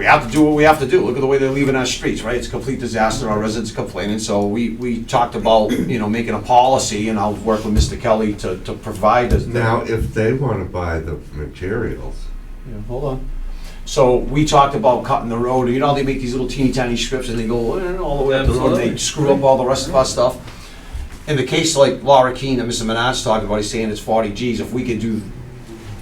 have to do what we have to do. Look at the way they're leaving our streets, right? It's a complete disaster. Our residents are complaining. So we talked about, making a policy, and I'll work with Mr. Kelly to provide us. Now, if they want to buy the materials, Hold on. So we talked about cutting the road. They make these little teeny tiny strips, and they go all the way up the road, and they screw up all the rest of our stuff. In the case like Laura Keene and Mr. Menard's talking about, he's saying it's 40 Gs. If we could do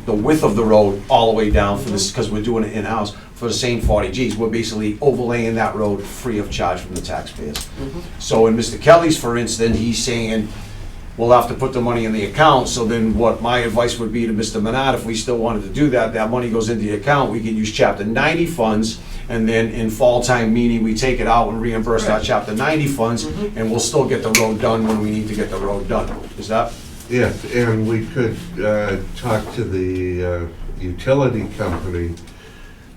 the width of the road all the way down for this, because we're doing it in-house, for the same 40 Gs, we're basically overlaying that road free of charge from the taxpayers. So in Mr. Kelly's, for instance, he's saying, we'll have to put the money in the account, so then what my advice would be to Mr. Menard, if we still wanted to do that, that money goes into the account, we can use Chapter 90 funds, and then in fall time meeting, we take it out and reimburse our Chapter 90 funds, and we'll still get the road done when we need to get the road done. Is that? yes, and we could talk to the utility company,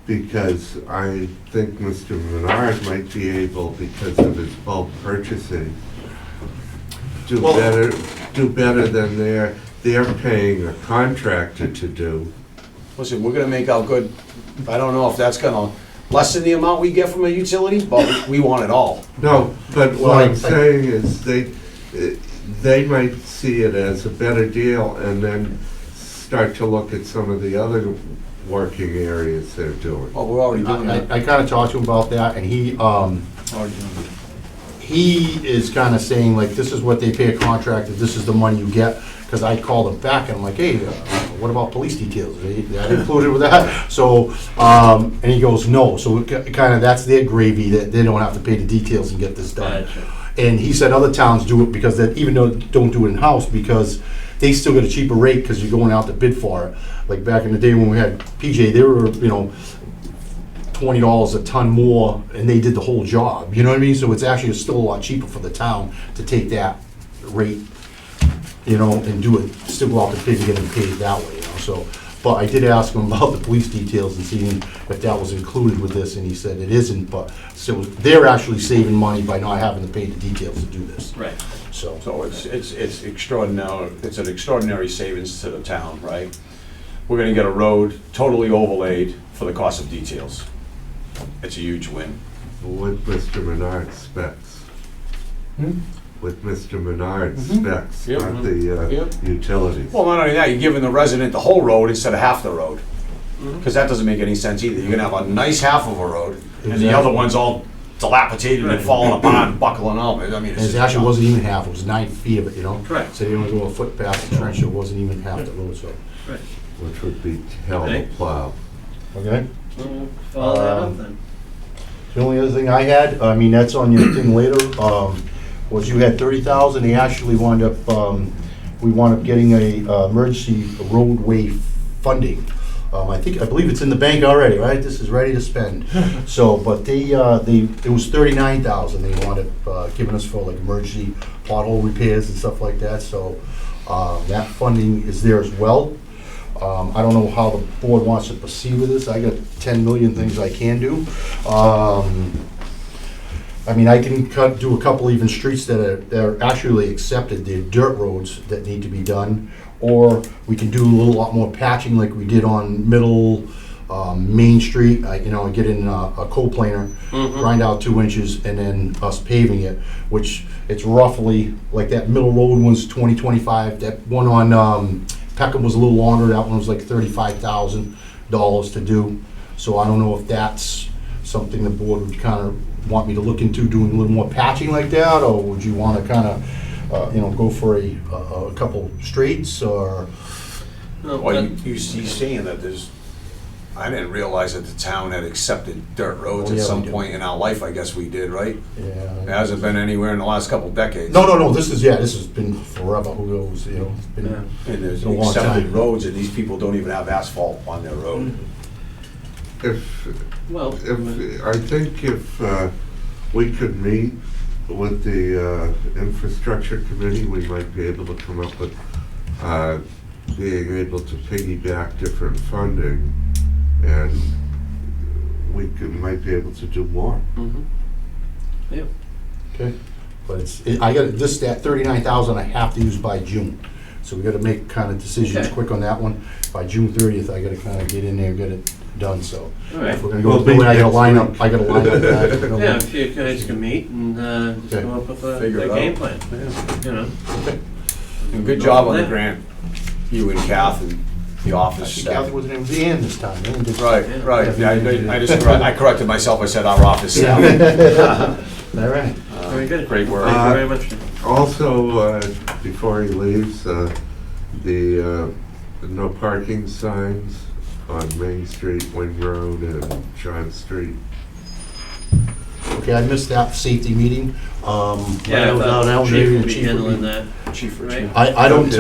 because I think Mr. Menard might be able, because of his bulk purchasing, do better than they're paying a contractor to do. Listen, we're gonna make out good. I don't know if that's gonna lessen the amount we get from a utility, but we want it all. No, but what I'm saying is they might see it as a better deal and then start to look at some of the other working areas they're doing? Well, we're already doing that. I kinda talked to him about that, and Already doing that. he is kinda saying, like, this is what they pay a contractor, this is the money you get, because I called him back, and I'm like, hey, what about police details? Is that included with that? So, and he goes, no, so kinda, that's their gravy, that they don't have to pay the details and get this done. Gotcha. And he said other towns do it because that, even though they don't do it in-house, because they still get a cheaper rate because you're going out to bid for it. Like back in the day when we had PJ, they were, $20 a ton more, and they did the whole job, you know what I mean? So it's actually still a lot cheaper for the town to take that rate, and do it, still go out to bid and get them paid that way, so. But I did ask him about the police details and seeing if that was included with this, and he said it isn't, but, so they're actually saving money by not having to pay the details to do this, Right. so. So it's extraordinary, it's an extraordinary savings to the town, right? We're gonna get a road totally overlaid for the cost of details. It's a huge win. With Mr. Menard's specs. Hmm? With Mr. Menard's Mhm. specs, Yep. not the Yep. utilities. Well, not only that, you're giving the resident the whole road instead of half the road. Because that doesn't make any sense either. You're gonna have a nice half of a road, and the Exactly. other one's all dilapidated and falling apart and buckling up. I mean, And it's it just actually wasn't even half, it was 9 feet of it, Correct. So they only go a foot past the trench, it wasn't even half the road, so. Right. Which would be hell of a Okay. plow. Okay? Follow that up then. The only other thing I had, I mean, that's on your thing later, was you had 30,000, they actually wound up, we wound up getting a emergency roadway funding. I believe it's in the bank already, right? This is ready to spend. So, but it was 39,000 they wound up giving us for like emergency pothole repairs and stuff like that, so, that funding is there as well. I don't know how the board wants to proceed with this. I got 10 million things I can do. I mean, I can do a couple even streets that are actually accepted, they're dirt roads that need to be done. Or we can do a lot more patching like we did on Middle, Main Street. I get in a coal planer, grind out 2 inches, and then us paving it, which it's roughly, like that Middle Road one's 20-25. That one on Peckham was a little longer, that one was like $35,000 to do. So I don't know if that's something the board would kind of want me to look into, doing a little more patching like that, or would you want to kind of, go for a couple streets, or? Well, you see saying that I didn't realize that the town had accepted dirt roads Oh, at yeah, some we do. point in our life, I guess we did, right? Yeah. It hasn't been anywhere in the last couple decades. No, this has been forever, who knows, it's been, And there's a long accepted time. roads, and these people don't even have asphalt on their road. Well, I think if we could meet with the infrastructure committee, we might be able to come up with being able to piggyback different funding, and might be able to do more. yeah. okay? But I got that 39,000 I have to use by June. So we gotta make kind of decisions Okay. quick on that one. By June 30th, I gotta kind of get in there and get it done, so. All right. If we're gonna go Well, through it, I gotta next line up, week. guys, Yeah, if you guys can meet and just Okay. come up with Figure a it game out. plan, you know? And good job on the grant, you and Kath and the office Kathy staff. wasn't in, it was Ann this time. Ann did- Right, right, yeah, I corrected myself, I said our office staff. All right. Very good. Great work. Thank you very much. Also, before he leaves, the no parking signs on Main Street, Wing Road, and John Street. Okay, I missed that safety meeting. Yeah, I was out, the chief maybe will the be chief would handling be- that, Chief right? Richmond. I don't,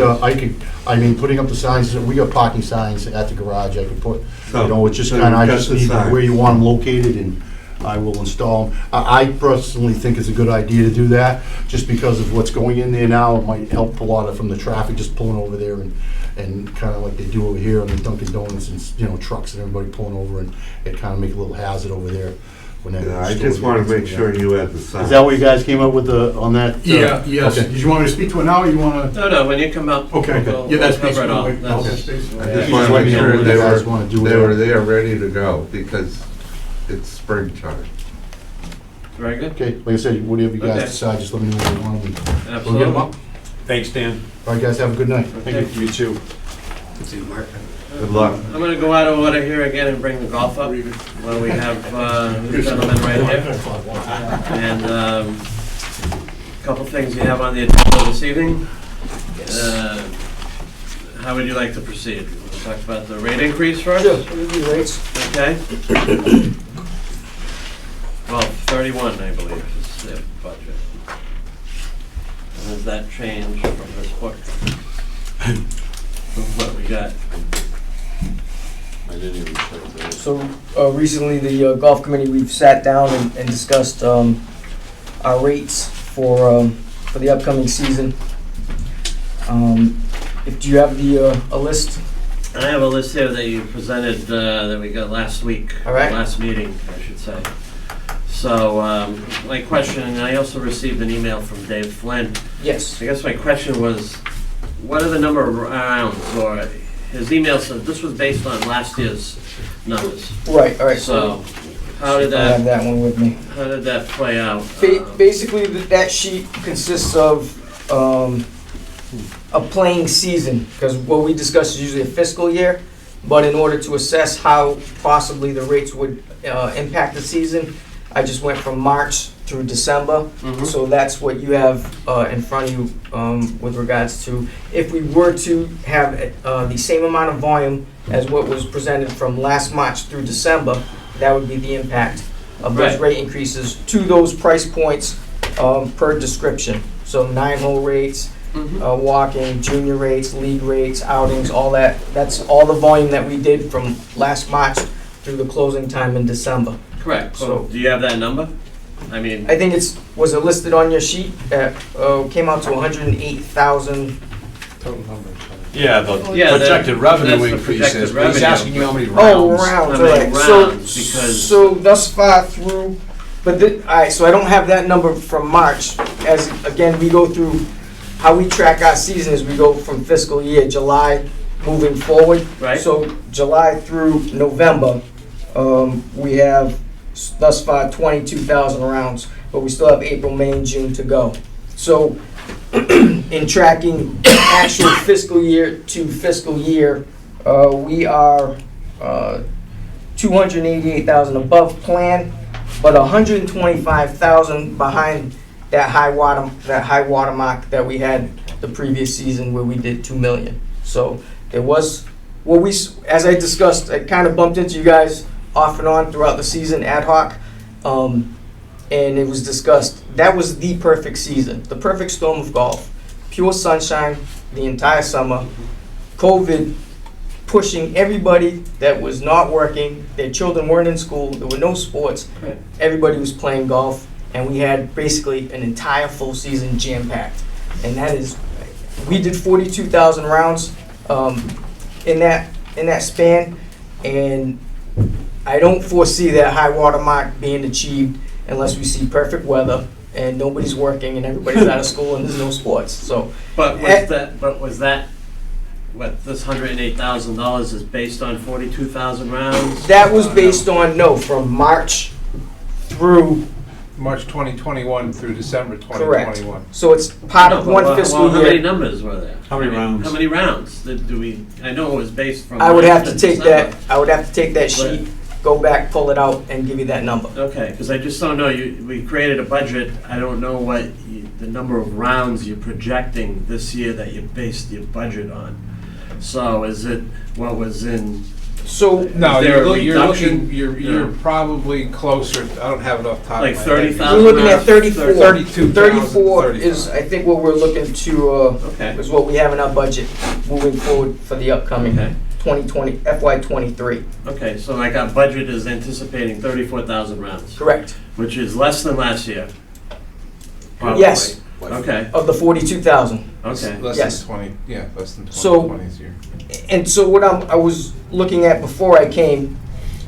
Okay. putting up the signs, we got parking signs at the garage, I can put, it's just So kinda, I you've got just the need signs. where you want them located, and I will install them. I personally think it's a good idea to do that, just because of what's going in there now, it might help a lot from the traffic, just pulling over there and kinda like they do over here on the Dunkin' Donuts, and, trucks and everybody pulling over, and it kinda make a little hazard over there. when that Yeah, I store just want to make gets- sure you had the sign. Is that what you guys came up with on that? Yeah, yes. Okay. Did you want me to speak to it now, or you want to? No, when you come up. Okay, we'll- yeah, that's we'll cover it all. basically, That's- that's basically. I Yeah. just You want just to let me make know sure what they you guys were, wanna do with they it. were there, ready to go, because it's springtime. Very good. Okay, like I said, whatever you guys Okay. decide, just let me know what you want. We'll get them Absolutely. up. Thanks, Dan. All right, guys, have a good night. Okay. You too. Good luck. I'm gonna go out of order here again and bring the golf up while we have the gentleman right here. And a couple things you have on the agenda this evening. How would you like to proceed? We'll talk about the rate increase first? Sure, we'll do rates. Okay. Well, 31, I believe, is the budget. And does that change from this book? From what we got? I didn't even check that. So recently, the golf committee, we've sat down and discussed our rates for the upcoming season. If do you have a list? I have a list here that you presented, that we got last week. All right. Last meeting, I should say. So, my question, and I also received an email from Dave Flynn. Yes. I guess my question was, what are the number of rounds, or his email said this was based on last year's numbers. Right. All right. So, how did I have that, that one with me. how did that play out? Basically, that sheet consists of a playing season, because what we discuss is usually a fiscal year, but in order to assess how possibly the rates would impact the season, I just went from March through December. Mhm. So that's what you have in front of you with regards to, if we were to have the same amount of volume as what was presented from last March through December, that would be the impact of those Right. rate increases to those price points per description. So 9-hole rates, Mhm. walking, junior rates, league rates, outings, all that. That's all the volume that we did from last March through the closing time in December. Correct. So, So- do you have that number? I mean, I think was it listed on your sheet? Came out to 108,000. Yeah, the Yeah, projected that's revenue the increase projected is, but he's revenue. asking you how many Oh, rounds. rounds, How many alright. rounds, because- So thus far through, but alright, so I don't have that number from March. As, again, we go through, how we track our season is we go from fiscal year July moving forward. Right. So July through November, we have thus far 22,000 rounds, but we still have April, May, and June to go. So in tracking actual fiscal year to fiscal year, we are 288,000 above plan, but 125,000 behind that high water mark that we had the previous season where we did 2 million. So there was, as I discussed, I kind of bumped into you guys off and on throughout the season ad hoc, and it was discussed, that was the perfect season, the perfect storm of golf. Pure sunshine the entire summer, COVID pushing everybody that was not working, their children weren't in school, there were no sports, Right. everybody was playing golf, and we had basically an entire full season jam-packed. And that is, we did 42,000 rounds in that span, and I don't foresee that high water mark being achieved unless we see perfect weather and nobody's working and everybody's out of school and there's no sports. So, But was that, what, this $108,000 is based on 42,000 rounds? that was based on, from March through, March 2021 through December correct. 2021. So it's part of No, one but fiscal How many year. numbers were there? How many rounds? How many rounds do we, I know it was based from. I would March have to take December. that, sheet, go back, pull it out, and give you that number. Okay, because I just don't know, we created a budget, I don't know what the number of rounds you're projecting this year that you based your budget on. So is it what was in, So, No, Is there a you're reduction? looking, you're probably closer, I don't have it off the top of my like head. 30,000? we're looking at 34. 34. 32,000, 34 is, I think, what we're looking to, Okay. is what we have in our budget moving forward for the upcoming Okay. 2020, FY '23. Okay, so like our budget is anticipating 34,000 rounds, Correct. which is less than last year. Probably. Yes, Okay, of the 42,000. okay. Less Yes. than 20, yeah, less than So- 20 this year. And so what I was looking at before I came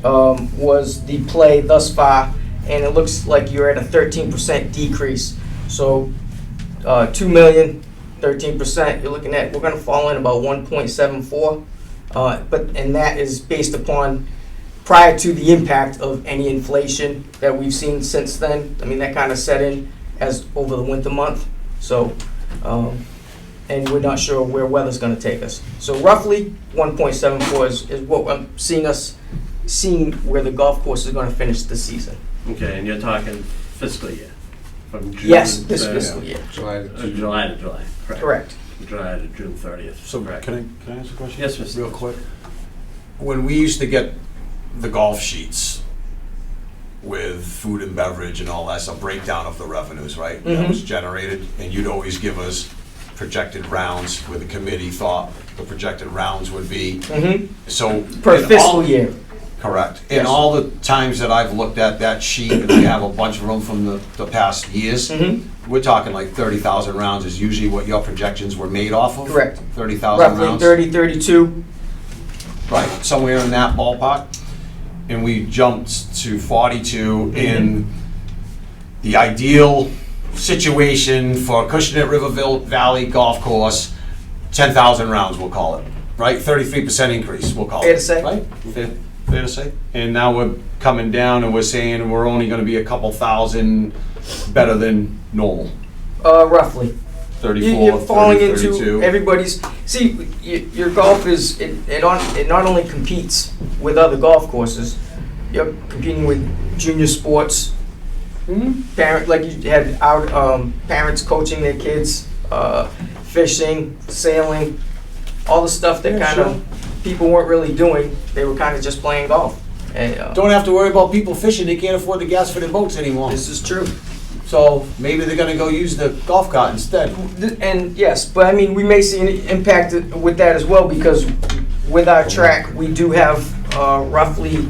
was the play thus far, and it looks like you're at a 13% decrease. So 2 million, 13%, you're looking at, we're gonna fall in about 1.74. And that is based upon prior to the impact of any inflation that we've seen since then. I mean, that kind of set in as over the winter month. So, and we're not sure where weather's gonna take us. So roughly 1.74 is what I'm seeing where the golf course is gonna finish the season. Okay, and you're talking fiscal year? From June Yes, this to- fiscal year. July to June. July to July, correct. Correct. July to June 30th. So correct. can I ask a question? Yes, Mr. Real quick. When we used to get the golf sheets with food and beverage and all that, a breakdown of the revenues, right? That was generated, and you'd always give us projected rounds where the committee thought the projected rounds would be. So. Per in fiscal all- year. Correct. In Yes. all the times that I've looked at that sheet, and we have a bunch of them from the past years, we're talking like 30,000 rounds is usually what your projections were made off of? Correct. 30,000 Roughly rounds? 30, 32. Right, somewhere in that ballpark. And we jumped to 42 in the ideal situation for Acushnet River Valley Golf Course, 10,000 rounds, we'll call it, right? 33% increase, we'll call it. Fair to say. Right? Fair to say? And now we're coming down and we're saying we're only gonna be a couple thousand better than normal. Roughly. 34, You're falling 30, into 32. everybody's. See, your golf is it not only competes with other golf courses. You're competing with junior sports. Parent, like you had our parents coaching their kids, fishing, sailing, all the stuff that kind of people weren't really doing. They were kind of just playing golf. And, Don't have to worry about people fishing, they can't afford the gas for their boats anymore. this is true. So maybe they're gonna go use the golf cart instead. And yes, but I mean, we may see an impact with that as well, because with our track, we do have roughly,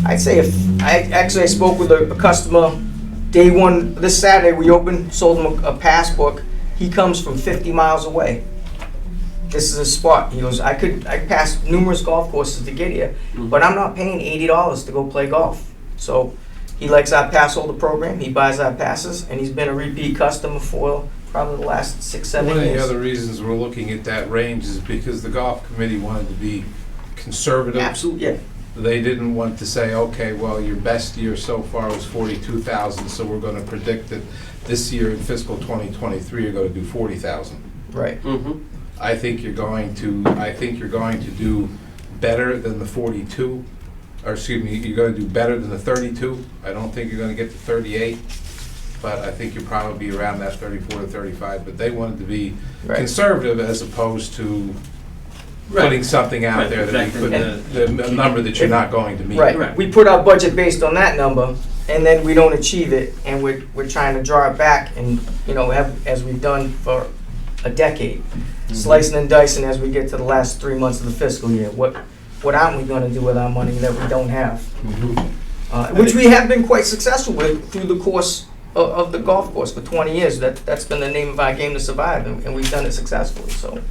I'd say, I spoke with a customer day one, this Saturday, we opened, sold him a passbook. He comes from 50 miles away. This is a spot. He goes, I passed numerous golf courses to get here, but I'm not paying $80 to go play golf. So he likes our pass holder program, he buys our passes, and he's been a repeat customer for probably the last 6, 7 years. One of the other reasons we're looking at that range is because the golf committee wanted to be conservative. Absolutely, yeah. They didn't want to say, okay, well, your best year so far was 42,000, so we're going to predict that this year in fiscal 2023 you're going to do 40,000. Right. I think you're going to do better than the 42, or excuse me, you're going to do better than the 32. I don't think you're going to get to 38, but I think you'll probably be around that 34 to 35. But they wanted to be conservative as opposed to putting something out there that you couldn't, the number that you're not going to meet. Right. We put our budget based on that number, and then we don't achieve it, and we're trying to draw it back, and as we've done for a decade, slicing and dicing as we get to the last 3 months of the fiscal year. What aren't we going to do with our money that we don't have? Which we have been quite successful with through the course of the golf course for 20 years. That's been the name of our game to survive, and we've done it successfully. So.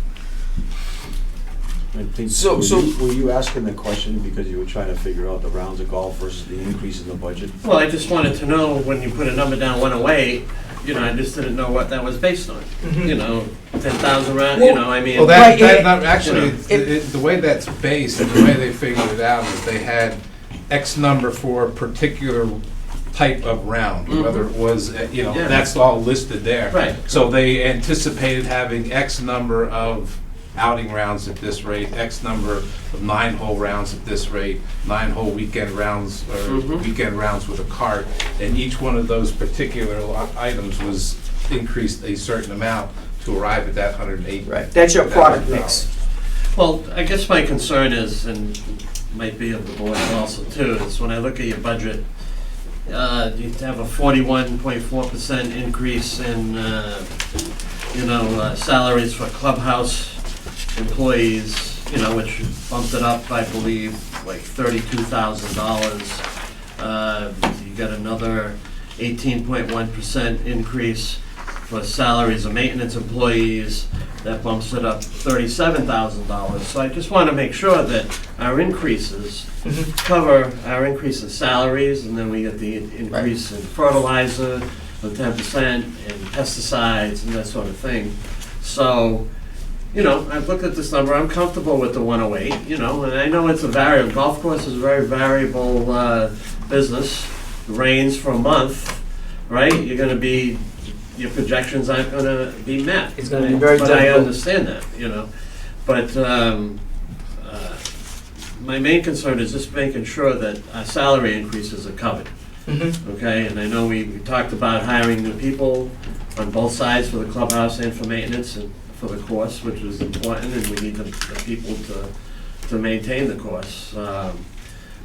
Were you asking the question because you were trying to figure out the rounds of golf versus the increase in the budget? Well, I just wanted to know, when you put a number down 108, I just didn't know what that was based on. 10,000 rounds, I mean. Well, actually, the way that's based and the way they figured it out is they had X number for a particular type of round, whether it was, that's all listed there. Right. So they anticipated having X number of outing rounds at this rate, X number of 9-hole rounds at this rate, 9-hole weekend rounds, or weekend rounds with a cart, and each one of those particular items was increased a certain amount to arrive at that 108. Right. That's your product mix. Well, I guess my concern is, and might be of the board also too, is when I look at your budget, you have a 41.4% increase in, salaries for clubhouse employees, which bumped it up, I believe, like $32,000. You got another 18.1% increase for salaries of maintenance employees. That bumps it up $37,000. So I just want to make sure that our increases cover our increase in salaries, and then we get the increase in fertilizer of 10% and pesticides and that sort of thing. So, I've looked at this number, I'm comfortable with the 108, and I know it's a variable, golf course is a very variable business. It rains for a month, right? You're gonna be your projections aren't gonna be met. It's gonna be very But I difficult. understand that, you know, but, my main concern is just making sure that our salary increases are covered, okay? And I know we talked about hiring new people on both sides for the clubhouse and for maintenance and for the course, which is important, and we need the people to maintain the course. You know,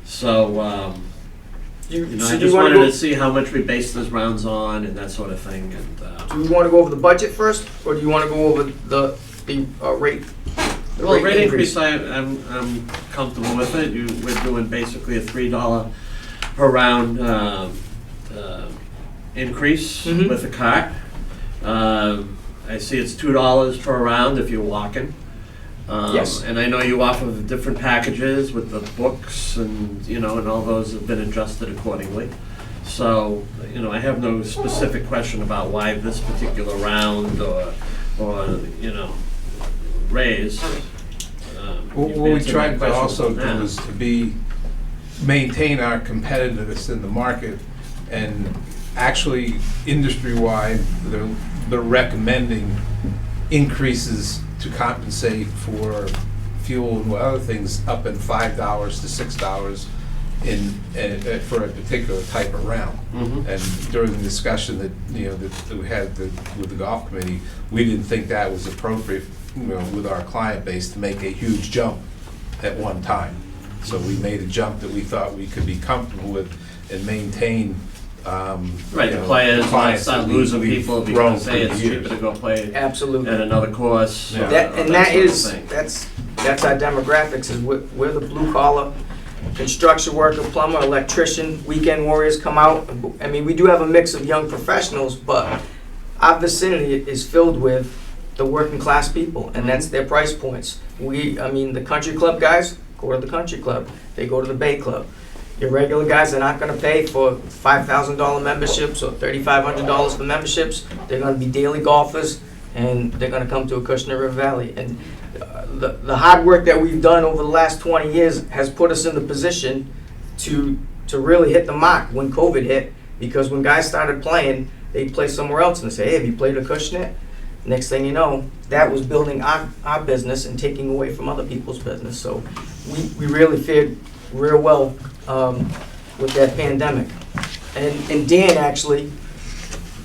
So I do you just wanna wanted go, to see how much we base those rounds on and that sort of thing, and, do you wanna go over the budget first, or do you wanna go over the rate? the well, rate increase, I'm comfortable with it. We're doing basically a $3 per round increase Mhm. with a cart. I see it's $2 per round if you're walking. Yes. And I know you offer the different packages with the books and, you know, and all those have been adjusted accordingly. So, you know, I have no specific question about why this particular round or you know, raise. What You've we answered my tried to questions also on do that. is to maintain our competitiveness in the market, and actually, industry-wide, they're recommending increases to compensate for fuel and other things up in $5 to $6 for a particular type of round. Mhm. And during the discussion that, you know, that we had with the golf committee, we didn't think that was appropriate, you know, with our client base to make a huge jump at one time. So we made a jump that we thought we could be comfortable with and maintain, Right, you the know, players clients start that losing we've people grown because, hey, through it's the years. cheaper to go play Absolutely. at another course. Yeah. or That that sort of is, thing. that's our demographics, is we're the blue collar, construction worker, plumber, electrician, weekend warriors come out. I mean, we do have a mix of young professionals, but our vicinity is filled with the working class people, and that's their price points. I mean, the country club guys go to the country club, they go to the Bay Club. Your regular guys are not gonna pay for $5,000 memberships or $3,500 for memberships. They're gonna be daily golfers, and they're gonna come to Acushnet River Valley. And the hard work that we've done over the last 20 years has put us in the position to really hit the mark when COVID hit, because when guys started playing, they'd play somewhere else and they say, hey, have you played Acushnet? Next thing you know, that was building our business and taking away from other people's business. So we really fared real well with that pandemic. And Dan actually,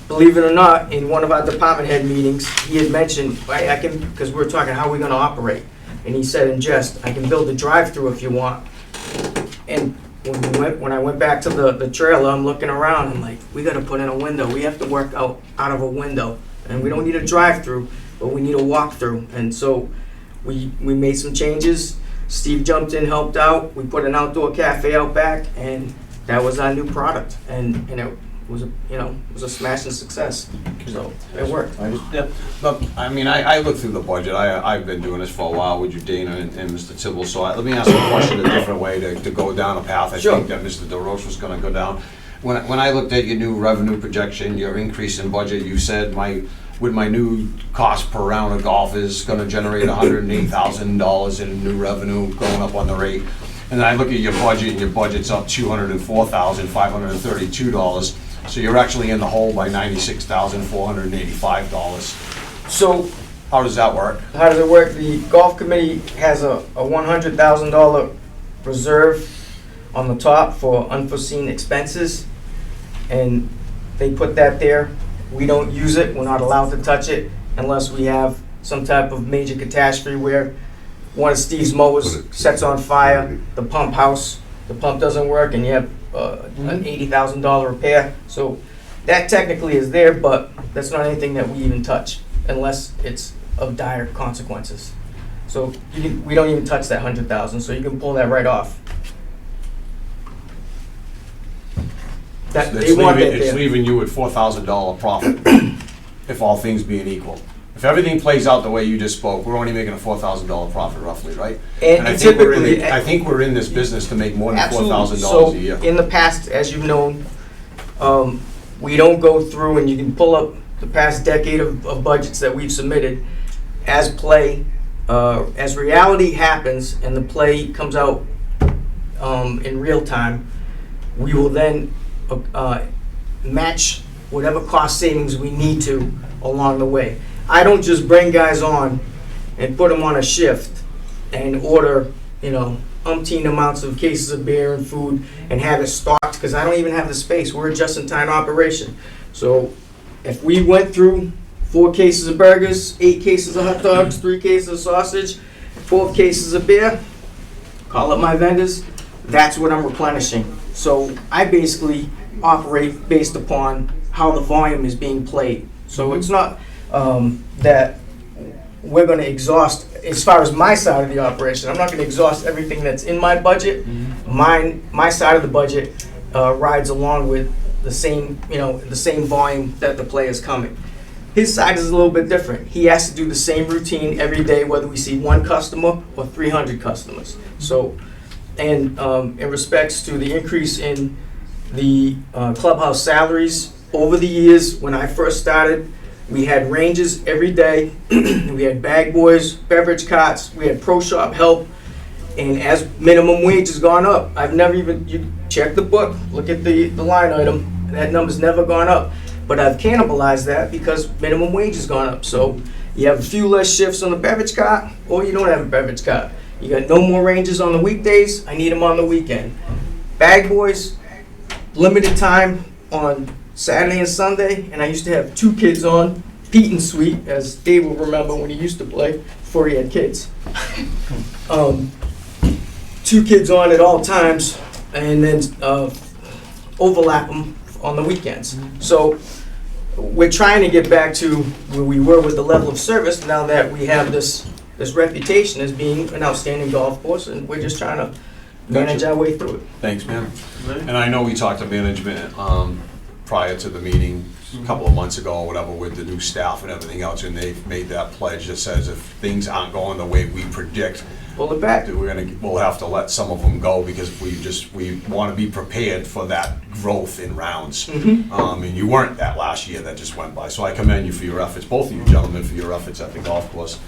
believe it or not, in one of our department head meetings, he had mentioned, I can, because we were talking how we're gonna operate. And he said in jest, I can build a drive-through if you want. And when I went back to the trailer, I'm looking around, I'm like, we gotta put in a window. We have to work out of a window. And we don't need a drive-through, but we need a walk-through. And so we made some changes. Steve jumped in, helped out. We put an outdoor cafe out back, and that was our new product. And it was a smashing success. So it worked. Yep. Look, I mean, I looked through the budget. I've been doing this for a while with you, Dana and Mr. Tibble. So let me ask you a question a different way to go down a path I Sure. think that Mr. DeRoche was going to go down. When I looked at your new revenue projection, your increase in budget, you said with my new cost per round of golf is going to generate $108,000 in new revenue going up on the rate. And then I look at your budget, and your budget's up $204,532. So you're actually in the hole by $96,485. So How does that work? how does it work? The golf committee has a $100,000 reserve on the top for unforeseen expenses, and they put that there. We don't use it, we're not allowed to touch it unless we have some type of major catastrophe where one of Steve's mowers sets on fire, the pump doesn't work, and you have an $80,000 repair. So that technically is there, but that's not anything that we even touch unless it's of dire consequences. So we don't even touch that 100,000, so you can pull that right off. They want that It's there. leaving you at $4,000 profit, if all things being equal. If everything plays out the way you just spoke, we're only making a $4,000 profit roughly, right? And I think typically, I think we're in this business to make more than absolutely. $4,000 a year. So in the past, as you've known, we don't go through, and you can pull up the past decade of budgets that we've submitted as play, as reality happens and the play comes out in real time. We will then match whatever cost savings we need to along the way. I don't just bring guys on and put them on a shift and order, umpteen amounts of cases of beer and food and have it stocked, because I don't even have the space. We're a just-in-time operation. So if we went through 4 cases of burgers, 8 cases of hot dogs, 3 cases of sausage, 4 cases of beer, call up my vendors, that's what I'm replenishing. So I basically operate based upon how the volume is being played. So it's not that we're going to exhaust, as far as my side of the operation, I'm not going to exhaust everything that's in my budget. My side of the budget rides along with the same, the same volume that the play is coming. His side is a little bit different. He has to do the same routine every day, whether we see 1 customer or 300 customers. So, and in respects to the increase in the clubhouse salaries, over the years, when I first started, we had ranges every day. We had bag boys, beverage carts, we had pro shop help. And as minimum wage has gone up, I've never even, you check the book, look at the line item, that number's never gone up. But I've cannibalized that because minimum wage has gone up. So you have a few less shifts on the beverage cart, or you don't have a beverage cart. You got no more ranges on the weekdays, I need them on the weekend. Bag boys, limited time on Saturday and Sunday, and I used to have 2 kids on, Pete and Sweet, as Dave will remember when he used to play, before he had kids. 2 kids on at all times, and then overlap them on the weekends. So we're trying to get back to where we were with the level of service now that we have this reputation as being an outstanding golf course, and we're just trying to manage our way through it. Thanks, man. And I know we talked to management prior to the meeting, a couple of months ago or whatever, with the new staff and everything else, and they've made that pledge that says if things aren't going the way we predict, pull it back. We'll have to let some of them go, because we want to be prepared for that growth in rounds. And you weren't that last year that just went by. So I commend you for your efforts, both of you gentlemen, for your efforts at the golf course.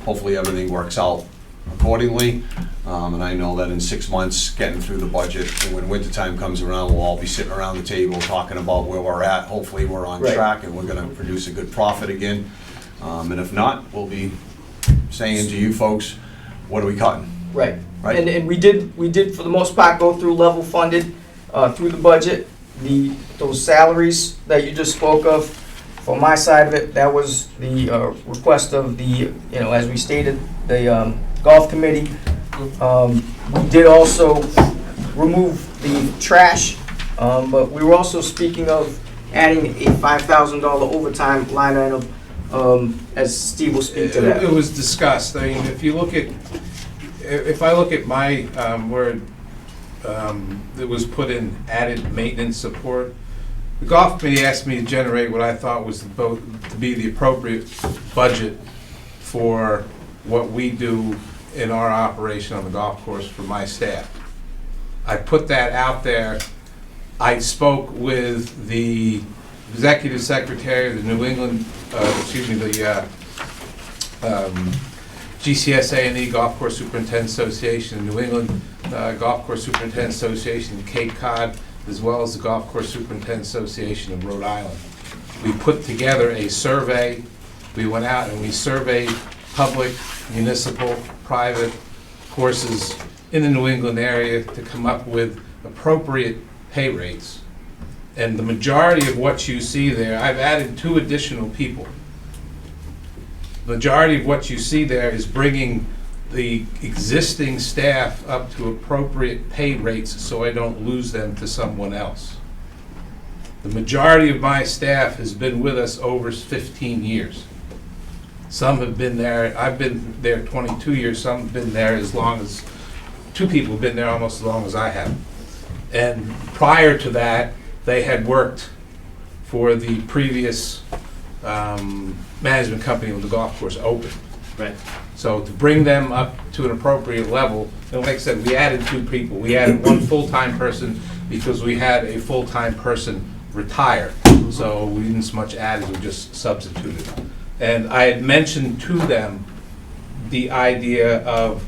Hopefully everything works out accordingly. And I know that in 6 months, getting through the budget, and when wintertime comes around, we'll all be sitting around the table talking about where we're at. Hopefully we're on track and we're going to produce a good profit again. And if not, we'll be saying to you folks, what are we cutting? Right. And we did for the most part go through level funded through the budget. Those salaries that you just spoke of, for my side of it, that was the request of the, as we stated, the golf committee. We did also remove the trash, but we were also speaking of adding a $5,000 overtime line item, as Steve will speak to that. It was discussed. I mean, if I look at my, where it was put in added maintenance support, the golf committee asked me to generate what I thought was to be the appropriate budget for what we do in our operation on the golf course for my staff. I put that out there. I spoke with the executive secretary of the New England, the GCSA&E Golf Course Superintendent Association, New England Golf Course Superintendent Association in Cape Cod, as well as the Golf Course Superintendent Association of Rhode Island. We put together a survey. We went out and we surveyed public, municipal, private courses in the New England area to come up with appropriate pay rates. And the majority of what you see there, I've added 2 additional people. The majority of what you see there is bringing the existing staff up to appropriate pay rates so I don't lose them to someone else. The majority of my staff has been with us over 15 years. Some have been there, I've been there 22 years, some have been there as long as, 2 people have been there almost as long as I have. And prior to that, they had worked for the previous management company when the golf course opened. Right. So to bring them up to an appropriate level, and like I said, we added 2 people. We added 1 full-time person because we had a full-time person retire. So we didn't so much add as we just substituted. And I had mentioned to them the idea of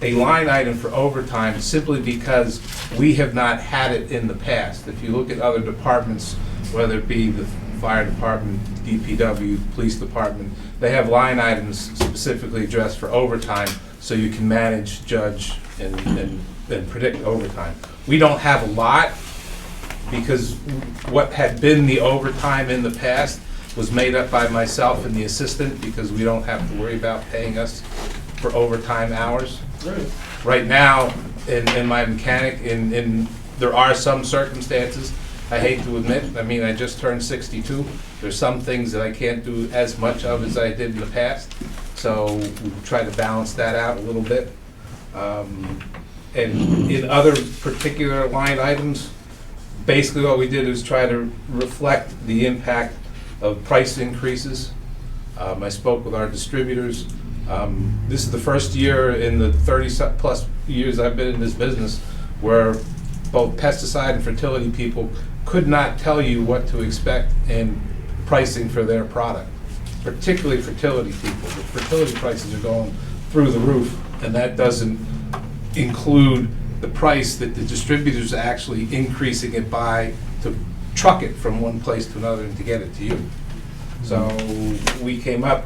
a line item for overtime simply because we have not had it in the past. If you look at other departments whether it be the fire department, DPW, police department, they have line items specifically addressed for overtime, so you can manage, judge, and predict overtime. We don't have a lot, because what had been the overtime in the past was made up by myself and the assistant, because we don't have to worry about paying us for overtime hours. Right now, in my mechanic, there are some circumstances, I hate to admit, I mean, I just turned 62. There's some things that I can't do as much of as I did in the past, so we try to balance that out a little bit. And in other particular line items, basically what we did was try to reflect the impact of price increases. I spoke with our distributors. This is the first year in the 30-plus years I've been in this business where both pesticide and fertility people could not tell you what to expect in pricing for their product, particularly fertility people. The fertility prices are going through the roof, and that doesn't include the price that the distributors are actually increasing it by to truck it from one place to another and to get it to you. So we came up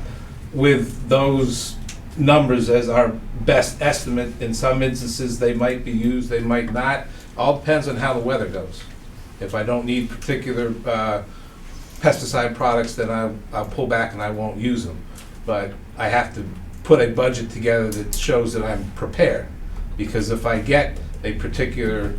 with those numbers as our best estimate. In some instances, they might be used, they might not. All depends on how the weather goes. If I don't need particular pesticide products, then I'll pull back and I won't use them. But I have to put a budget together that shows that I'm prepared. Because if I get a particular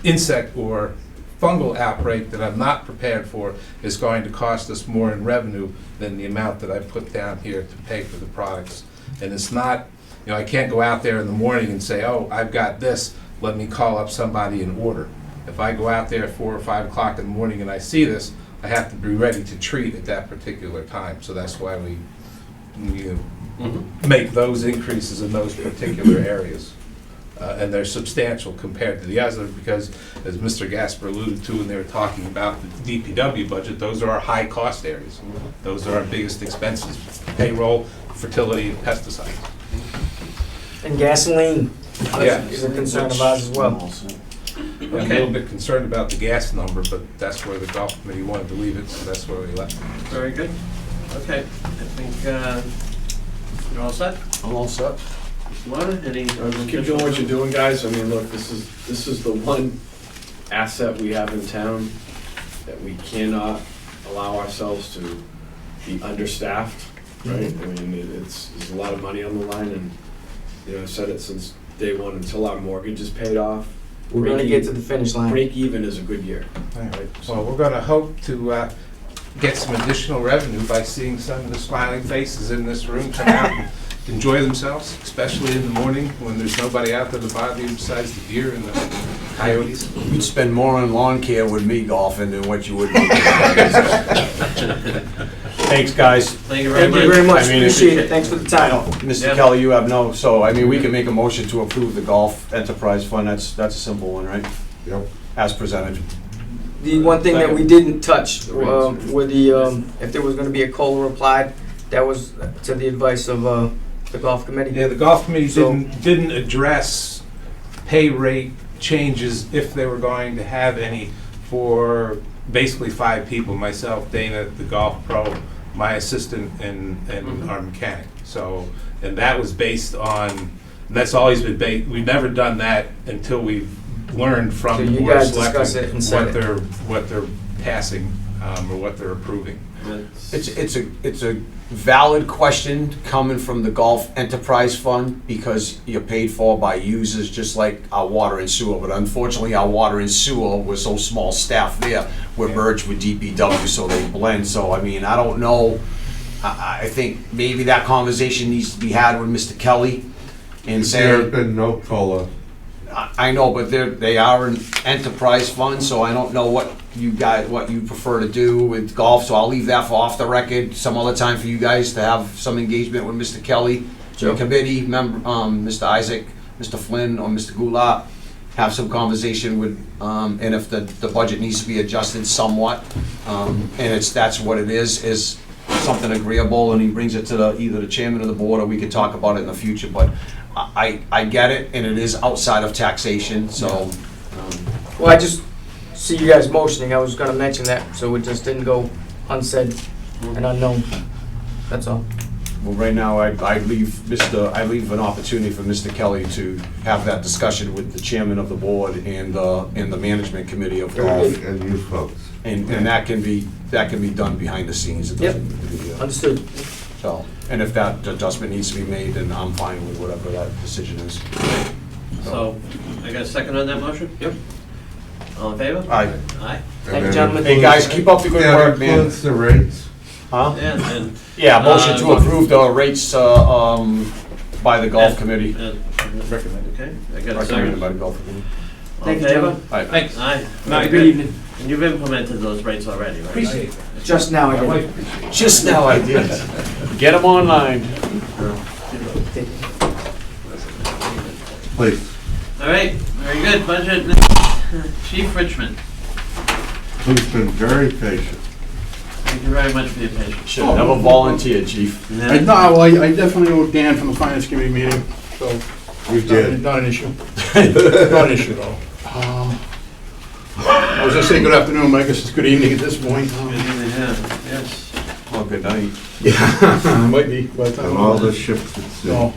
insect or fungal outbreak that I'm not prepared for, it's going to cost us more in revenue than the amount that I put down here to pay for the products. And it's not, I can't go out there in the morning and say, oh, I've got this, let me call up somebody and order. If I go out there at 4 or 5 o'clock in the morning and I see this, I have to be ready to treat at that particular time. So that's why we make those increases in those particular areas. And they're substantial compared to the others, because as Mr. Gasper alluded to when they were talking about the DPW budget, those are our high cost areas. Those are our biggest expenses: payroll, fertility, and pesticides. And gasoline Yeah. is a concern of ours as well. I'm a little bit concerned about the gas number, but that's where the golf committee wanted to leave it, so that's where we left it. Very good. Okay, I think you're all set? I'm all set. Mr. Martin, any? Keep doing what you're doing, guys. I mean, look, this is the one asset we have in town that we cannot allow ourselves to be understaffed, right? I mean, there's a lot of money on the line, and I've said it since day one, until our mortgage is paid off. We're gonna get to the finish line. Break even is a good year. Right. Well, we're gonna hope to get some additional revenue by seeing some of the smiling faces in this room come out and enjoy themselves, especially in the morning when there's nobody out there to bother you besides the deer and the coyotes. You'd spend more on lawn care with me golfing than what you would with Thanks, guys. Thank you very Thank much. you very much, I mean, appreciate it, thanks for the time. Mr. Yeah. Kelly, you have we can make a motion to approve the golf enterprise fund. That's a simple one, right? Yep. As presented. The one thing that we didn't touch were the, if there was gonna be a COLA applied, that was to the advice of the golf committee. Yeah, the golf committee So- didn't address pay rate changes if they were going to have any for basically 5 people, myself, Dana, the golf pro, my assistant, and our mechanic. So, and that was based on, and that's always been based, we've never done that until we've learned from So the you board of guys discuss it selectmen and set it. what they're passing or what they're approving. It's a valid question coming from the Golf Enterprise Fund, because you're paid for by users just like our water and sewer. But unfortunately, our water and sewer, we're so small staff there, we're merged with DPW, so they blend. So, I mean, I don't know. I think maybe that conversation needs to be had with Mr. Kelly and say. There have been no COLA. I know, but they are an enterprise fund, so I don't know what you prefer to do with golf, so I'll leave that for off the record, some other time for you guys to have some engagement with Mr. Kelly, the committee member, Mr. Isaac, Mr. Flynn, or Mr. Goulart, have some conversation with, and if the budget needs to be adjusted somewhat, and that's what it is something agreeable, and he brings it to either the chairman of the board, or we could talk about it in the future, but I get it, and it is outside of taxation, so. Well, I just see you guys motioning, I was gonna mention that, so it just didn't go unsaid and unknown. That's all. Well, right now, I leave an opportunity for Mr. Kelly to have that discussion with the chairman of the board and the management committee of golf. And you folks. And that can be done behind the scenes. It doesn't need to be, Understood. so, and if that adjustment needs to be made, then I'm fine with whatever that decision is. So, I got a second on that motion? Yep. All in favor? Aye. Aye. Thank you, gentlemen. Hey, guys, keep up the good That work, man. includes the rates. Huh? Yeah, and. Yeah, motion to approve the rates by the golf committee. Recommend, okay? I got a Recommended second. by the golf committee. All in Thank you, favor? gentlemen. Aye. Thanks. Aye. Good evening. And you've implemented those rates already, right? Appreciate it. Just now I did. Just now I did. Get them online. Please, All right, very good. Budget, Chief Richmond. who's been very patient. Thank you very much for your patience. Should have never volunteered, chief. I definitely owe Dan from the finance committee meeting, so. You did. Not an issue. Not an issue at all. I was gonna say good afternoon, but I guess it's good evening at this point. Yeah, yes. Well, good night. Yeah, might be, by the time. And all the ships at sea. So,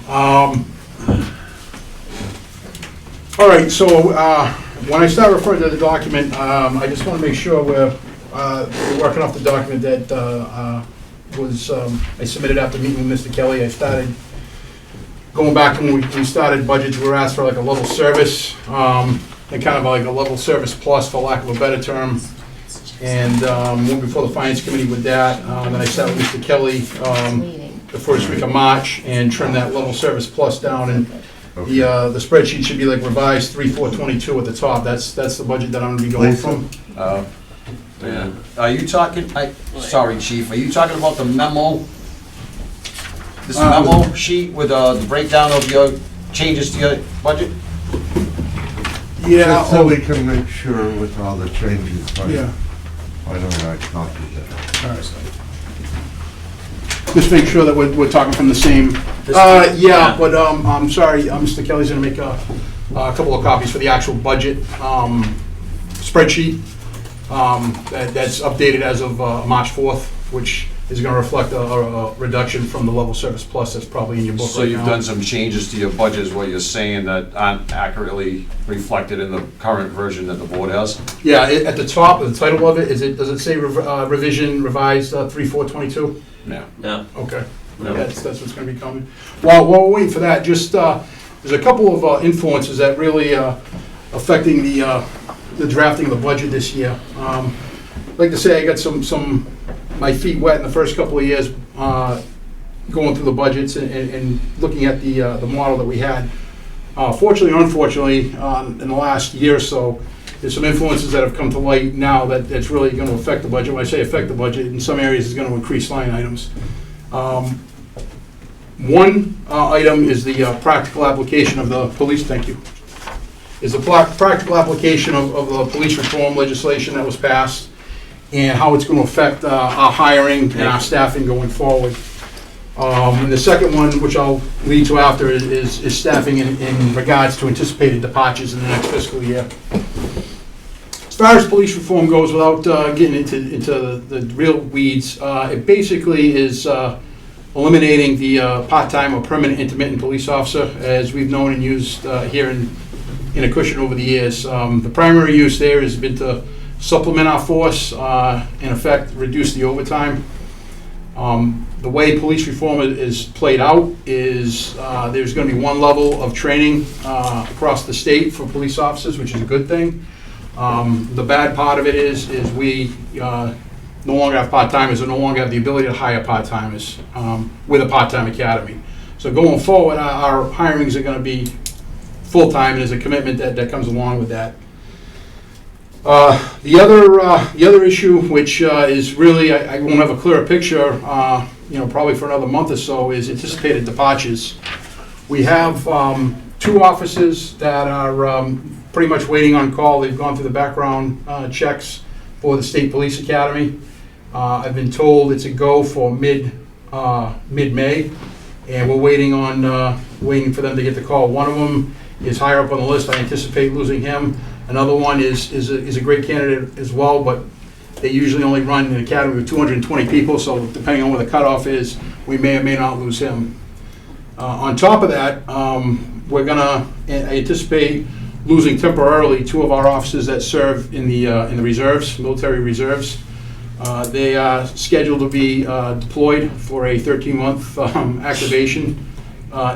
all right, so, when I start referring to the document, I just wanna make sure we're working off the document that, I submitted after meeting with Mr. Kelly. I started, going back when we started budgets, we were asked for like a level service, and kind of like a level service plus, for lack of a better term. And, went before the finance committee with that, then I sat with Mr. Kelly, the first week of March, and trimmed that level service plus down, and the spreadsheet should be like revised 3/4/22 at the top. That's the budget that I'm gonna be going from. Yeah. Are you talking, sorry, chief, are you talking about the memo? This memo sheet with the breakdown of your changes to your budget? Yeah. Just so we can make sure with all the changes, Yeah. why don't I copy that? All right. Just make sure that we're talking from the same, yeah, but, I'm sorry, Mr. Kelly's gonna make a couple of copies for the actual budget, spreadsheet, that's updated as of, March 4th, which is gonna reflect a reduction from the level service plus that's probably in your book So right you've now. done some changes to your budget, is what you're saying, that aren't accurately reflected in the current version that the board has? Yeah, at the top, the title of it, does it say revision revised 3/4/22? Yeah. No. Okay, No. that's what's gonna be coming. While we're waiting for that, just, there's a couple of influences that really affecting the drafting of the budget this year. I'd like to say I got my feet wet in the first couple of years, going through the budgets and looking at the model that we had. Fortunately or unfortunately, in the last year or so, there's some influences that have come to light now that's really going to affect the budget. When I say affect the budget, in some areas it's going to increase line items. One item is the practical application of the police, thank you, is the practical application of the police reform legislation that was passed and how it's going to affect our hiring and our staffing going forward. And the second one, which I'll lead to after, is staffing in regards to anticipated departures in the next fiscal year. As far as police reform goes, without getting into the real weeds, it basically is eliminating the part-time or permanent intermittent police officer, as we've known and used here in Acushnet over the years. The primary use there has been to supplement our force, in effect, reduce the overtime. The way police reform is played out is there's going to be one level of training across the state for police officers, which is a good thing. The bad part of it is we no longer have part-timers or no longer have the ability to hire part-timers with a part-time academy. So going forward, our hirings are going to be full-time, and there's a commitment that comes along with that. The other issue, which is really, I won't have a clearer picture, probably for another month or so, is anticipated departures. We have 2 officers that are pretty much waiting on call. They've gone through the background checks for the State Police Academy. I've been told it's a go for mid-May, and we're waiting for them to get the call. One of them is higher up on the list. I anticipate losing him. Another one is a great candidate as well, but they usually only run an academy with 220 people, so depending on where the cutoff is, we may or may not lose him. On top of that, we're gonna anticipate losing temporarily 2 of our officers that serve in the reserves, military reserves. They are scheduled to be deployed for a 13-month activation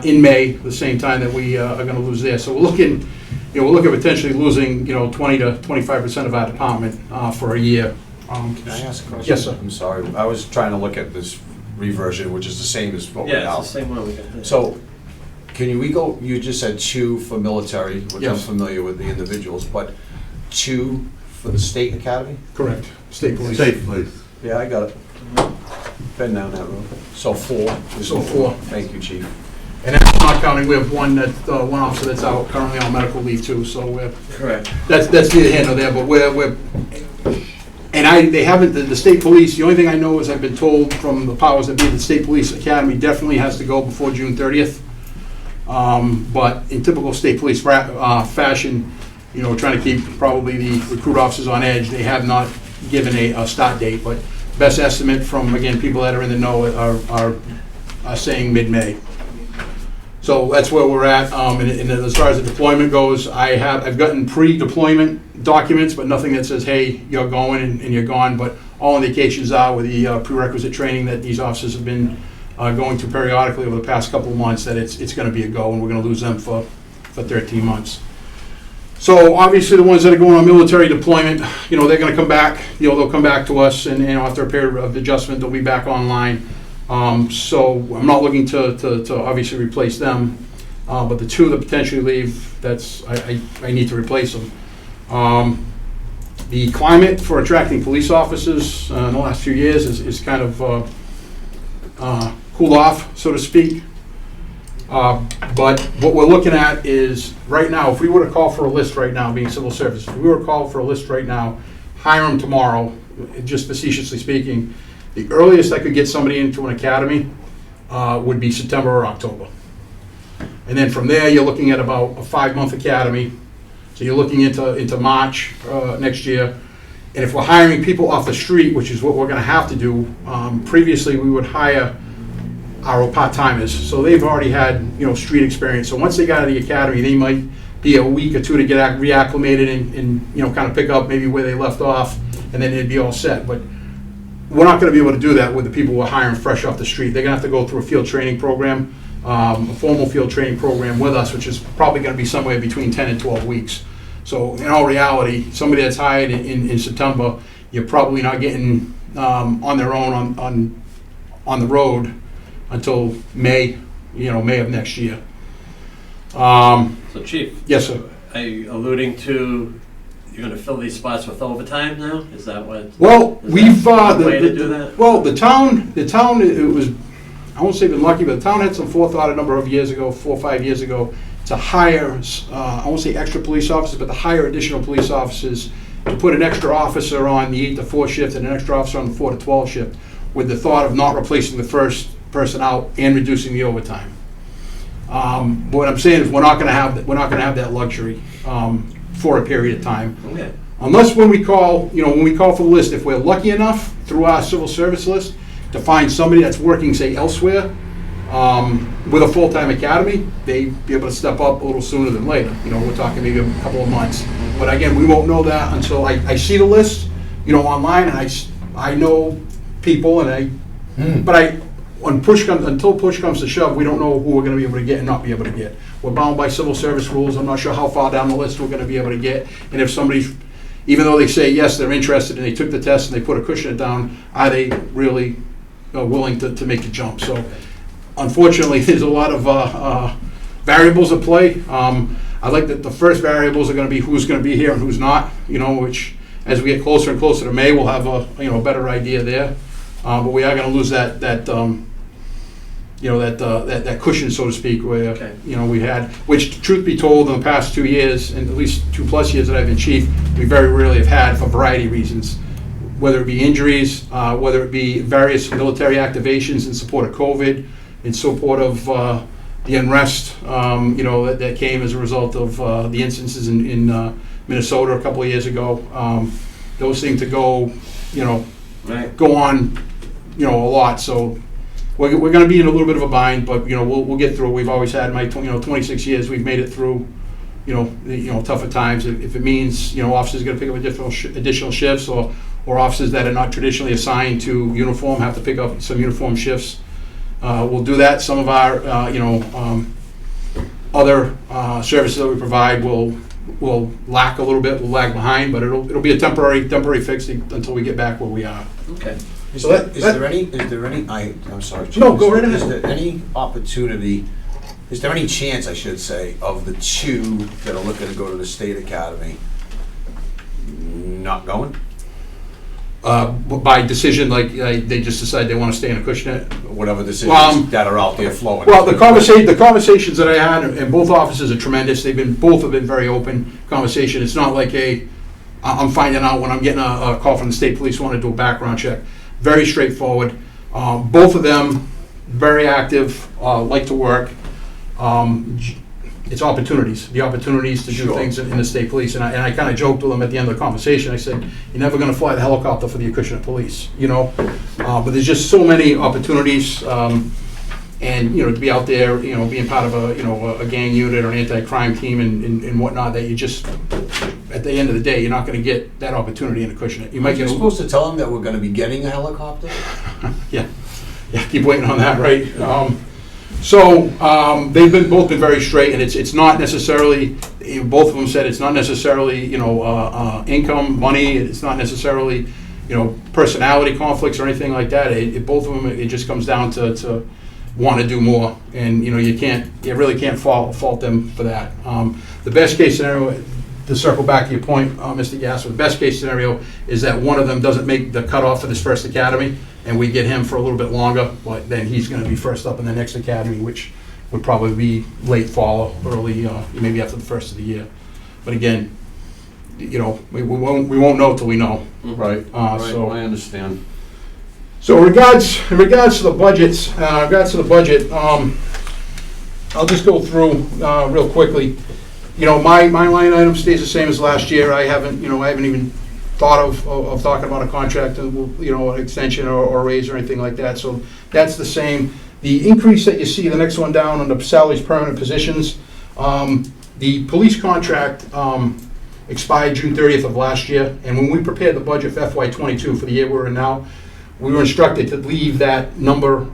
in May, the same time that we are going to lose there. So we're looking at potentially losing 20 to 25% of our department for a year. Can I ask a question? Yes, sir. I'm sorry, I was trying to look at this reversion, which is the same as what we Yeah, have. it's the same one we got there. So, you just said 2 for military, which I'm Yes. familiar with the individuals, but 2 for the state academy? Correct. State police. Safe place. Yeah, I got it. Been down that road. So 4. So 4. Thank you, chief. And that's not counting, we have one officer that's out currently on medical leave too, so Correct. that's neither here nor there, but they haven't, the state police, the only thing I know is I've been told from the powers that be, the state police academy definitely has to go before June 30th. But in typical state police fashion, trying to keep probably the recruit officers on edge, they have not given a start date, but best estimate from, again, people that are in the know are saying mid-May. So that's where we're at, and as far as the deployment goes, I've gotten pre-deployment documents, but nothing that says, hey, you're going and you're gone, but all indications are with the prerequisite training that these officers have been going through periodically over the past couple of months, that it's going to be a go, and we're going to lose them for 13 months. So obviously the ones that are going on military deployment, they're going to come back, they'll come back to us, and after a period of adjustment, they'll be back online. So I'm not looking to obviously replace them, but the 2 that potentially leave, I need to replace them. The climate for attracting police officers in the last few years is kind of cooled off, so to speak. But what we're looking at is, right now, if we were to call for a list right now, being civil service, if we were to call for a list right now, hire them tomorrow, just facetiously speaking, the earliest I could get somebody into an academy would be September or October. And then from there, you're looking at about a 5-month academy. So you're looking into March next year. And if we're hiring people off the street, which is what we're gonna have to do, previously we would hire our part-timers. So they've already had, street experience. So once they got out of the academy, they might be a week or 2 to get reacclimated and kind of pick up maybe where they left off, and then they'd be all set. But we're not gonna be able to do that with the people we're hiring fresh off the street. They're gonna have to go through a field training program, a formal field training program with us, which is probably gonna be somewhere between 10 and 12 weeks. So in all reality, somebody that's hired in September, you're probably not getting on their own on the road until May, May of next year. So Chief? Yes, sir. Are you alluding to, you're gonna fill these spots with overtime now? Is that what? Well, is we've, that the way to do that? well, the town, it was, I won't say been lucky, but the town had some forethought a number of years ago, 4 or 5 years ago, to hire, I won't say extra police officers, but to hire additional police officers, to put an extra officer on the 8 to 4 shift and an extra officer on the 4 to 12 shift, with the thought of not replacing the first person out and reducing the overtime. What I'm saying is we're not gonna have that luxury for a period of time. Okay. Unless when we call for the list, if we're lucky enough through our civil service list to find somebody that's working, say, elsewhere, with a full-time academy, they'd be able to step up a little sooner than later. We're talking maybe a couple of months. But again, we won't know that until I see the list, online, and I know people, but until push comes to shove, we don't know who we're gonna be able to get and not be able to get. We're bound by civil service rules. I'm not sure how far down the list we're gonna be able to get. And if somebody's, even though they say, yes, they're interested and they took the test and they put a Acushnet down, are they really willing to make the jump? So unfortunately, there's a lot of variables at play. I like that the first variables are gonna be who's gonna be here and who's not, which as we get closer and closer to May, we'll have a better idea there. But we are gonna lose that cushion, so to speak, where, Okay. we had, which truth be told, in the past 2 years, and at least 2+ years that I've been chief, we very rarely have had for a variety of reasons. Whether it be injuries, whether it be various military activations in support of COVID, in support of the unrest, that came as a result of the instances in Minnesota a couple of years ago. Those seem to go, Right. go on, a lot, so we're gonna be in a little bit of a bind, but, we'll get through it. We've always had, 26 years, we've made it through, tougher times. If it means, officers gotta pick up additional shifts, or officers that are not traditionally assigned to uniform have to pick up some uniform shifts, we'll do that. Some of our, other services that we provide will lack a little bit, will lag behind, but it'll be a temporary fix until we get back where we are. Okay. Is So there that- is there any, I'm sorry. Chief. No, go right ahead. Is there any opportunity, is there any chance, I should say, of the two that are looking to go to the state academy not going? By decision, they just decide they want to stay in Acushnet. Whatever decisions that are out there flowing. Well, the conversations that I had, and both officers are tremendous. Both have been very open conversation. It's not like I'm finding out when I'm getting a call from the state police want to do a background check. Very straightforward. Both of them very active, like to work. It's opportunities, the opportunities to do Sure. things in the state police. And I kind of joked with them at the end of the conversation. I said, "You're never going to fly the helicopter for the Acushnet police, But there's just so many opportunities, and to be out there, being part of a gang unit or an anti-crime team and whatnot. That you just, at the end of the day, you're not going to get that opportunity in Acushnet. You might You're get. supposed to tell them that we're going to be getting a helicopter? Yeah, keep waiting on that, right? They've both been very straight, and it's not necessarily, both of them said it's not necessarily, income, money, it's not necessarily, personality conflicts or anything like that. Both of them, it just comes down to want to do more, and, you really can't fault them for that. The best case scenario, to circle back to your point, Mr. Gasser, the best case scenario is that one of them doesn't make the cutoff for this first academy, and we get him for a little bit longer, but then he's going to be first up in the next academy, which would probably be late fall, early, maybe after the first of the year. But again, we won't know till we know. Right, So I understand. So in regards to the budgets, I'll just go through real quickly. My line item stays the same as last year. I haven't even thought of talking about a contract, an extension or a raise or anything like that. So that's the same. The increase that you see, the next one down on the salaries, permanent positions, the police contract expired June 30th of last year. And when we prepared the budget for FY22 for the year we're in now, we were instructed to leave that number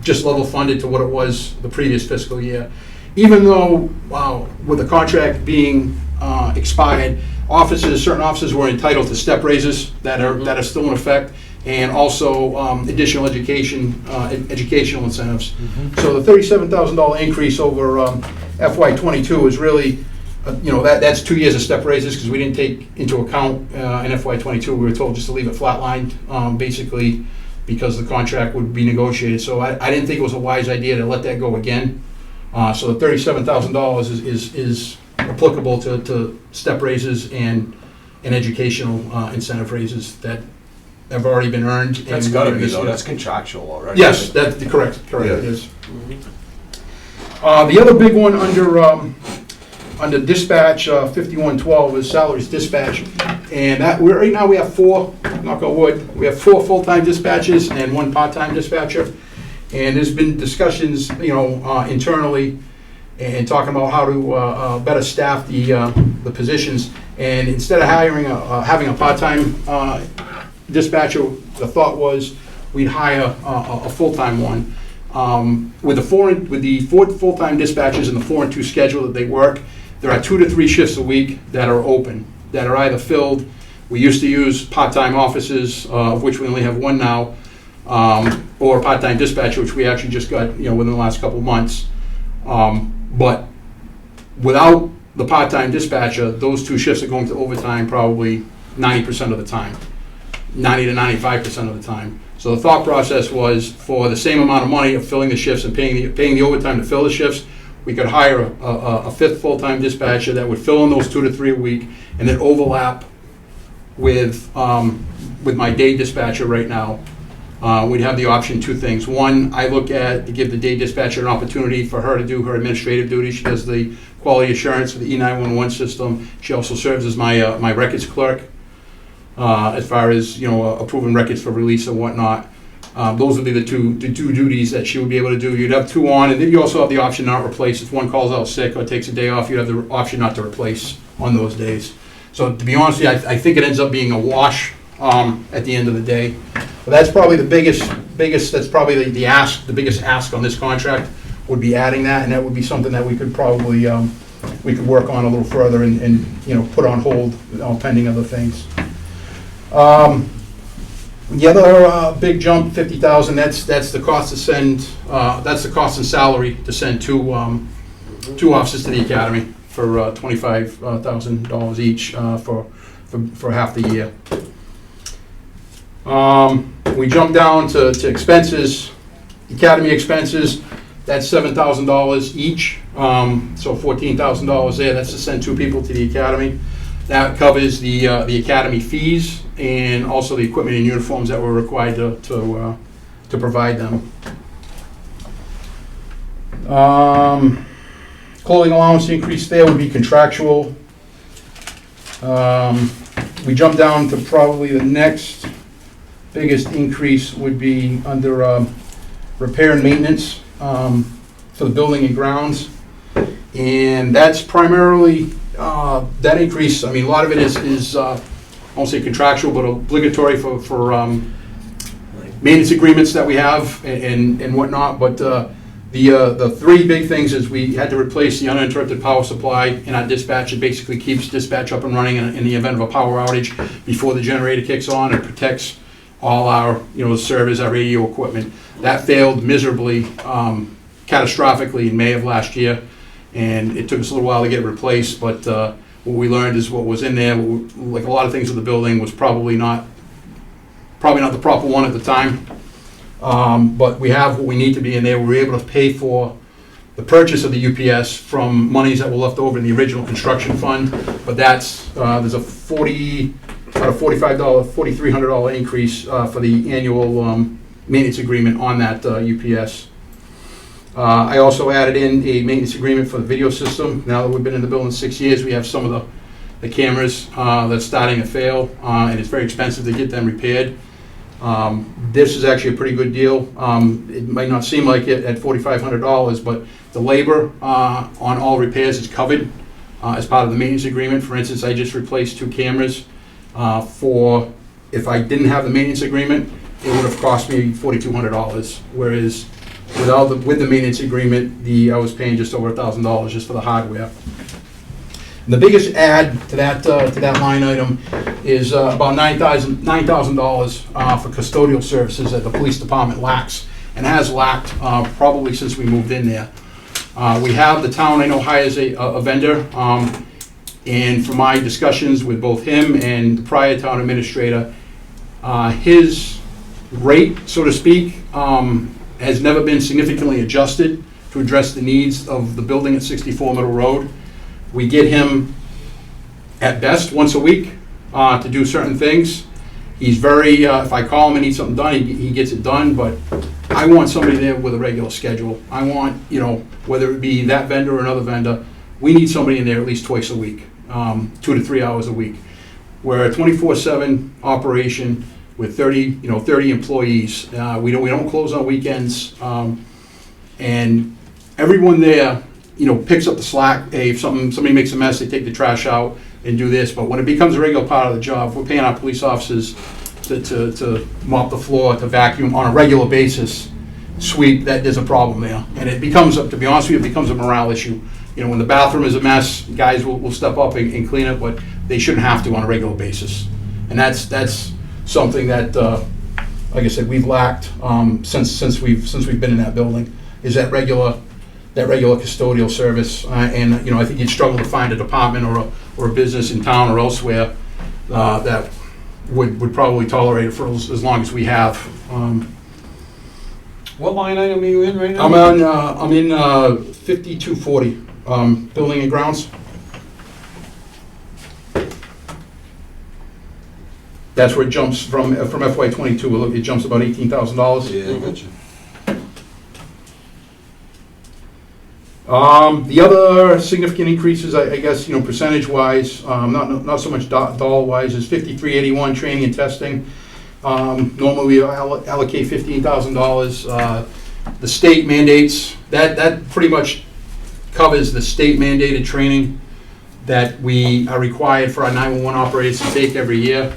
just level funded to what it was the previous fiscal year. Even though, with the contract being expired, certain officers were entitled to step raises that are still in effect, and also additional educational incentives. So the $37,000 increase over FY22 is really, that's 2 years of step raises, because we didn't take into account in FY22, we were told just to leave it flatlined, basically because the contract would be negotiated. So I didn't think it was a wise idea to let that go again. So the $37,000 is applicable to step raises and educational incentive raises that have already been earned. That's got to be, though, that's contractual already. Yes, that's correct, Yeah. it is. The other big one under dispatch, 5112 is salaries dispatch. And right now we have 4, knock on wood, we have 4 full-time dispatchers and 1 part-time dispatcher. And there's been discussions, internally, and talking about how to better staff the positions. And instead of having a part-time dispatcher, the thought was we'd hire a full-time one. With the 4 full-time dispatchers and the 4 and 2 schedule that they work, there are 2 to 3 shifts a week that are open, that are either filled. We used to use part-time officers, of which we only have 1 now. Or a part-time dispatcher, which we actually just got, within the last couple of months. But without the part-time dispatcher, those 2 shifts are going to overtime probably 90% of the time, 90 to 95% of the time. So the thought process was, for the same amount of money of filling the shifts and paying the overtime to fill the shifts, we could hire a 5th full-time dispatcher that would fill in those 2 to 3 a week, and then overlap with my day dispatcher right now. we'd have the option, two things. One, I look at, to give the day dispatcher an opportunity for her to do her administrative duties. She does the quality assurance for the E911 system. She also serves as my records clerk, as far as, approving records for release and whatnot. Those would be the two duties that she would be able to do. You'd have two on, and then you also have the option not replace. If one calls out sick or takes a day off, you have the option not to replace on those days. So to be honest with you, I think it ends up being a wash at the end of the day. But that's probably the biggest. That's probably the biggest ask on this contract would be adding that, and that would be something that we could probably we could work on a little further and put on hold pending other things. The other big jump, 50,000. That's the cost to send. That's the cost and salary to send two officers to the academy for $25,000 each for half the year. We jump down to expenses, academy expenses. That's $7,000 each, so $14,000 there. That's to send two people to the academy. That covers the academy fees and also the equipment and uniforms that we're required to provide them. Clothing allowance increase there would be contractual. We jump down to probably the next biggest increase would be under repair and maintenance for the building and grounds. And that's primarily, that increase, I mean, a lot of it is I won't say contractual, but obligatory for maintenance agreements that we have and whatnot. But the three big things is we had to replace the uninterrupted power supply in our dispatch. It basically keeps dispatch up and running in the event of a power outage before the generator kicks on. It protects all our, the servers, our radio equipment. That failed miserably, catastrophically in May of last year, and it took us a little while to get it replaced, but what we learned is what was in there, like a lot of things in the building, was probably not the proper one at the time. But we have what we need to be in there. We were able to pay for the purchase of the UPS from monies that were left over in the original construction fund, but that's, there's a $4,300 increase for the annual maintenance agreement on that UPS. I also added in a maintenance agreement for the video system. Now that we've been in the building 6 years, we have some of the cameras that's starting to fail, and it's very expensive to get them repaired. This is actually a pretty good deal. It might not seem like it at $4,500, but the labor on all repairs is covered as part of the maintenance agreement. For instance, I just replaced 2 cameras. If I didn't have the maintenance agreement, it would have cost me $4,200. Whereas with the maintenance agreement, I was paying just over $1,000 just for the hardware. And the biggest add to that line item is about $9,000 for custodial services that the police department lacks and has lacked probably since we moved in there. We have the town, I know, hires a vendor. And from my discussions with both him and the prior town administrator, his rate, so to speak, has never been significantly adjusted to address the needs of the building at 64 Middle Road. We get him at best once a week to do certain things. He's very, if I call him and need something done, he gets it done, but I want somebody there with a regular schedule. I want, whether it be that vendor or another vendor, we need somebody in there at least twice a week. 2 to 3 hours a week. We're a 24/7 operation with 30 employees. We don't close on weekends, and everyone there, picks up the slack. Hey, if somebody makes a mess, they take the trash out and do this. But when it becomes a regular part of the job, we're paying our police officers to mop the floor, to vacuum on a regular basis, sweep. That there's a problem there, and it becomes, to be honest with you, it becomes a morale issue. When the bathroom is a mess, guys will step up and clean it, but they shouldn't have to on a regular basis. And that's something that, like I said, we've lacked since we've been in that building, is that regular custodial service. And I think you'd struggle to find a department or a business in town or elsewhere that would probably tolerate it for as long as we have. What line item are you in right now? I'm in 5240. Building and grounds. That's where it jumps from FY '22, it jumps about $18,000. Yeah, I got you. The other significant increases, I guess, percentage-wise, not so much dollar-wise, is 5381 training and testing. Normally we allocate $15,000. The state mandates, that pretty much covers the state mandated training that we are required for our 911 operators to take every year.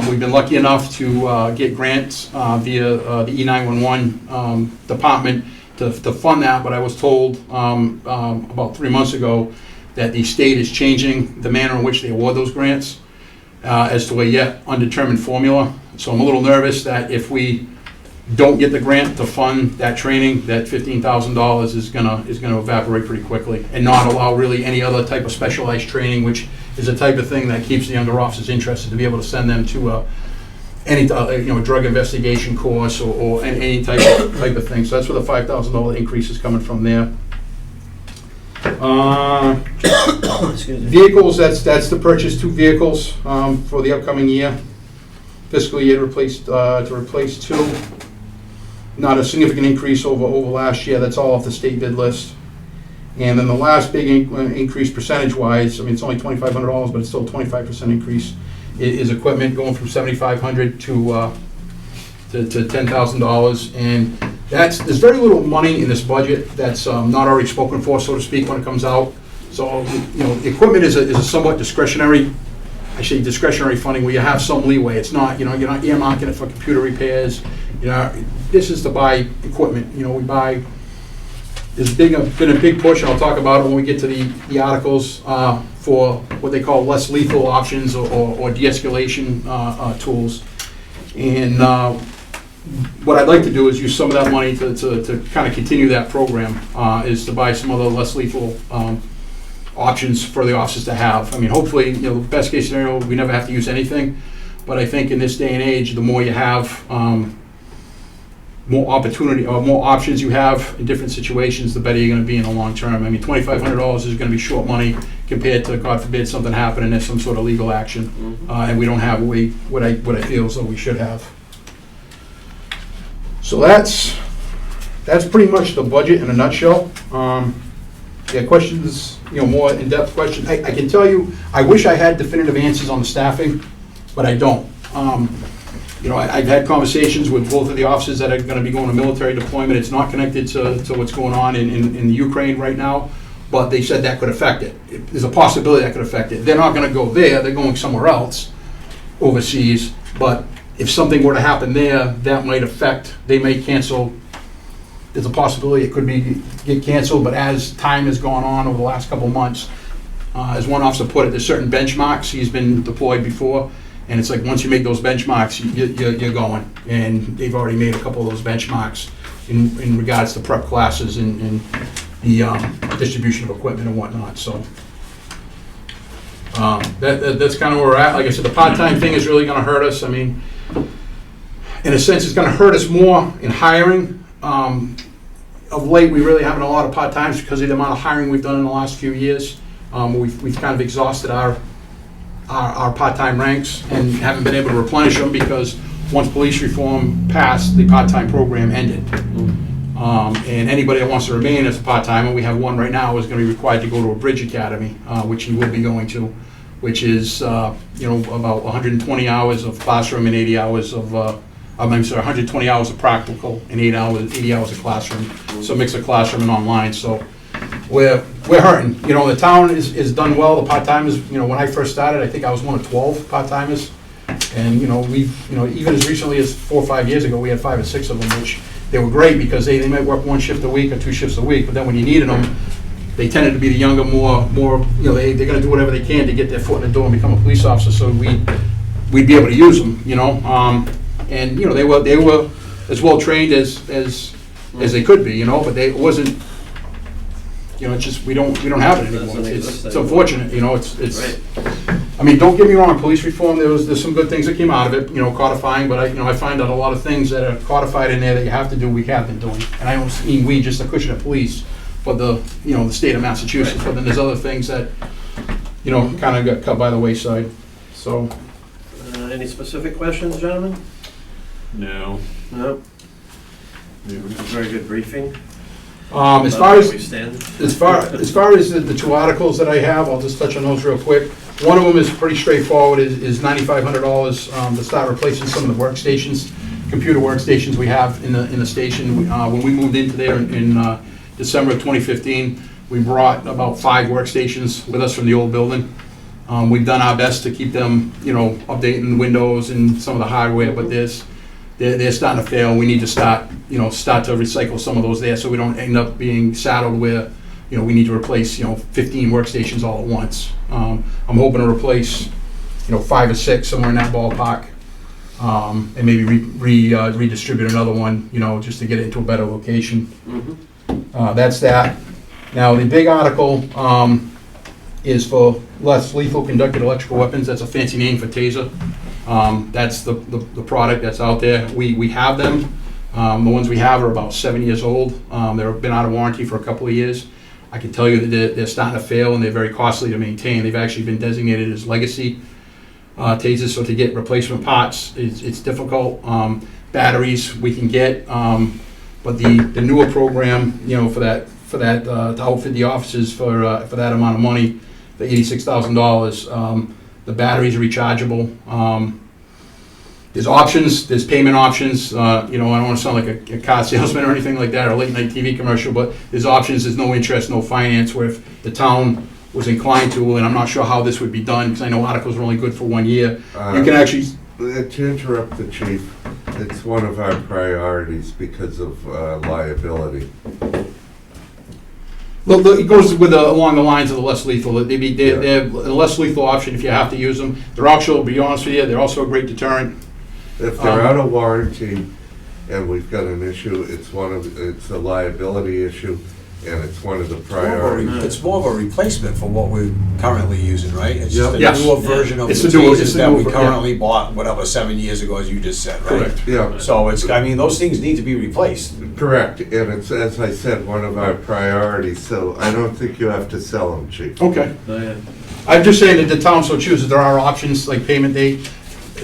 We've been lucky enough to get grants via the E911 department to fund that, but I was told about 3 months ago that the state is changing the manner in which they award those grants as to a yet undetermined formula. So I'm a little nervous that if we don't get the grant to fund that training, that $15,000 is gonna evaporate pretty quickly and not allow really any other type of specialized training, which is the type of thing that keeps the younger officers interested, to be able to send them to any drug investigation course or any type of thing. So that's where the $5,000 increase is coming from there. Vehicles, that's to purchase 2 vehicles for the upcoming year, fiscal year, to replace 2. Not a significant increase over last year. That's all off the state bid list. And then the last big increase percentage-wise, it's only $2,500, but it's still a 25% increase, is equipment going from $7,500 to $10,000. And there's very little money in this budget that's not already spoken for, so to speak, when it comes out. So, equipment is a somewhat discretionary funding where you have some leeway. It's not, you're not earmarking it for computer repairs. This is to buy equipment. We buy, there's been a big push, and I'll talk about it when we get to the articles, for what they call less lethal options or de-escalation tools. And what I'd like to do is use some of that money to kind of continue that program, is to buy some other less lethal options for the officers to have. Hopefully, best case scenario, we never have to use anything. But I think in this day and age, the more you have, more opportunity or more options you have in different situations, the better you're going to be in the long term. $2,500 is going to be short money compared to, God forbid, something happening, there's some sort of legal action, and we don't have what I feel as though we should have. So that's pretty much the budget in a nutshell. Questions, more in-depth questions. I can tell you, I wish I had definitive answers on the staffing, but I don't. I've had conversations with both of the officers that are going to be going to military deployment. It's not connected to what's going on in the Ukraine right now, but they said that could affect it. There's a possibility that could affect it. They're not going to go there. They're going somewhere else overseas. But if something were to happen there, that might affect, they may cancel. There's a possibility it could get canceled, but as time has gone on over the last couple of months, as one officer put it, there's certain benchmarks. He's been deployed before. And it's like, once you make those benchmarks, you're going. And they've already made a couple of those benchmarks in regards to prep classes and the distribution of equipment and whatnot. So that's kind of where we're at. Like I said, the part-time thing is really going to hurt us. In a sense, it's going to hurt us more in hiring. Of late, we really haven't a lot of part-times because of the amount of hiring we've done in the last few years. We've kind of exhausted our part-time ranks and haven't been able to replenish them because once police reform passed, the part-time program ended. And anybody that wants to remain as a part-timer, we have one right now, is going to be required to go to a bridge academy, which he will be going to, which is about 120 hours of classroom and 80 hours of 120 hours of practical and 80 hours of classroom. So a mix of classroom and online. So we're hurting. The town is done well. The part-timers, when I first started, I think I was one of 12 part-timers. And, we've, even as recently as 4 or 5 years ago, we had 5 or 6 of them, which they were great because they might work 1 shift a week or 2 shifts a week. But then when you needed them, they tended to be the younger, more they're going to do whatever they can to get their foot in the door and become a police officer. So we'd be able to use them, And, they were as well trained as they could be, but it wasn't. It's just we don't have it anymore. It's unfortunate, It's. Right. Don't get me wrong. Police reform. There's some good things that came out of it. Codifying, but I find out a lot of things that are codified in there that you have to do. We have been doing, and I don't mean we, just the Acushnet Police, but the state of Massachusetts. But then there's other things that kind of got cut by the wayside. So. Any specific questions, gentlemen? No. No? Very good briefing. As about far where as we stand. As far as the two articles that I have, I'll just touch on those real quick. One of them is pretty straightforward, is $9,500 to start replacing some of the workstations, computer workstations we have in the station. When we moved into there in December of 2015, we brought about 5 workstations with us from the old building. We've done our best to keep them, updating Windows and some of the hardware, but they're starting to fail. We need to start to recycle some of those there so we don't end up being saddled where, we need to replace, 15 workstations all at once. I'm hoping to replace, 5 or 6, somewhere in that ballpark, and maybe redistribute another one, just to get it into a better location. That's that. Now, the big article is for less lethal conducted electrical weapons. That's a fancy name for taser. That's the product that's out there. We have them. The ones we have are about 7 years old. They've been out of warranty for a couple of years. I can tell you that they're starting to fail and they're very costly to maintain. They've actually been designated as legacy tasers, so to get replacement parts, it's difficult. Batteries we can get, but the newer program, for that to outfit the officers for that amount of money, the $86,000. The batteries are rechargeable. There's options, there's payment options. I don't want to sound like a car salesman or anything like that, or a late night TV commercial, but there's options, there's no interest, no finance, where if the town was inclined to, and I'm not sure how this would be done, because I know articles are only good for 1 year. You can actually... To interrupt the chief, it's one of our priorities because of liability. Look, it goes along the lines of the less lethal. They're a less lethal option if you have to use them. They're also, to be honest with you, they're also a great deterrent. If they're out of warranty and we've got an issue, it's a liability issue, and it's one of the priorities. It's more of a replacement for what we're currently using, right? It's just a Yes. newer version of the It's the newer- it's tasers the that we newer- currently bought, whatever, 7 years ago, as you just said, right? Correct. Yeah, So those things need to be replaced. correct, and it's, as I said, one of our priorities, so I don't think you have to sell them, chief. Okay. Oh, yeah. I'm just saying that the town so chooses, there are options like payment date.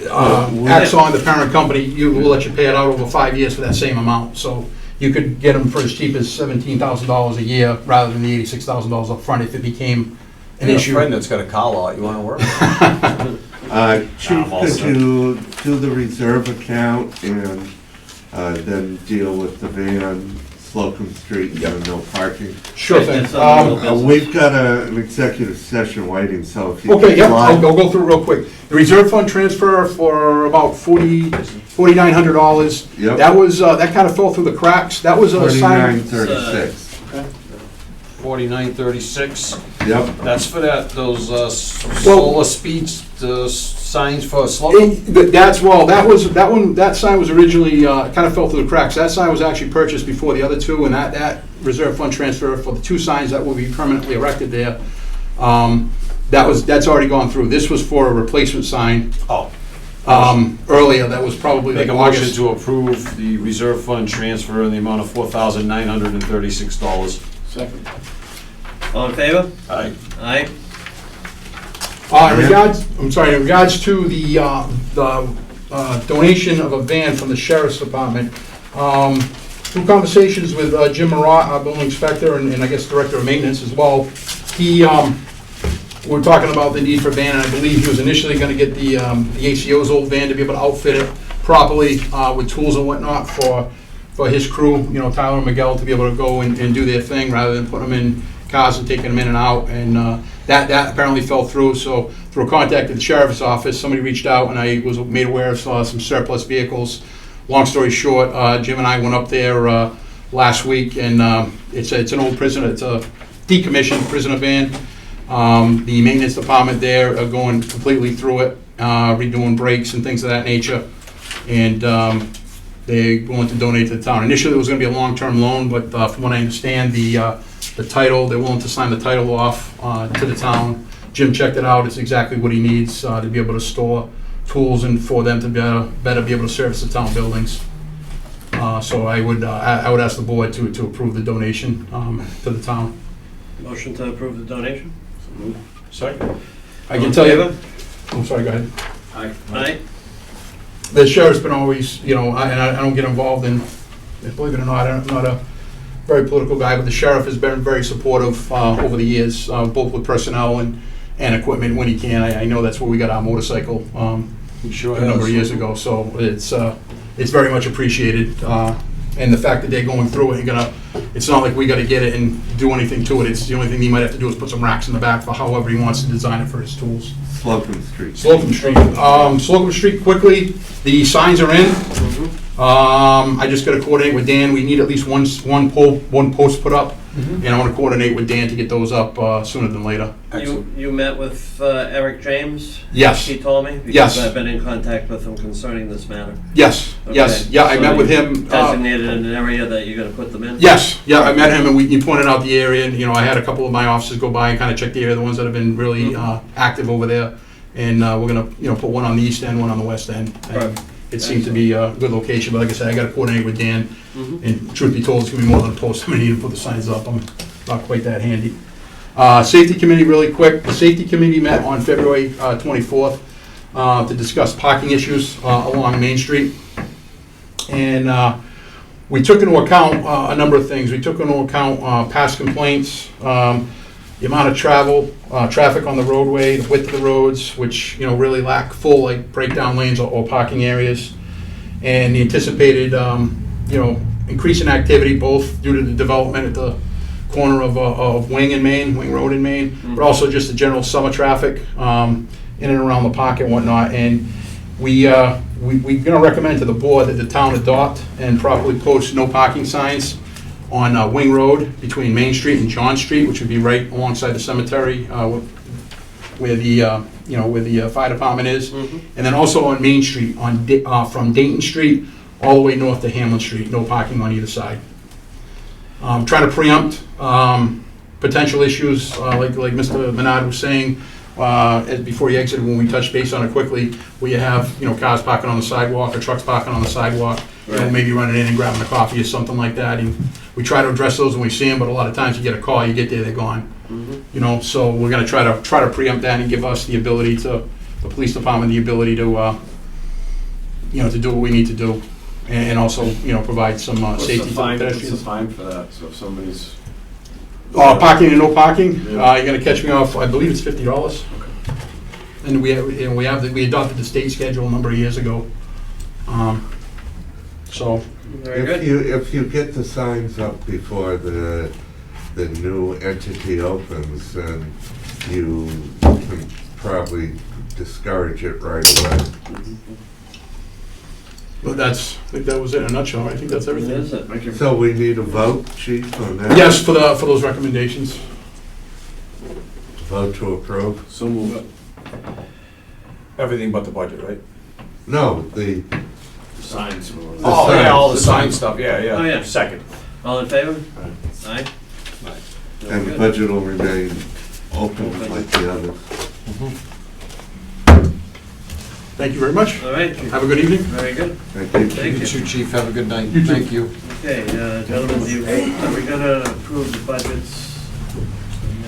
Axon, the parent company, will let you pay it out over 5 years for that same amount. So you could get them for as cheap as $17,000 a year rather than the $86,000 up front if it became an I have issue. a friend that's got a car lot, you wanna work? Chief, could you do the reserve account and then deal with the van, Slocum Street, no parking? Sure thing. It's a little We've got an executive session waiting, so if you Okay, could yeah, slide- I'll go through it real quick. The reserve fund transfer for about $4,900. Yep. That was, that kind of fell through the cracks. That was a sign. 4936. 4936, Yep. that's for those solar speeds, signs for Slocum? That sign was originally, kind of fell through the cracks. That sign was actually purchased before the other two, and that reserve fund transfer for the 2 signs that will be permanently erected there, that's already gone through. This was for a replacement sign, Oh. earlier, that was probably Make like a motion August. to approve the reserve fund transfer in the amount of $4,936. Second. All in favor? Aye. Aye. In regards to the donation of a van from the sheriff's department, through conversations with Jim Marat, our building inspector, and I guess director of maintenance as well, we're talking about the need for a van, and I believe he was initially gonna get the ACO's old van to be able to outfit it properly, with tools and whatnot for his crew, Tyler and Miguel, to be able to go and do their thing, rather than putting them in cars and taking them in and out, and that apparently fell through. So through a contact at the sheriff's office, somebody reached out, and I was made aware of some surplus vehicles. Long story short, Jim and I went up there last week, and it's an old prisoner, it's a decommissioned prisoner van. The maintenance department there are going completely through it, redoing brakes and things of that nature, and they willing to donate to the town. Initially, it was going to be a long-term loan, but from what I understand, the title, they're willing to sign the title off to the town. Jim checked it out, it's exactly what he needs to be able to store tools and for them to better be able to service the town buildings. So I would ask the board to approve the donation to the town. Motion to approve the donation? Second. I can tell you, I'm sorry, go ahead. Aye. The sheriff's been always, and I don't get involved in, believe it or not, I'm not a very political guy, but the sheriff has been very supportive over the years, both with personnel and equipment when he can. I know that's where we got our motorcycle a number of years ago, so it's very much appreciated. And the fact that they're going through it, it's not like we gotta get it and do anything to it. It's the only thing he might have to do is put some racks in the back for however he wants to design it for his tools. Slocum Street. Slocum Street. Slocum Street, quickly, the signs are in. I just gotta coordinate with Dan. We need at least one post put up. And I wanna coordinate with Dan to get those up sooner than later. You met with Eric James? Yes. He told me? Yes. Because I've been in contact with him concerning this matter. Yes, yes, Okay. yeah, I So met with you him. Designated an area that you're gonna put them in? Yes, yeah, I met him and he pointed out the area, and, I had a couple of my officers go by and kind of check the area, the ones that have been really active over there. And we're gonna, put one on the east end, one on the west end. And it seemed to be a good location, but like I said, I gotta coordinate with Dan. And truth be told, it's gonna be more than a post, I'm gonna need to put the signs up, I'm not quite that handy. Safety committee, really quick, the safety committee met on February 24th to discuss parking issues along Main Street. And we took into account a number of things. We took into account past complaints, the amount of traffic on the roadway, the width of the roads, which, really lack full, breakdown lanes or parking areas, and the anticipated, increase in activity, both due to the development at the corner of Wing Road in Maine, but also just the general summer traffic in and around the park and whatnot. And we're going to recommend to the board that the town adopt and properly post no parking signs on Wing Road between Main Street and John Street, which would be right alongside the cemetery where the fire department is. And then also on Main Street, from Dayton Street all the way north to Hamlin Street, no parking on either side. Try to preempt potential issues, like Mr. Menard was saying, before he exited, when we touched base on it quickly, where you have, cars parking on the sidewalk or trucks parking on the sidewalk, maybe running in and grabbing a coffee or something like that. And we try to address those when we see them, but a lot of times you get a call, you get there, they're gone. So we're gonna try to preempt that and give us the ability the police department, the ability to, to do what we need to do. And also, provide some safety for What's the pedestrians. fine for that? So if somebody's... Parking and no parking, you're gonna catch me off, I believe it's $50. And we adopted the state schedule a number of years ago. So, Very good. If you get the signs up before the new entity opens, then you can probably discourage it right away. but I think that was it in a nutshell, I think that's everything. Is it? Thank you. So we need a vote, chief, on that? Yes, for those recommendations. Vote to approve? So move. Everything but the budget, right? No, the Signs. Oh, yeah, all the sign signs. stuff, yeah, Oh, yeah. Second. All in favor? Aye. Very and the good. budget will remain open like the others. Thank you very much. All right. Have a good evening. Very good. Thank you. Thank You you. too, chief, have a good night. You too. Thank you. Okay, gentlemen, are we gonna approve the budgets?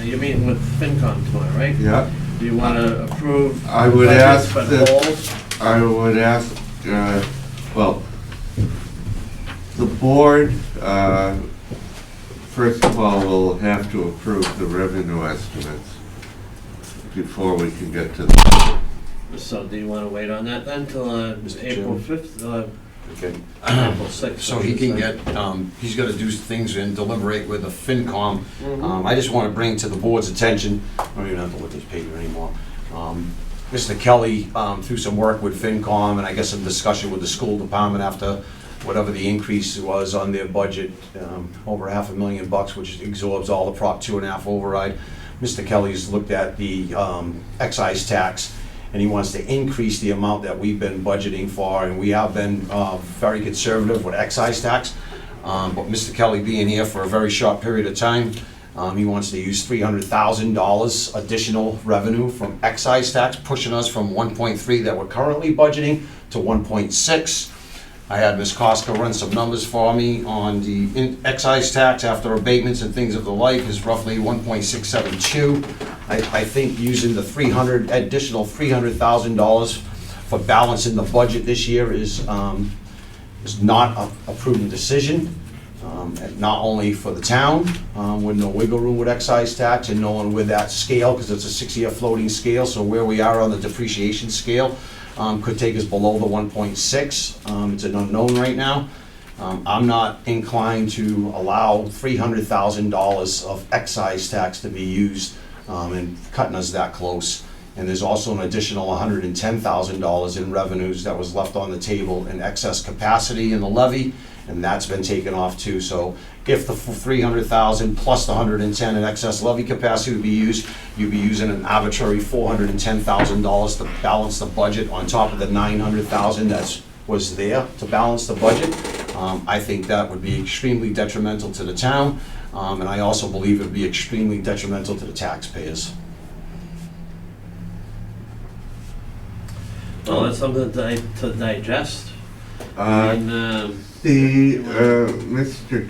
You're meeting with FinCom tomorrow, right? Yeah, Do you wanna approve I would budgets ask but that- hold? I would ask, well, the board, first of all, will have to approve the revenue estimates before we can get to the, So do you wanna wait on that then till Mr. April Chairman. 5th, Okay. April 6th? So he can get, he's gonna do things and deliberate with the FinCom. Mhm. I just wanna bring to the board's attention, I don't even have to look at this paper anymore. Mr. Kelly, through some work with FinCom and I guess some discussion with the school department after whatever the increase was on their budget, over $500,000, which absorbs all the Prop 2.5 override. Mr. Kelly's looked at the excise tax, and he wants to increase the amount that we've been budgeting for, and we have been very conservative with excise tax. But Mr. Kelly being here for a very short period of time, he wants to use $300,000 additional revenue from excise tax, pushing us from 1.3 that we're currently budgeting to 1.6. I had Ms. Koska run some numbers for me on the excise tax after abatements and things of the like is roughly 1.672. I think using the additional $300,000 for balancing the budget this year is not a prudent decision. And not only for the town, with no wiggle room with excise tax and knowing with that scale, because it's a 6-year floating scale, so where we are on the depreciation scale could take us below the 1.6. It's an unknown right now. I'm not inclined to allow $300,000 of excise tax to be used and cutting us that close. And there's also an additional $110,000 in revenues that was left on the table in excess capacity in the levy, and that's been taken off too. So if the 300,000 plus the 110 in excess levy capacity would be used, you'd be using an arbitrary $410,000 to balance the budget on top of the 900,000 that was there to balance the budget. I think that would be extremely detrimental to the town, and I also believe it would be extremely detrimental to the taxpayers. Well, that's something to digest. Mr.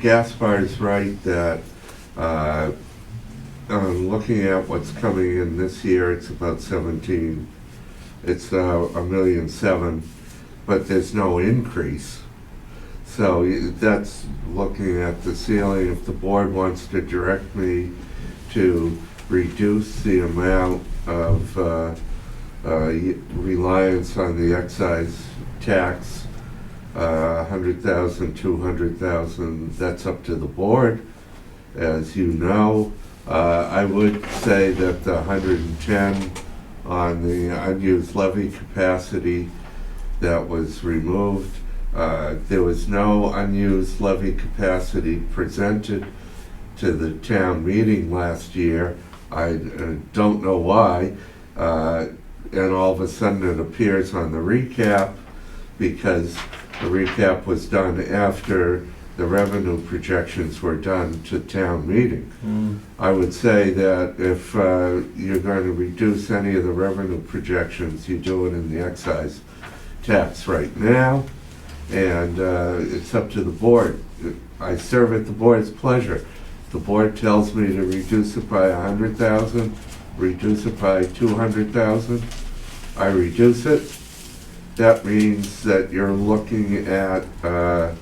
Gaspar is right that, looking at what's coming in this year, it's about 17, it's $1,700,000, but there's no increase. So that's looking at the ceiling. If the board wants to direct me to reduce the amount of reliance on the excise tax, 100,000, 200,000, that's up to the board. As you know, I would say that the 110 on the unused levy capacity that was removed, there was no unused levy capacity presented to the town meeting last year. I don't know why. And all of a sudden it appears on the recap, because the recap was done after the revenue projections were done to town meeting. I would say that if you're going to reduce any of the revenue projections, you do it in the excise tax right now, and it's up to the board. I serve at the board's pleasure. The board tells me to reduce it by 100,000, reduce it by 200,000, I reduce it. That means that you're looking at a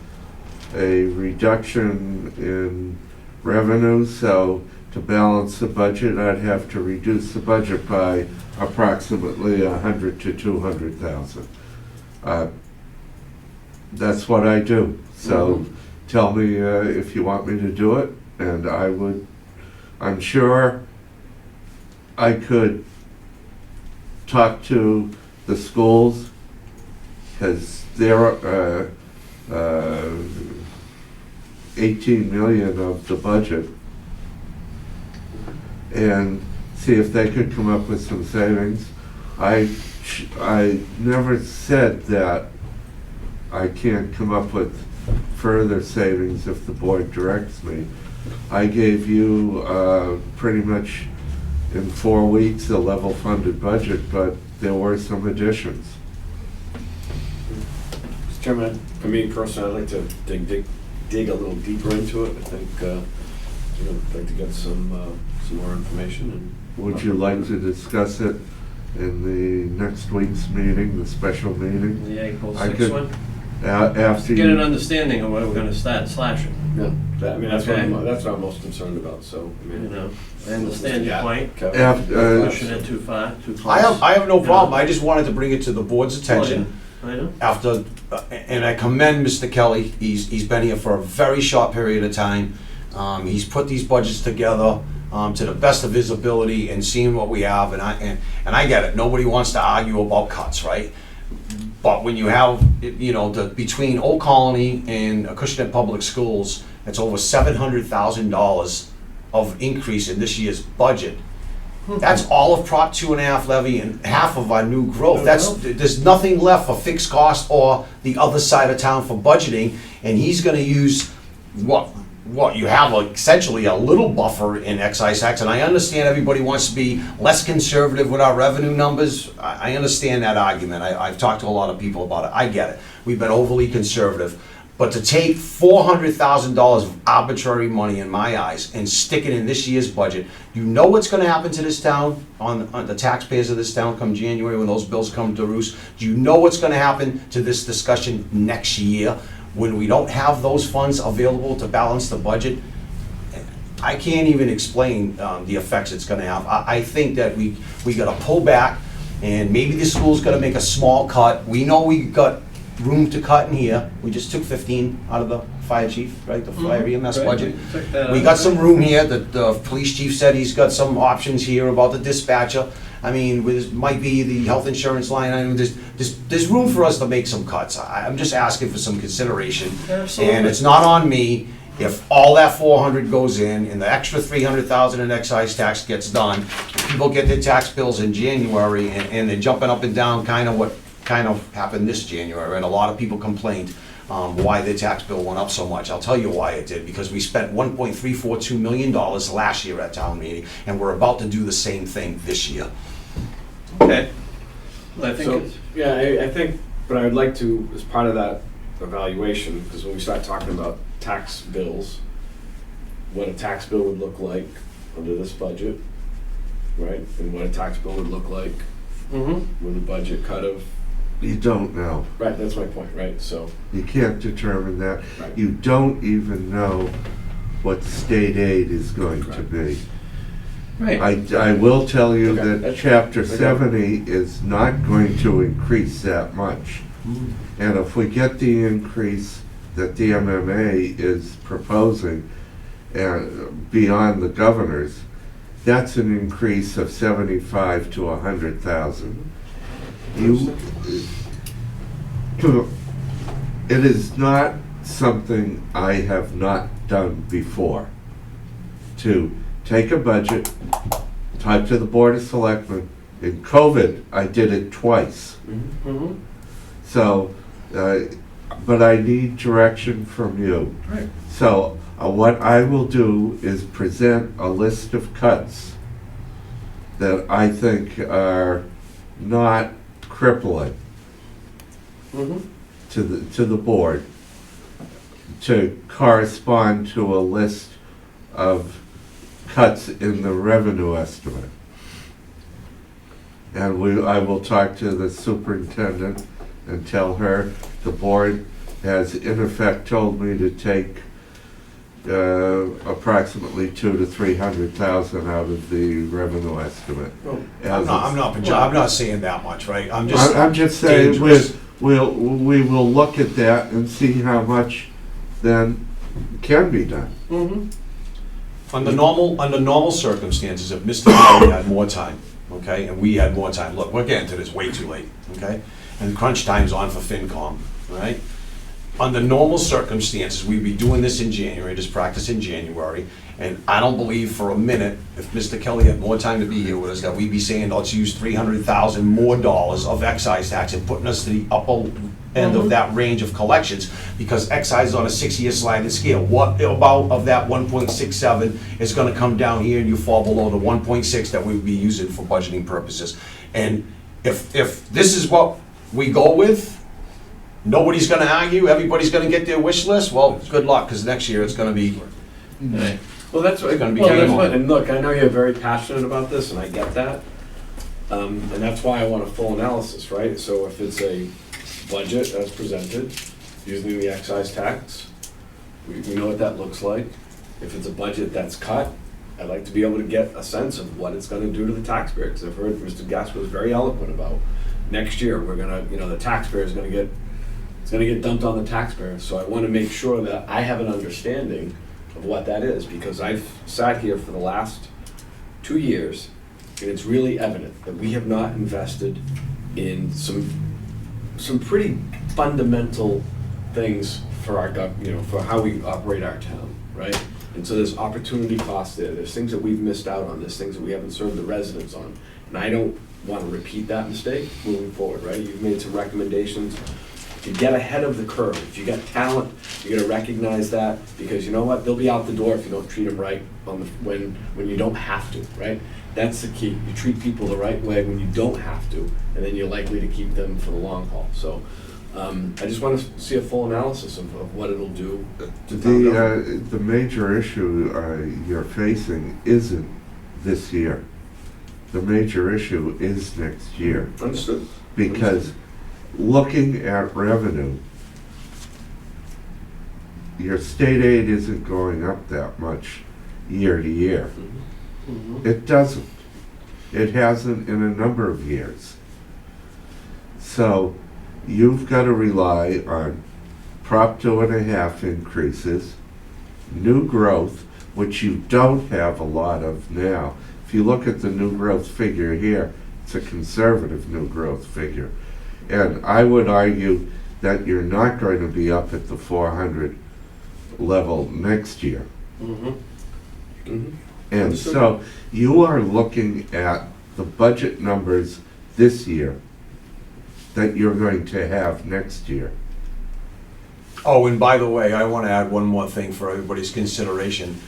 reduction in revenue. So to balance the budget, I'd have to reduce the budget by approximately 100 to 200,000. That's what I do. So tell me if you want me to do it, and I would. I'm sure I could talk to the schools, because they're 18 million of the budget, and see if they could come up with some savings. I never said that I can't come up with further savings if the board directs me. I gave you pretty much in 4 weeks a level funded budget, but there were some additions. Mr. Chairman, for me personally, I'd like to dig a little deeper into it. I think I'd like to get some more information. And would you like to discuss it in the next week's meeting, the special meeting? The April I 6th could, one? After Get you, an understanding of where we're gonna start slashing. Yeah, that's Okay. what I'm most concerned about. So I mean, You know, I understand your point. Pushing it too far, too close. I have no problem, I just wanted to bring it to the board's attention. I know. After, and I commend Mr. Kelly, he's been here for a very short period of time. He's put these budgets together to the best of his ability and seeing what we have, and I get it, nobody wants to argue about cuts, right? But when you have, between Old Colony and Acushnet Public Schools, it's over $700,000 of increase in this year's budget. That's all of Prop 2.5 levy and half of our new growth. There's nothing left for fixed cost or the other side of town for budgeting, and he's gonna use what you have, essentially a little buffer in excise tax, and I understand everybody wants to be less conservative with our revenue numbers. I understand that argument. I've talked to a lot of people about it. I get it. We've been overly conservative. But to take $400,000 of arbitrary money in my eyes and stick it in this year's budget, you know what's gonna happen to this town, on the taxpayers of this town come January when those bills come to roost? Do you know what's gonna happen to this discussion next year when we don't have those funds available to balance the budget? I can't even explain the effects it's gonna have. I think that we gotta pull back, and maybe the school's gonna make a small cut. We know we got room to cut in here. We just took 15 out of the fire chief, right, the fire EMS budget. We got some room here. The police chief said he's got some options here about the dispatcher. I mean, with, might be the health insurance line. I mean, there's room for us to make some cuts. I'm just asking for some consideration. Absolutely. And it's not on me if all that 400 goes in and the extra 300,000 in excise tax gets done. People get their tax bills in January and they're jumping up and down, kind of what kind of happened this January, and a lot of people complained why their tax bill went up so much. I'll tell you why it did, because we spent $1.342 million last year at town meeting, and we're about to do the same thing this year. Okay. Well, I think So, it's, yeah, I think, but I would like to, as part of that evaluation, because when we start talking about tax bills, what a tax bill would look like under this budget, right? And what a tax bill would look like with a budget cut of, You don't know. right, that's my point, right? So, You can't determine that. Right. You don't even know what state aid is going to be. right. I will tell you Okay, that that's- Chapter okay. 70 is not going to increase that much. And if we get the increase that the MMA is proposing beyond the governor's, that's an increase of 75 to 100,000. It is not something I have not done before, to take a budget, talk to the Board of Selectmen. In COVID, I did it twice. So, but I need direction from you. Right. So, what I will do is present a list of cuts that I think are not crippling to the board, to correspond to a list of cuts in the revenue estimate. And I will talk to the superintendent and tell her the board has in effect told me to take approximately 200,000 to 300,000 out of the revenue estimate. I'm not saying that much, right? I'm just saying dangerous. we will look at that and see how much then can be done. Under normal circumstances, if Mr. Kelly had more time, okay, and we had more time, look, we're getting to this way too late, okay? And crunch time's on for FinCom, right? Under normal circumstances, we'd be doing this in January, this practice in January, and I don't believe for a minute, if Mr. Kelly had more time to be here with us, that we'd be saying, let's use $300,000 more of excise tax and putting us to the upper end of that range of collections, because excise is on a 6-year sliding scale. What about of that 1.67 is gonna come down here and you fall below the 1.6 that we would be using for budgeting purposes? And if this is what we go with, nobody's gonna argue, everybody's gonna get their wish list, well, good luck, because next year it's gonna be, well, that's what, Gonna be well, game that's on. what, and look, I know you're very passionate about this, and I get that. And that's why I want a full analysis, right? So if it's a budget as presented, using the excise tax, we know what that looks like. If it's a budget that's cut, I'd like to be able to get a sense of what it's gonna do to the taxpayer, because I've heard Mr. Gass was very eloquent about, next year, we're gonna, the taxpayer is gonna get, it's gonna get dumped on the taxpayer. So I wanna make sure that I have an understanding of what that is, because I've sat here for the last 2 years, and it's really evident that we have not invested in some pretty fundamental things for our for how we operate our town, right? And so there's opportunity costs there. There's things that we've missed out on. There's things that we haven't served the residents on. And I don't want to repeat that mistake moving forward, right? You've made some recommendations to get ahead of the curve. If you got talent, you got to recognize that, because you know what? They'll be out the door if you don't treat them right when you don't have to, right? That's the key. You treat people the right way when you don't have to, and then you're likely to keep them for the long haul. So I just want to see a full analysis of what it'll do to town government. The major issue you're facing isn't this year. The major issue is next year. Understood. Because looking at revenue, your state aid isn't going up that much year to year. It doesn't. It hasn't in a number of years. So you've got to rely on Prop 2.5 increases, new growth, which you don't have a lot of now. If you look at the new growth figure here, it's a conservative new growth figure. And I would argue that you're not going to be up at the 400 level next year. And so you are looking at the budget numbers this year that you're going to have next year. Oh, and by the way, I want to add one more thing for everybody's consideration.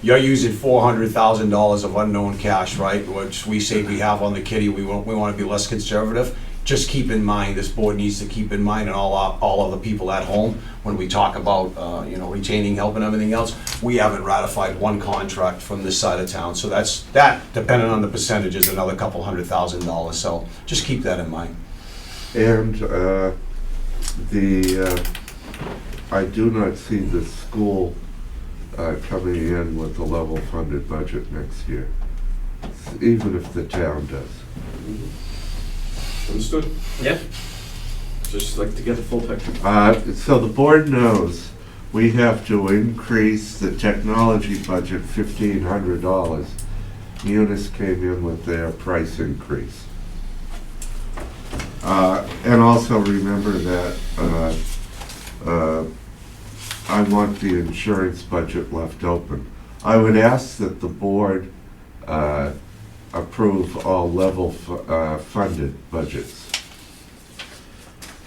You're using $400,000 of unknown cash, right? Which we say we have on the kitty. We want to be less conservative. Just keep in mind, this board needs to keep in mind, and all of the people at home, when we talk about retaining help and everything else, we haven't ratified one contract from this side of town. So that, depending on the percentage, is another couple $100,000. So just keep that in mind. And I do not see the school coming in with a level funded budget next year, even if the town does. Understood. Yep. Just like to get the full picture. So the board knows we have to increase the technology budget $1,500. Munis came in with their price increase. And also remember that I want the insurance budget left open. I would ask that the board approve all level funded budgets.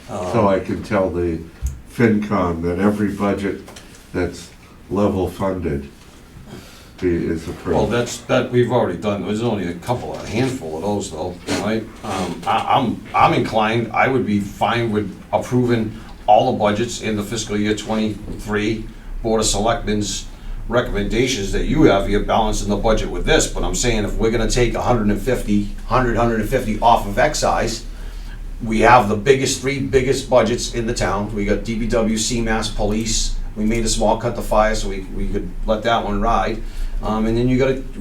So I can tell the FinCom that every budget that's level funded is approved. Well, that we've already done. There's only a handful of those though, right? I'm inclined, I would be fine with approving all the budgets in the fiscal year 23 Board of Selectmen's recommendations that you have here balancing the budget with this, but I'm saying if we're gonna take 150 off of excise, we have the three biggest budgets in the town. We got DPW, CMAS, police. We made a small cut to fire, so we could let that one ride. And then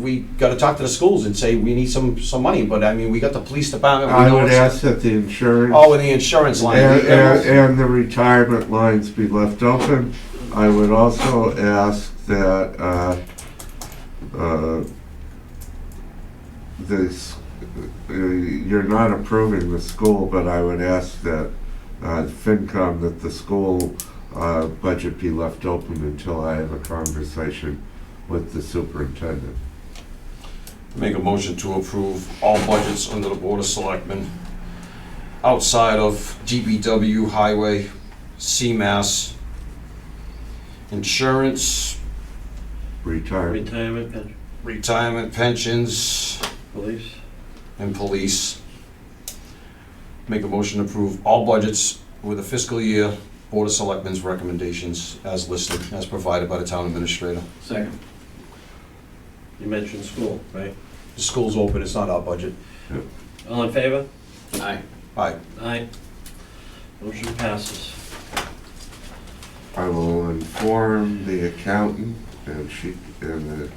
we gotta talk to the schools and say we need some money, but I mean, we got the police department. I would ask that the insurance. Oh, and the insurance line. And the retirement lines be left open. I would also ask that you're not approving the school, but I would ask that FinCom that the school budget be left open until I have a conversation with the superintendent. Make a motion to approve all budgets under the Board of Selectmen outside of DPW, highway, CMAS, insurance, retirement pensions, Police. and police. Make a motion to approve all budgets with the fiscal year Board of Selectmen's recommendations as listed, as provided by the town administrator. Second. You mentioned school, right? The school's open, it's not our budget. All in favor? Aye. Aye. Aye. Motion passes. I will inform the accountant, and the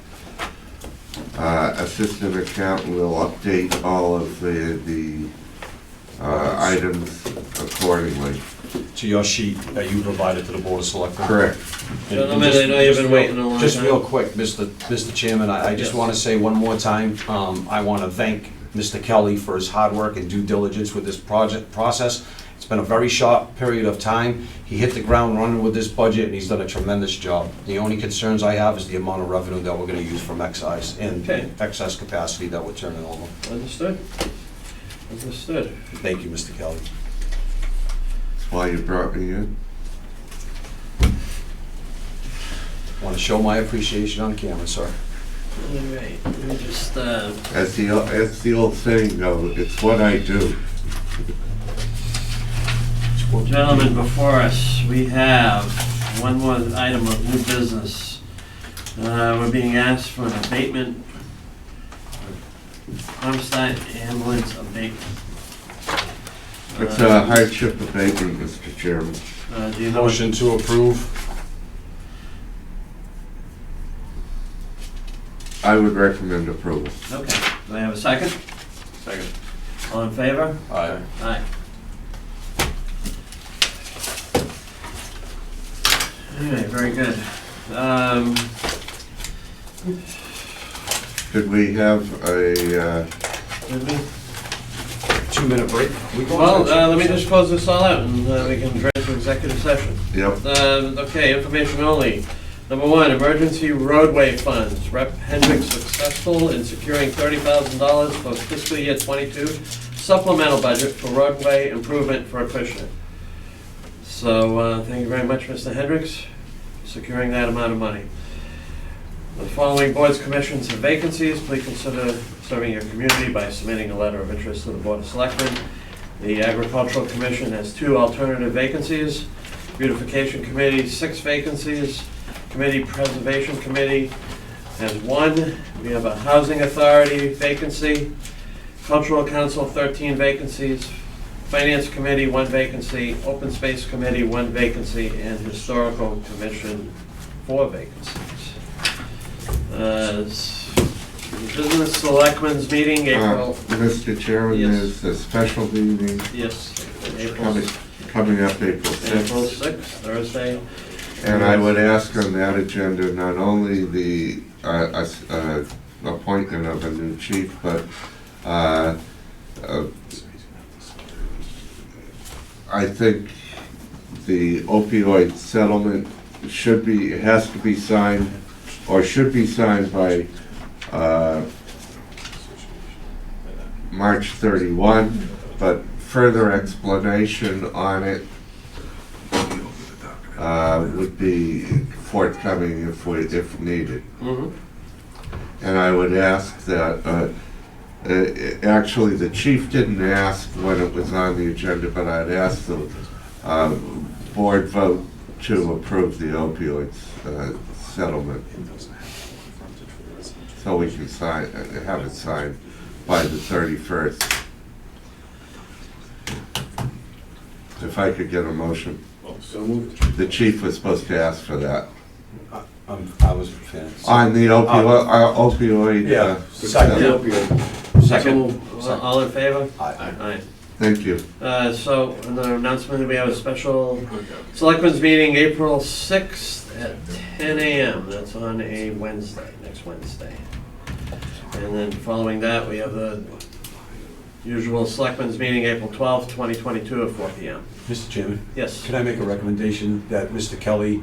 assistant accountant will update all of the items accordingly. To your sheet that you provided to the Board of Selectmen. Correct. Gentlemen, I know you've been waiting a long time. Just real quick, Mr. Chairman, I just want to say one more time, I want to thank Mr. Kelly for his hard work and due diligence with this process. It's been a very short period of time. He hit the ground running with this budget, and he's done a tremendous job. The only concerns I have is the amount of revenue that we're going to use from excise and excess capacity that we're turning over. Understood. Understood. Thank you, Mr. Kelly. That's why you brought me in. Want to show my appreciation on camera, sir. All right, let me just, As the old saying goes, it's what I do. Gentlemen, before us, we have one more item of new business. We're being asked for an abatement, homicide ambulance abatement. It's a hardship abatement, Mr. Chairman. Do you know? Motion to approve. I would recommend approval. Okay, do I have a second? Second. All in favor? Aye. Aye. All right, very good. Could we have a, Did we? 2-minute break. Well, let me just close this all out and we can adjourn to executive session. yep, Okay, information only. Number one, emergency roadway funds. Rep. Hendrick successful in securing $30,000 for fiscal year '22 supplemental budget for roadway improvement for Acushnet. So, thank you very much, Mr. Hendricks, for securing that amount of money. The following boards, commissions have vacancies. Please consider serving your community by submitting a letter of interest to the Board of Selectmen. The Agricultural Commission has 2 alternative vacancies. Beautification Committee, 6 vacancies. Committee Preservation Committee has 1. We have a Housing Authority vacancy. Cultural Council, 13 vacancies. Finance Committee, 1 vacancy. Open Space Committee, 1 vacancy. And Historical Commission, 4 vacancies. Business Selectmen's meeting, April. Mr. Chairman, Yes. there's a special meeting Yes, April coming up April April 6th. 6th, Thursday. And I would ask on that agenda not only the appointment of a new chief, but I think the opioid settlement has to be signed, or should be signed by March 31, but further explanation on it would be forthcoming if needed. Mhm. And I would ask that, actually, the chief didn't ask when it was on the agenda, but I'd ask the board vote to approve the opioids settlement. So we can have it signed by the 31st. If I could get a motion. So moved. The chief was supposed to ask for that. I was finished. On the opioid. Yeah. Settlement. Second. All in favor? Aye. Aye. Thank you. So, another announcement, we have a special Selectmen's meeting April 6th at 10 a.m. That's on a Wednesday, next Wednesday. And then following that, we have the usual Selectmen's meeting April 12th, 2022 at 4 p.m. Mr. Chairman, Yes. can I make a recommendation that Mr. Kelly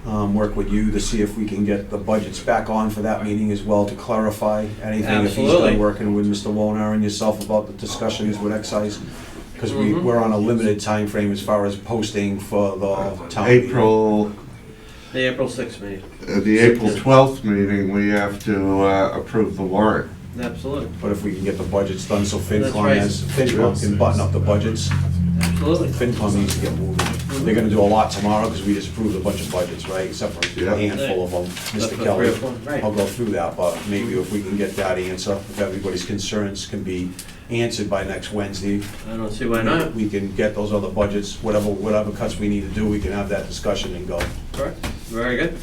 work with you to see if we can get the budgets back on for that meeting as well, to clarify anything? If he's Absolutely. done working with Mr. Wonar and yourself about the discussions with excise, because we're on a limited time frame as far as posting for the town meeting. The April 6th meeting. The April 12th meeting, we have to approve the warrant. Absolutely. But if we can get the budgets done so That's FinCom right. can button up the budgets, Absolutely. FinCom needs to get moving. They're gonna do a lot tomorrow, because we just approved a bunch of budgets, right, except for a Yeah. handful of them. That's Mr. the Kelly, 3 or 4, right. I'll go through that, but maybe if we can get that answer, if everybody's concerns can be answered by next Wednesday, I don't see why not. we can get those other budgets, whatever cuts we need to do, we can have that discussion and go. Correct. Very good.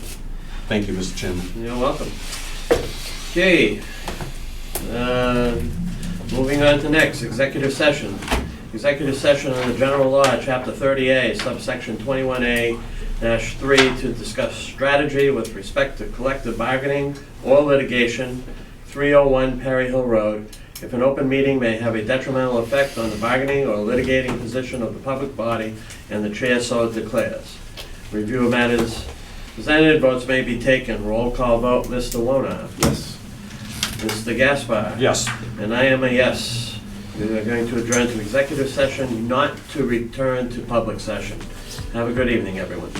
Thank you, Mr. Chairman. You're welcome. Okay. Moving on to next, executive session. Executive session on the general law, chapter 30A, subsection 21A-3, to discuss strategy with respect to collective bargaining or litigation, 301 Perry Hill Road, if an open meeting may have a detrimental effect on the bargaining or litigating position of the public body, and the chair so declares. Review of matters presented, votes may be taken. Roll call vote, Mr. Wonar. Yes. Mr. Gaspar. Yes. And I am a yes. We are going to adjourn to executive session, not to return to public session. Have a good evening, everyone.